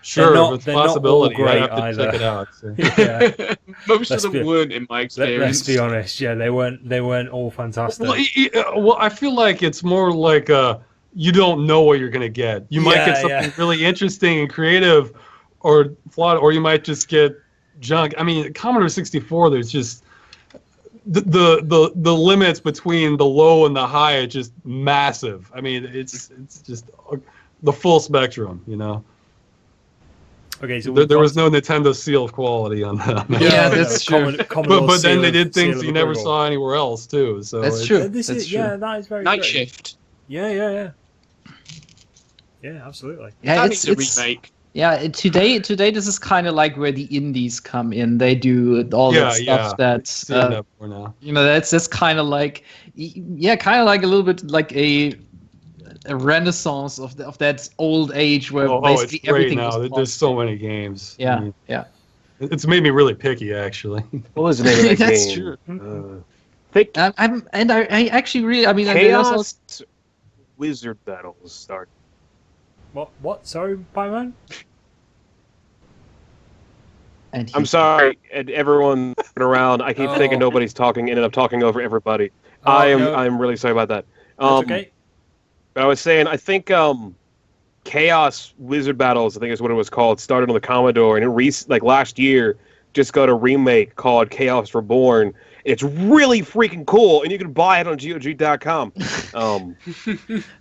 sure not- it's a they're not all possibility. I great have to either. check it out. So. Yeah. Most Let's of them be- weren't, in my experience. Let's be honest. Yeah, they weren't all fantastic. Well, I feel like it's more like you don't know what you're gonna get. You might get something really interesting and creative, or flawed, or you might just get junk. I mean, Commodore 64, there's just the limits between the low and the high are just massive. I mean, it's just the full spectrum, you know. Okay, so There was no Nintendo seal of quality on that. Yeah, that's true. But then they did things you never saw anywhere else too. So That's it's- true. This That's is, true. yeah, that is very Night true. Shift. Yeah, absolutely. Yeah, That it's, needs a remake. yeah. Today, this is kind of like where the indies come in. They do all that stuff that Seeing that more now. you know. That's kind of like, yeah, kind of like a little bit like a renaissance of that old age where Oh, basically it's great everything now. was There's so many games. I yeah, mean, yeah. it's made me really picky, actually. What was the name of that That's game? true. Think I actually really, I mean, there's also- Chaos Wizard Battles start. What? Sorry, Pieman? and I'm he- sorry, and everyone around. I keep thinking nobody's talking, ended up talking over everybody. Oh, I'm really sorry about that. That's okay. But I was saying, I think Chaos Wizard Battles, I think is what it was called, started on the Commodore, and it last year just got a remake called Chaos Reborn. It's really freaking cool, and you can buy it on GOG.com.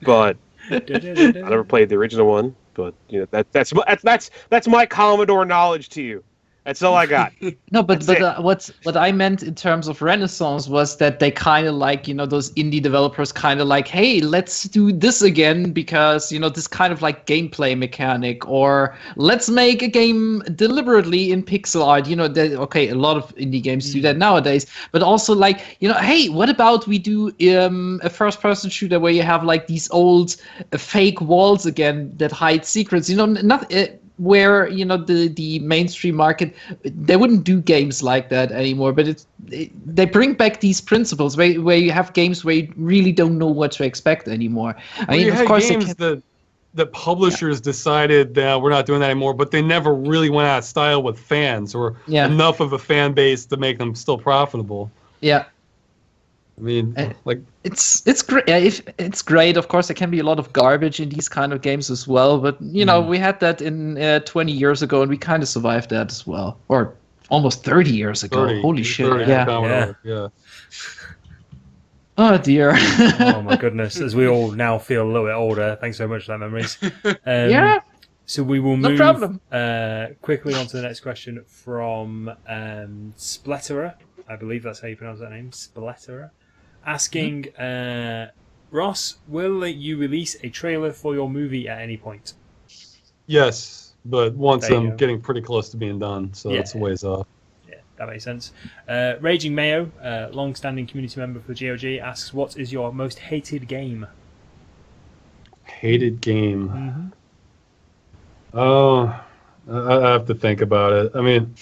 But I never played the original one. But you know that's my Commodore knowledge to you. That's all I got. No, but That's what I meant in terms of Renaissance was that they kind of like, you know, those indie developers kind of like, hey, let's do this again because, you know, this kind of like gameplay mechanic, or let's make a game deliberately in pixel art. You know, okay, a lot of indie games do that nowadays, but also like, you know, hey, what about we do a first-person shooter where you have like these old fake walls again that hide secrets? You know, nothing. Where, you know, the mainstream market, they wouldn't do games like that anymore, but they bring back these principles where you have games where you really don't know what to expect anymore. I mean, you of had course, games that publishers decided that we're not doing that anymore, but they never really went out of style with fans or enough of a fan base to make them still profitable. Yeah. I mean, like it's great. It's great. Of course, there can be a lot of garbage in these kind of games as well. But you know, we had that in 20 years ago, and we kind of survived that as well, or almost 30 years ago. Holy shit! 30, Yeah. Oh dear. Oh my goodness! As we all now feel a little bit older, thanks so much for that memories. Yeah. So we will No move problem. Quickly on to the next question from Spletterer. I believe that's how you pronounce that name, Spletterer. Asking, Ross, will you release a trailer for your movie at any point? Yes, but once There you I'm go. getting pretty close to being done, so it's a ways off. Yeah, that makes sense. Raging Mayo, long-standing community member for GOG, asks, what is your most hated game? Hated game. Oh, I have to think about it. I mean,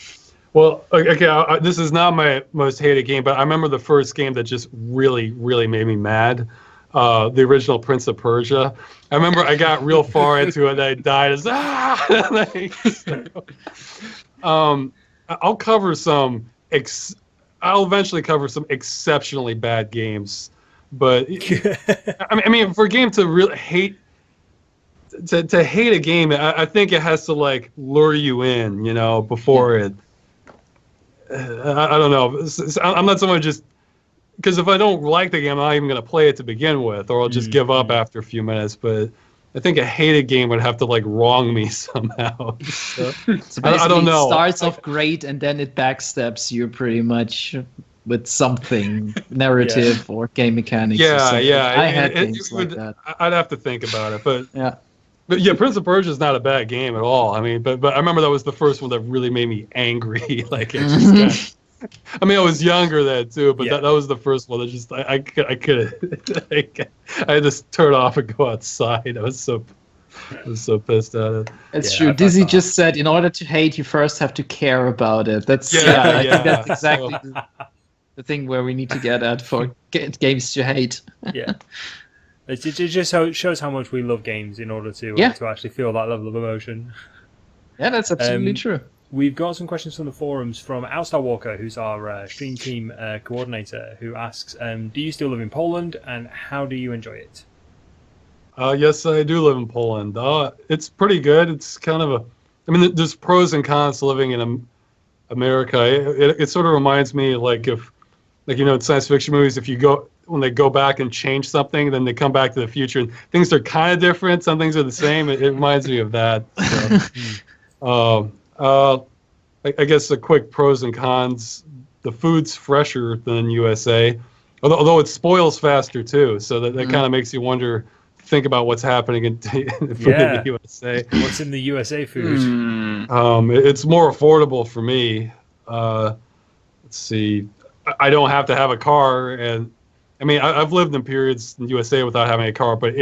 well, okay, this is not my most hated game, but I remember the first game that just really, really made me mad. The original Prince of Persia. I remember I got real far into it and I died. I'll cover some. I'll eventually cover some exceptionally bad games, but I mean, for a game to really hate. To hate a game, I think it has to like lure you in, you know, before it. I don't know. I'm not someone who just because if I don't like the game, I'm not even going to play it to begin with, or I'll just give up after a few minutes. But I think a hated game would have to like wrong me somehow. So, So basically, I don't know. it starts off great and then it backstabs you pretty much with something narrative or game mechanics. or Yeah, something. yeah. I had games like that. I'd have to think about it, but Yeah. But yeah, Prince of Persia is not a bad game at all. I mean, but I remember that was the first one that really made me angry. Like, it just I mean, I was younger then too, but that was the first one that just I could I had to turn off and go outside. I was so pissed at it. It's true. Dizzy just said, in order to hate, you first have to care about it. That's I think that's exactly the thing where we need to get at for games to hate. Yeah. It just shows how much we love games in order to actually feel that level of emotion. Yeah, that's absolutely true. We've got some questions from the forums from Outstar Walker, who's our Stream Team coordinator, who asks, do you still live in Poland, and how do you enjoy it? Yes, I do live in Poland. It's pretty good. It's kind of I mean, there's pros and cons to living in America. It sort of reminds me, like, in science fiction movies, when they go back and change something, then they come back to the future and things are kind of different. Some things are the same. It reminds me of that. So, I guess the quick pros and cons: the food's fresher than USA, although it spoils faster too. So that kind of makes you think about what's happening in food in the USA. What's in the USA food? It's more affordable for me. Let's see. I don't have to have a car, and I mean, I've lived in periods in the USA without having a car, but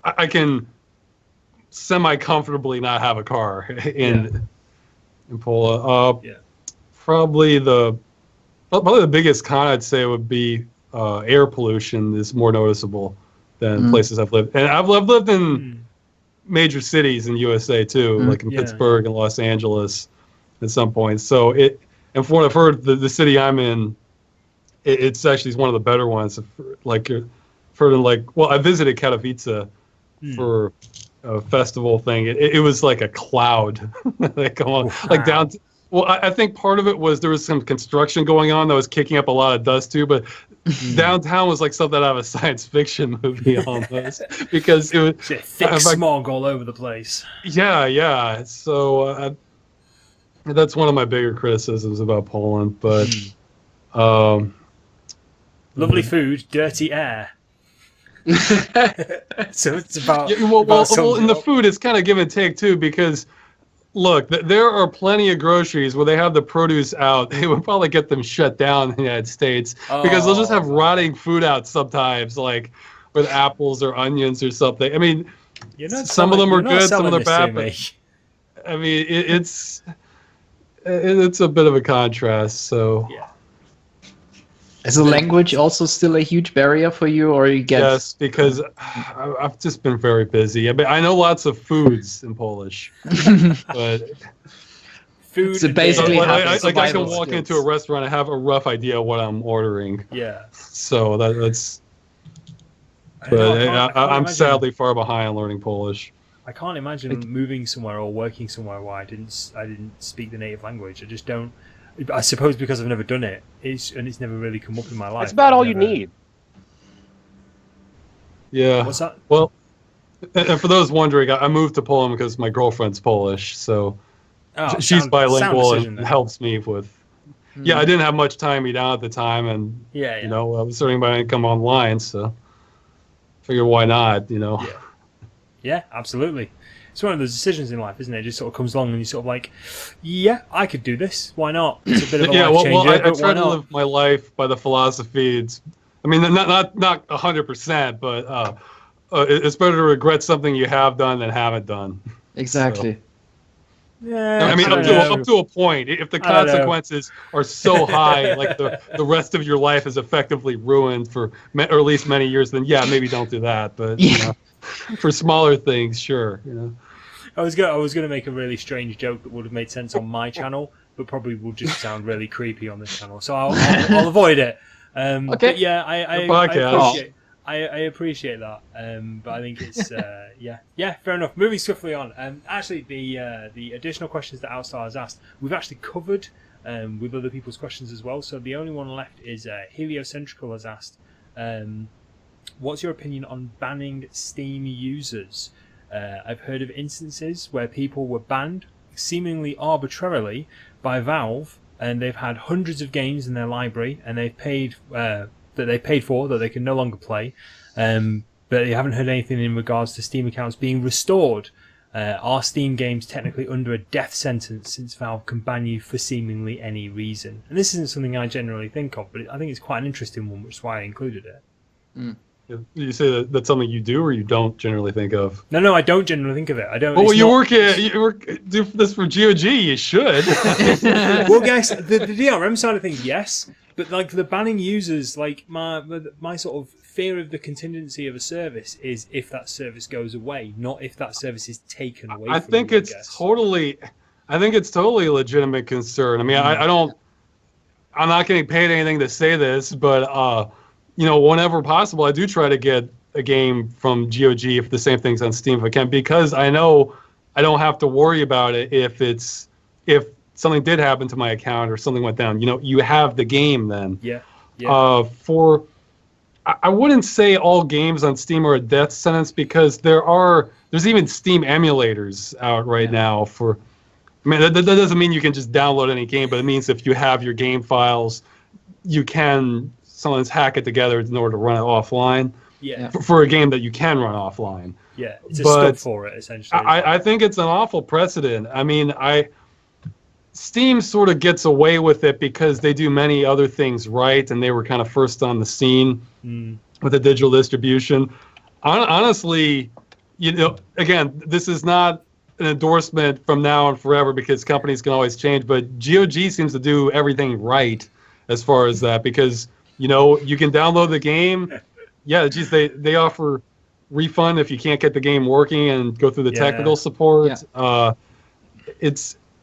I can semi-comfortably not have a car in Poland. Probably the biggest con I'd say would be air pollution is more noticeable than places I've lived. And I've lived in major cities in the USA too, like in Pittsburgh and Los Angeles at some point. So and from what I've heard, the city I'm in, it's actually one of the better ones. Like, I visited Katowice for a festival thing. It was like a cloud. Down. Well, I think part of it was there was some construction going on that was kicking up a lot of dust too, but downtown was like something out of a science fiction movie almost, because it was thick smog all over the place. Yeah. So that's one of my bigger criticisms about Poland, but lovely food, dirty air. So it's about well, in the food, it's kind of give and take too, because look, there are plenty of groceries where they have the produce out. They would probably get them shut down in the United States because they'll just have rotting food out sometimes, like with apples or onions or something. I mean, some of them are good, some of them are bad. But, I mean, it's a bit of a contrast. So. Yeah. Is the language also still a huge barrier for you, or you get? Yes, because I've just been very busy. I mean, I know lots of foods in Polish, but food. So basically, I can walk into a restaurant and have a rough idea what I'm ordering. Yeah. So that's. But I'm sadly far behind learning Polish. I can't imagine moving somewhere or working somewhere where I didn't speak the native language. I just don't. I suppose because I've never done it, it's never really come up in my life. It's about all you need. Yeah. What's that? Well, and for those wondering, I moved to Poland because my girlfriend's Polish, so she's bilingual and helps me with. Yeah, I didn't have much time to eat out at the time, and I was earning my income online, so figured why not, Yeah, absolutely. It's one of those decisions in life, isn't it? It just sort of comes along and you're sort of like, I could do this. Why not? It's a bit of a life changer. I try to live my life by the philosophy. Not 100%, but it's better to regret something you have done than haven't done. Exactly. So. Yeah. I mean, up to a point. If the consequences are so high, like the rest of your life is effectively ruined for or at least many years, then maybe don't do that. But for smaller things, sure. I was gonna make a really strange joke that would have made sense on my channel, but probably would just sound really creepy on this channel. So I'll avoid it. Okay. But yeah, I appreciate that. But I think it's fair enough. Moving swiftly on. Actually, the additional questions that Outstar has asked, we've actually covered with other people's questions as well. So the only one left is Heliocentrical has asked, what's your opinion on banning Steam users? I've heard of instances where people were banned seemingly arbitrarily by Valve, and they've had hundreds of games in their library, and they've paid that they paid for that they can no longer play. But you haven't heard anything in regards to Steam accounts being restored. Are Steam games technically under a death sentence since Valve can ban you for seemingly any reason? And this isn't something I generally think of, but I think it's quite an interesting one, which is why I included it. Mm. You say that that's something you do or you don't generally think of? No, I don't generally think of it. I don't. Well, you work do this for GOG. You should. Well, guys, the DRM side of things, yes, but like the banning users, like my sort of fear of the contingency of a service is if that service goes away, not if that service is taken away. I think it's totally a legitimate concern. I mean, I'm not getting paid anything to say this, but whenever possible, I do try to get a game from GOG if the same thing's on Steam if I can, because I know I don't have to worry about it if something did happen to my account or something went down. You have the game then. Yeah. I wouldn't say all games on Steam are a death sentence because there's even Steam emulators out right now for. I mean, that doesn't mean you can just download any game, but it means if you have your game files, you can someone's hack it together in order to run it offline. Yeah. For a game that you can run offline. Yeah, it's a stop for it essentially. I think it's an awful precedent. I mean, Steam sort of gets away with it because they do many other things right, and they were kind of first on the scene with the digital distribution. Honestly, again, this is not an endorsement from now and forever because companies can always change, but GOG seems to do everything right as far as that because, you can download the game. Yeah, geez, they offer refund if you can't get the game working and go through the technical support. Yeah.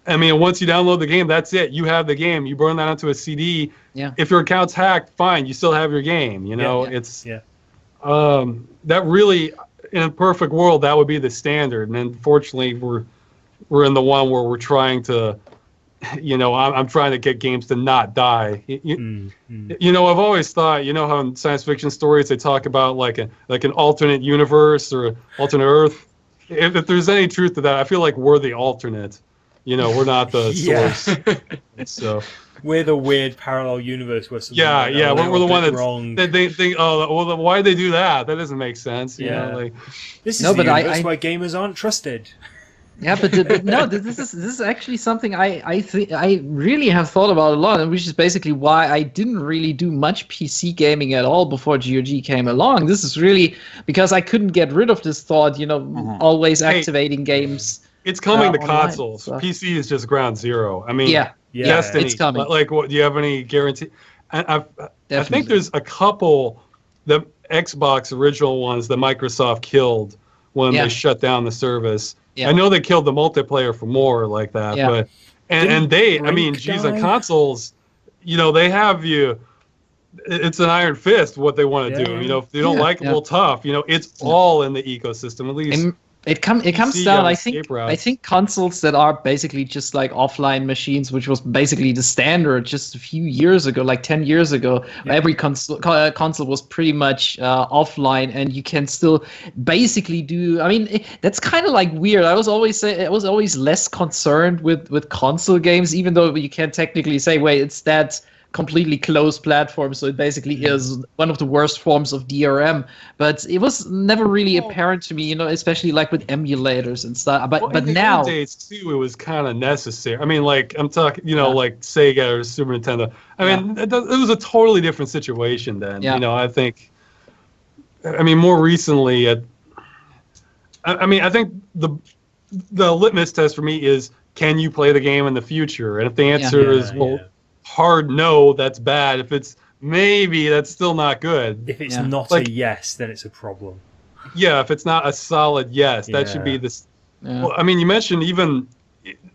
Once you download the game, that's it. You have the game. You burn that onto a CD. Yeah. If your account's hacked, fine. You still have your game. That really, in a perfect world, that would be the standard. And unfortunately, we're in the one where we're trying to, I'm trying to get games to not die. I've always thought, how in science fiction stories they talk about like an alternate universe or alternate Earth. If there's any truth to that, I feel like we're the alternate. We're not the source. So we're the weird parallel universe where something we're the one that's wrong. They think, why did they do that? That doesn't make sense. This is the universe where gamers aren't trusted. Yeah, but no, this is actually something I really have thought about a lot, and which is basically why I didn't really do much PC gaming at all before GOG came along. This is really because I couldn't get rid of this thought, always activating games. It's coming to online, consoles. so. PC is just ground zero. I mean, Destiny, it's coming. Like, what? Do you have any guarantee? I think there's a couple, the Xbox original ones that Microsoft killed when they shut down the service. Yeah. I know they killed the multiplayer for more like that, but and they, on consoles, they have you. It's an iron fist what they want to do. If they don't like it, well, tough. It's all in the ecosystem at least. It comes down. I think consoles that are basically just like offline machines, which was basically the standard just a few years ago, like 10 years ago. Every console was pretty much offline, and you can still basically do. That's kind of like weird. I was always less concerned with console games, even though you can't technically say, wait, it's that completely closed platform, so it basically is one of the worst forms of DRM. But it was never really apparent to me, especially like with emulators and stuff. But now, in the days too, it was kind of necessary. I'm talking, like Sega or Super Nintendo. It was a totally different situation then. Yeah. I think. More recently, I think the litmus test for me is, can you play the game in the future? And if the answer is hard no, that's bad. If it's maybe, that's still not good. If it's not a yes, then it's a problem. Yeah, if it's not a solid yes, that should be this. Yeah. Well, you mentioned even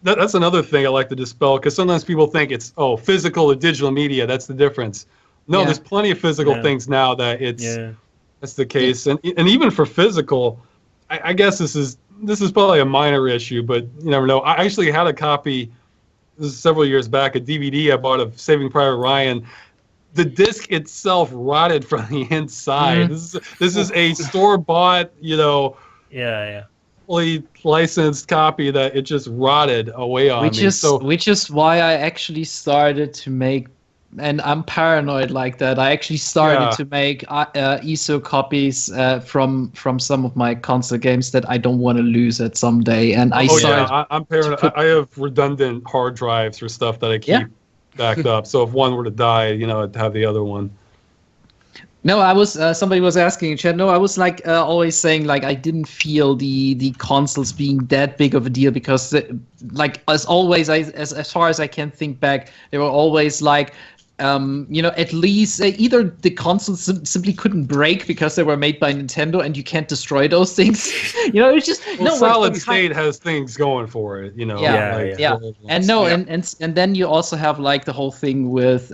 that's another thing I like to dispel, because sometimes people think it's physical or digital media. That's the difference. No, there's plenty of physical things now that that's the case, and even for physical, I guess this is probably a minor issue, but you never know. I actually had a copy. this is several years back, a DVD I bought of Saving Private Ryan. The disc itself rotted from the inside. This is a store-bought, Yeah. fully licensed copy that it just rotted away on me. Which is why I actually started to make, and I'm paranoid like that. I actually started to make ISO copies from some of my console games that I don't want to lose at some day. And I'm paranoid. I have redundant hard drives for stuff that I keep backed up. So if one were to die, I'd have the other one. No, I was. Somebody was asking in chat. No, I was like always saying like I didn't feel the consoles being that big of a deal because like as always, as far as I can think back, they were always like. At least either the consoles simply couldn't break because they were made by Nintendo and you can't destroy those things. It's just Solid State has things going for it. And then you also have like the whole thing with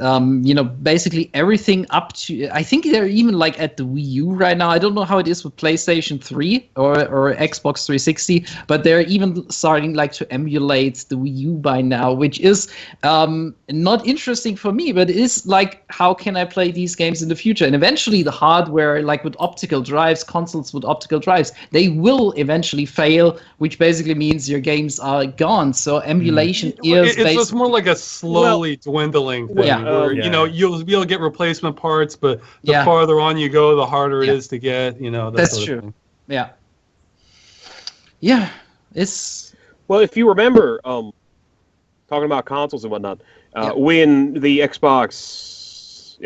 basically everything up to I think they're even like at the Wii U right now. I don't know how it is with PlayStation 3 or Xbox 360, but they're even starting like to emulate the Wii U by now, which is not interesting for me, but is like how can I play these games in the future? And eventually the hardware, like with optical drives, consoles with optical drives, they will eventually fail, which basically means your games are gone. So emulation it's more like a slowly dwindling thing where you'll be able to get replacement parts, but the farther on you go, the harder it is to get, that's true. Yeah, it's well, if you remember talking about consoles and whatnot, when the Xbox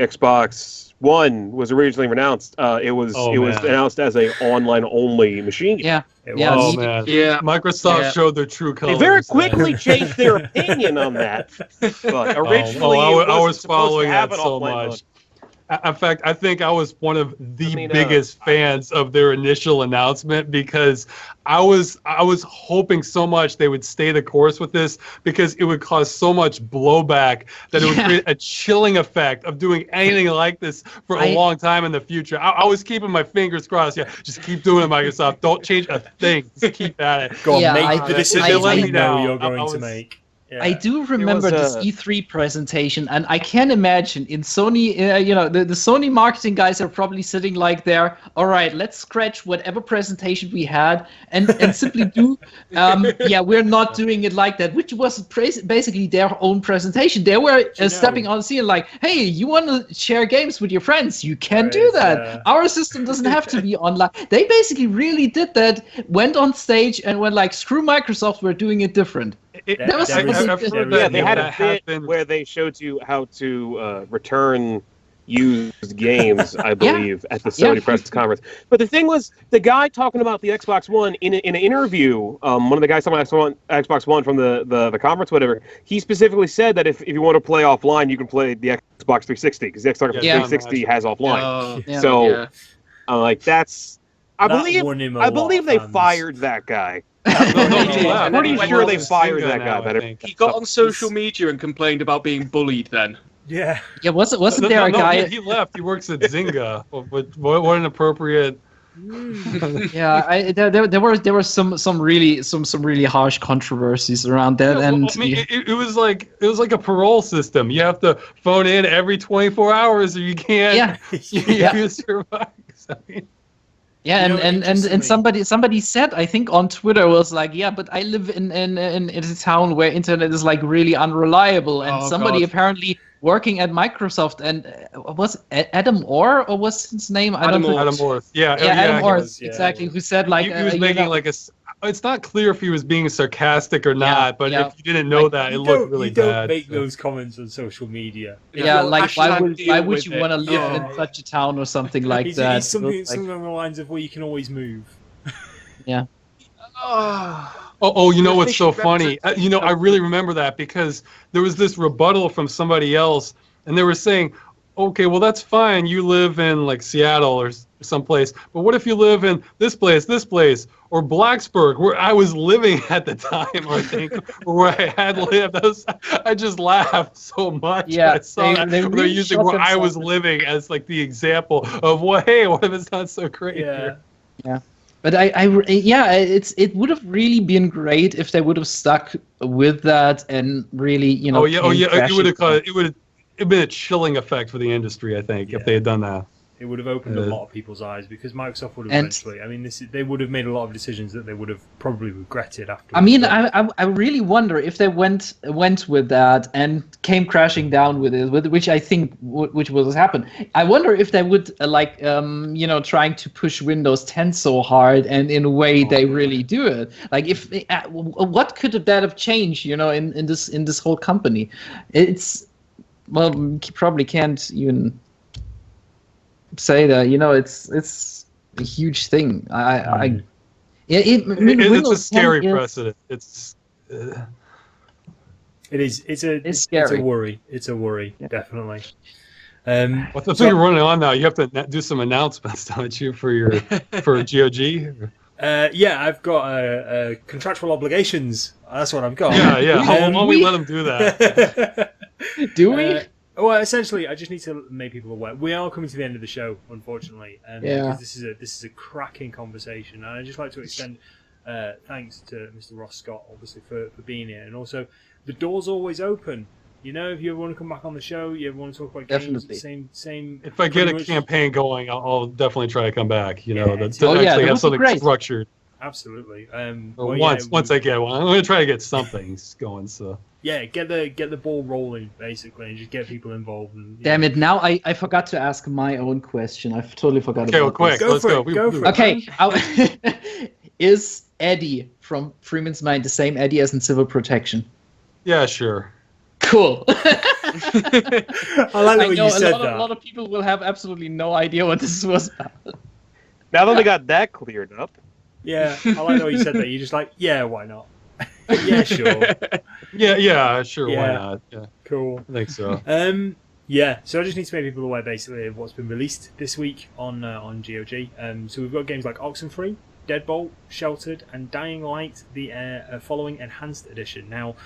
One was originally announced, it was announced as a online only machine. Yeah. Oh man. Yeah. Microsoft showed their true colors. They very quickly changed their opinion on that. But originally, I was following that so much. In fact, I think I was one of the biggest fans of their initial announcement because I was hoping so much they would stay the course with this because it would cause so much blowback that it would create a chilling effect of doing anything like this for a long time in the future. I was keeping my fingers crossed. Yeah, just keep doing it, Microsoft. Don't change a thing. Just keep at it. Go on, make the decisions you know you're going to make. Yeah. I do remember this E3 presentation, and I can imagine in Sony, the Sony marketing guys are probably sitting like there. All right, let's scratch whatever presentation we had and simply do. We're not doing it like that, which was basically their own presentation. They were stepping on the scene like, hey, you want to share games with your friends? You can do that. Our system doesn't have to be online. They basically really did that, went on stage and went like, screw Microsoft, we're doing it different. They had a bit where they showed you how to return used games, I believe, at the Sony press conference. But the thing was, the guy talking about the Xbox One in an interview, one of the guys talking about Xbox One from the conference, whatever, he specifically said that if you want to play offline, you can play the Xbox 360 because the Xbox 360 has offline. Like that's, I believe they fired that guy. I'm pretty sure they fired that guy. He got on social media and complained about being bullied then. Yeah. Yeah, wasn't there a guy... He left. He works at Zynga. What an appropriate... there were some really harsh controversies around that, it was like a parole system. You have to phone in every 24 hours or you can't you survive. Yeah, and somebody said, I think on Twitter, was like, yeah, but I live in a town where internet is like really unreliable, and somebody apparently working at Microsoft, and was Adam Orr, or what's his name? Adam Orr. Adam Orr, exactly. Who said like he was making like a. It's not clear if he was being sarcastic or not, but if you didn't know that, it looked really bad. You don't make those comments on social media. Yeah, like why would you want to live in such a town or something like that? It's something along the lines of, well, you can always move. Yeah. You know what's so funny? I really remember that because there was this rebuttal from somebody else, and they were saying, okay, well, that's fine. You live in like Seattle or someplace, but what if you live in this place, or Blacksburg, where I was living at the time, I think, or where I had lived? I just laughed so much. Yeah, I saw they're using where I was living as like the example of what if it's not so great? Yeah. But it would have really been great if they would have stuck with that and really, you know. It would have been a chilling effect for the industry, I think, if they had done that. It would have opened a lot of people's eyes because Microsoft would have eventually. I mean, they would have made a lot of decisions that they would have probably regretted after. I mean, I really wonder if they went with that and came crashing down with it, which I think which will happen. I wonder if they would trying to push Windows 10 so hard, and in a way they really do it. Like, if what could that have changed? In this whole company, it's probably can't even say that. It's a huge thing. It's a scary precedent. It is. It's scary. It's a worry, definitely. What's the thing you're running on now? You have to do some announcements, don't you, for GOG? Yeah, I've got contractual obligations. That's what I've got. Yeah. How long we let them do that? Do we? Well, essentially, I just need to make people aware. We are coming to the end of the show, unfortunately, because this is a cracking conversation, and I'd just like to extend thanks to Mr. Ross Scott, obviously, for being here, and also the door's always open. If you ever want to come back on the show, you ever want to talk about games, same. If I get a campaign going, I'll definitely try to come back. To actually have something structured. Absolutely. Once I get one, I'm going to try to get something going. So. Yeah, get the ball rolling, basically, and just get people involved. And, Damn it! Now I forgot to ask my own question. I totally forgot. Okay, well, quick, let's go. Go for it. Okay, is Eddie from Freeman's Mind the same Eddie as in Civil Protection? Yeah, sure. Cool. I like the way you said that. A lot of people will have absolutely no idea what this was about. Now that we got that cleared up. Yeah, I like the way you said that. You're just like, yeah, why not? Yeah, sure. Yeah, sure. Why not? Yeah, cool. I think so. So I just need to make people aware, basically, of what's been released this week on GOG. So we've got games like Oxenfree, Deadbolt, Sheltered, and Dying Light, the following Enhanced Edition. Now,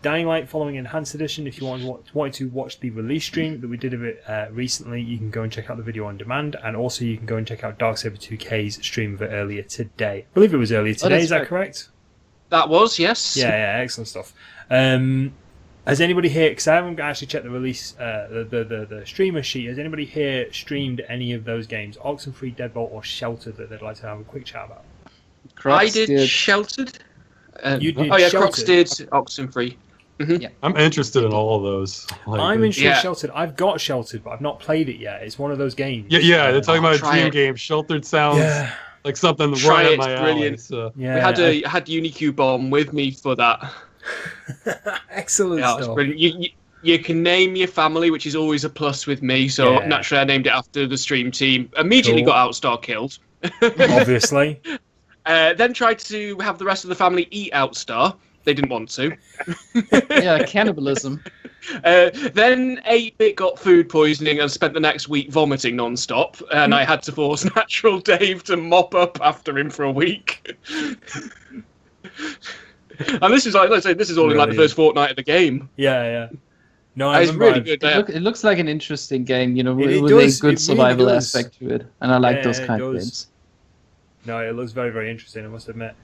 Dying Light following Enhanced Edition, if you wanted to watch the release stream that we did of it recently, you can go and check out the video on demand, and also you can go and check out Darksaber2k's stream of it earlier today. I believe it was earlier today, is that correct? That was, yes. Yeah, excellent stuff. Has anybody here, because I haven't actually checked the release, the streamer sheet, has anybody here streamed any of those games, Oxenfree, Deadbolt, or Sheltered, that they'd like to have a quick chat about? I did Sheltered. You did Crocs Sheltered. did Oxenfree. Mm-hmm. Yeah. I'm interested in all of those. I'm interested in Sheltered. I've got Sheltered, but I've not played it yet. It's one of those games. Yeah, they're talking about a dream game. Sheltered sounds like something right up my alley. Brilliant. So. Yeah. We had Unicube on with me for that. Excellent stuff. It's brilliant. You can name your family, which is always a plus with me. So naturally, I named it after the stream team. Immediately got Outstar killed. Obviously. Then tried to have the rest of the family eat Outstar. They didn't want to. Yeah, cannibalism. Then 8-bit got food poisoning and spent the next week vomiting non-stop, and I had to force Natural Dave to mop up after him for a week. And this is like, let's say, this is all in like the first fortnight of the game. Yeah. No, it's really good. It looks like an interesting game, with a good survival aspect to it, and I like those kind of games. No, it looks very, very interesting, I must admit.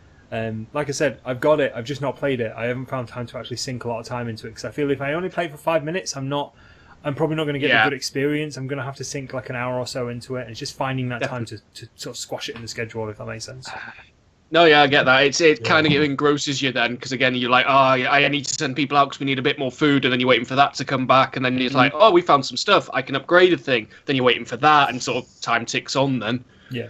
Like I said, I've got it. I've just not played it. I haven't found time to actually sink a lot of time into it because I feel if I only play for 5 minutes, I'm probably not going to get a good experience. I'm going to have to sink like an hour or so into it, and it's just finding that time to sort of squash it in the schedule, if that makes sense. No, yeah, I get that. It kind of engrosses you then, because again, you're like, I need to send people out because we need a bit more food, and then you're waiting for that to come back, and then you're like, we found some stuff, I can upgrade a thing. Then you're waiting for that, and sort of time ticks on then. Yeah.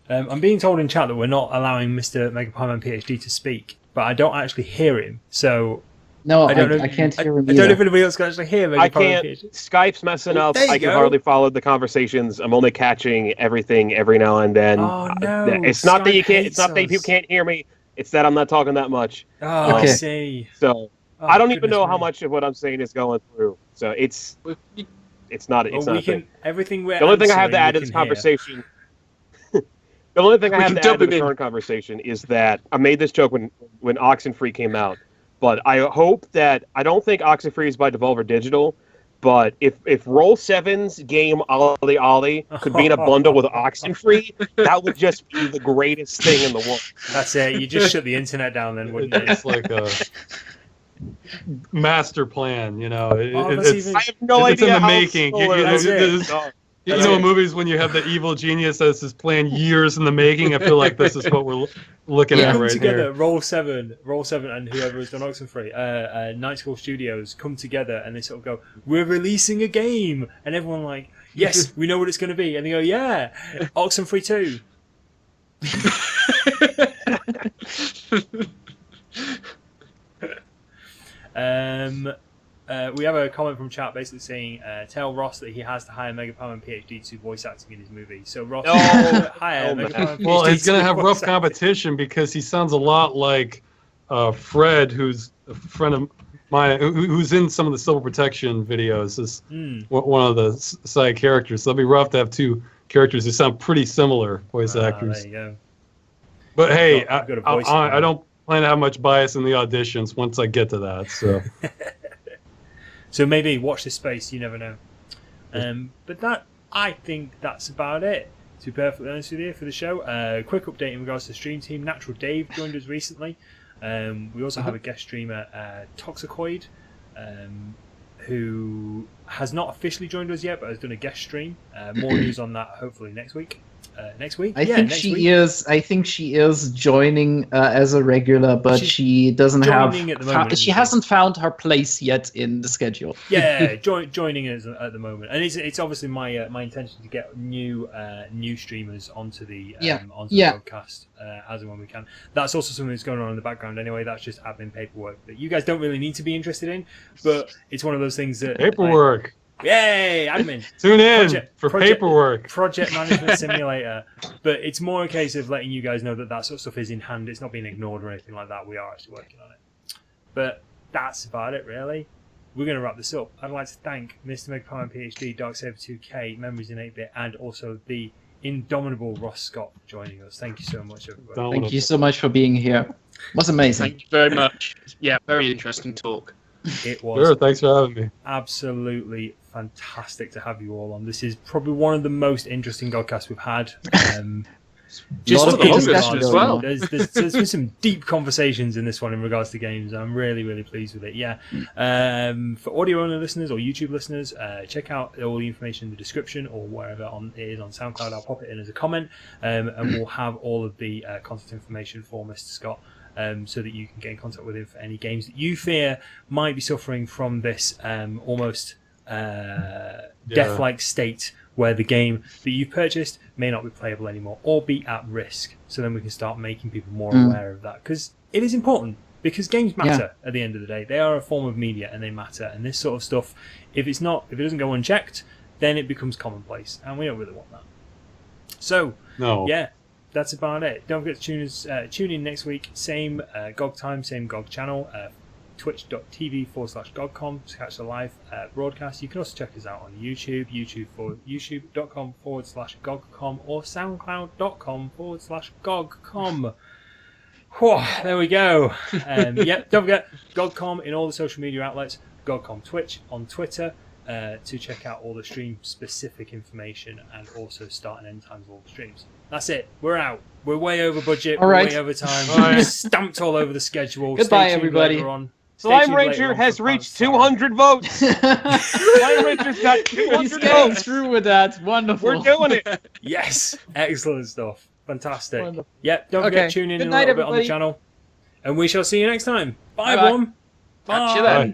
I'm being told in chat that we're not allowing Mr. MegapiemanPHD to speak, but I don't actually hear him, so... No, I can't hear him I don't know if anybody else can actually hear MegapiemanPHD. I can't. Skype's messing up. I can hardly follow the conversations. I'm only catching everything every now and then. Oh, no. It's not that you can't... It's not that people can't hear me. It's that I'm not talking that much. Oh, okay. I see. So, I don't even know how much of what I'm saying is going through. So, it's not... It's not a thing. Everything we're the only thing I have to answering, add to this conversation... The only thing I have to add to the current conversation is that I made this joke when Oxenfree came out, but I hope that I don't think Oxenfree is by Devolver Digital, But if Roll 7's game Ollie Ollie could be in a bundle with Oxenfree, that would just be the greatest thing in the world. That's it. You just shut the internet down then, wouldn't you? It's like a master plan, you know. That's It's, even- I have no it's idea in the how making. solar- That's it. You That's know, it. movies when you have the evil genius that's this plan years in the making. I feel like this is what we're looking Yeah. at Come right together, here. Roll 7, and whoever has done Oxenfree, Night School Studios come together and they sort of go, "We're releasing a game," and everyone like, "Yes, we know what it's going to be," and they go, "Yeah, Oxenfree 2." We have a comment from chat basically saying, tell Ross that he has to hire MegapiemanPHD to voice acting in his movie. So Ross, hire Oh, man. MegapiemanPHD. Well, he's gonna to have voice rough act. competition because he sounds a lot like Fred, who's a friend of mine, who's in some of the Civil Protection videos. Is one of the side characters. So it'll be rough to have two characters who sound pretty similar voice actors. There you go. But hey, I've got a voice I don't plan to have much bias in the auditions once I get to that. So So maybe watch this space. You never know. But I think that's about it. To be perfectly honest with you, for the show, quick update in regards to StreamTeam. Natural Dave joined us recently. We also have a guest streamer, Toxicoid, who has not officially joined us yet, but has done a guest stream. More news on that hopefully next week. Next week? I think she is joining as a regular, but she doesn't have. joining at the moment, She isn't hasn't found her place yet in the schedule. Yeah, joining us at the moment, and it's obviously my my intention to get new streamers onto the podcast as and when we can. That's also something that's going on in the background anyway. That's just admin paperwork that you guys don't really need to be interested in, but it's one of those things that paperwork. Yay, admin! Tune in for paperwork. Project management simulator. But it's more a case of letting you guys know that that sort of stuff is in hand. It's not being ignored or anything like that. We are actually working on it. But that's about it, really. We're going to wrap this up. I'd like to thank Mr. MegapiemanPHD, Darksaber2k, Memoriesin8bit, and also the indomitable Ross Scott for joining us. Thank you so much, everybody. Thank you so much for being here. It was amazing. Thank you very much. Yeah, very interesting talk. It was Sure, thanks for having me. absolutely fantastic to have you all on. This is probably one of the most interesting GOGCasts we've had. Lot of in discussion regards as to- well. There's been some deep conversations in this one in regards to games. I'm really pleased with it. Yeah. For audio only listeners or YouTube listeners, check out all the information in the description or wherever it is on SoundCloud. I'll pop it in as a comment, and we'll have all of the contact information for Mr. Scott. So that you can get in contact with him for any games that you fear might be suffering from this almost death-like state where the game that you've purchased may not be playable anymore or be at risk. So then we can start making people more aware of that, because it is important, because games matter at the end of the day. They are a form of media and they matter, and this sort of stuff, if it doesn't go unchecked, then it becomes commonplace, and we don't really want that. So yeah, that's about it. Don't forget to tune in next week. Same GOG time, same GOG channel. Twitch.tv/GOGCom to catch the live broadcast. You can also check us out on YouTube. YouTube.com/GOGCom or SoundCloud.com/GOGCom. Whew, there we go. Don't forget GOGCom in all the social media outlets. GOGCom Twitch on Twitter. To check out all the stream specific information and also start and end times of all the streams. That's it. We're out. We're way over budget. All We're right. way over time. We're stamped all over the schedule. Goodbye, Stay tuned everybody. later on. Stay Slime tuned later Ranger on has for reached Pants 200 votes. Slime Ranger's got He's 200 getting votes. through with that. Wonderful. We're doing it. Yes. Excellent stuff. Fantastic. Wonderful. Yep. Don't forget to tune in Good a night, little bit on the everybody. channel. And we shall see you next time. Bye, Bye-bye. everyone. Catch you Bye. then.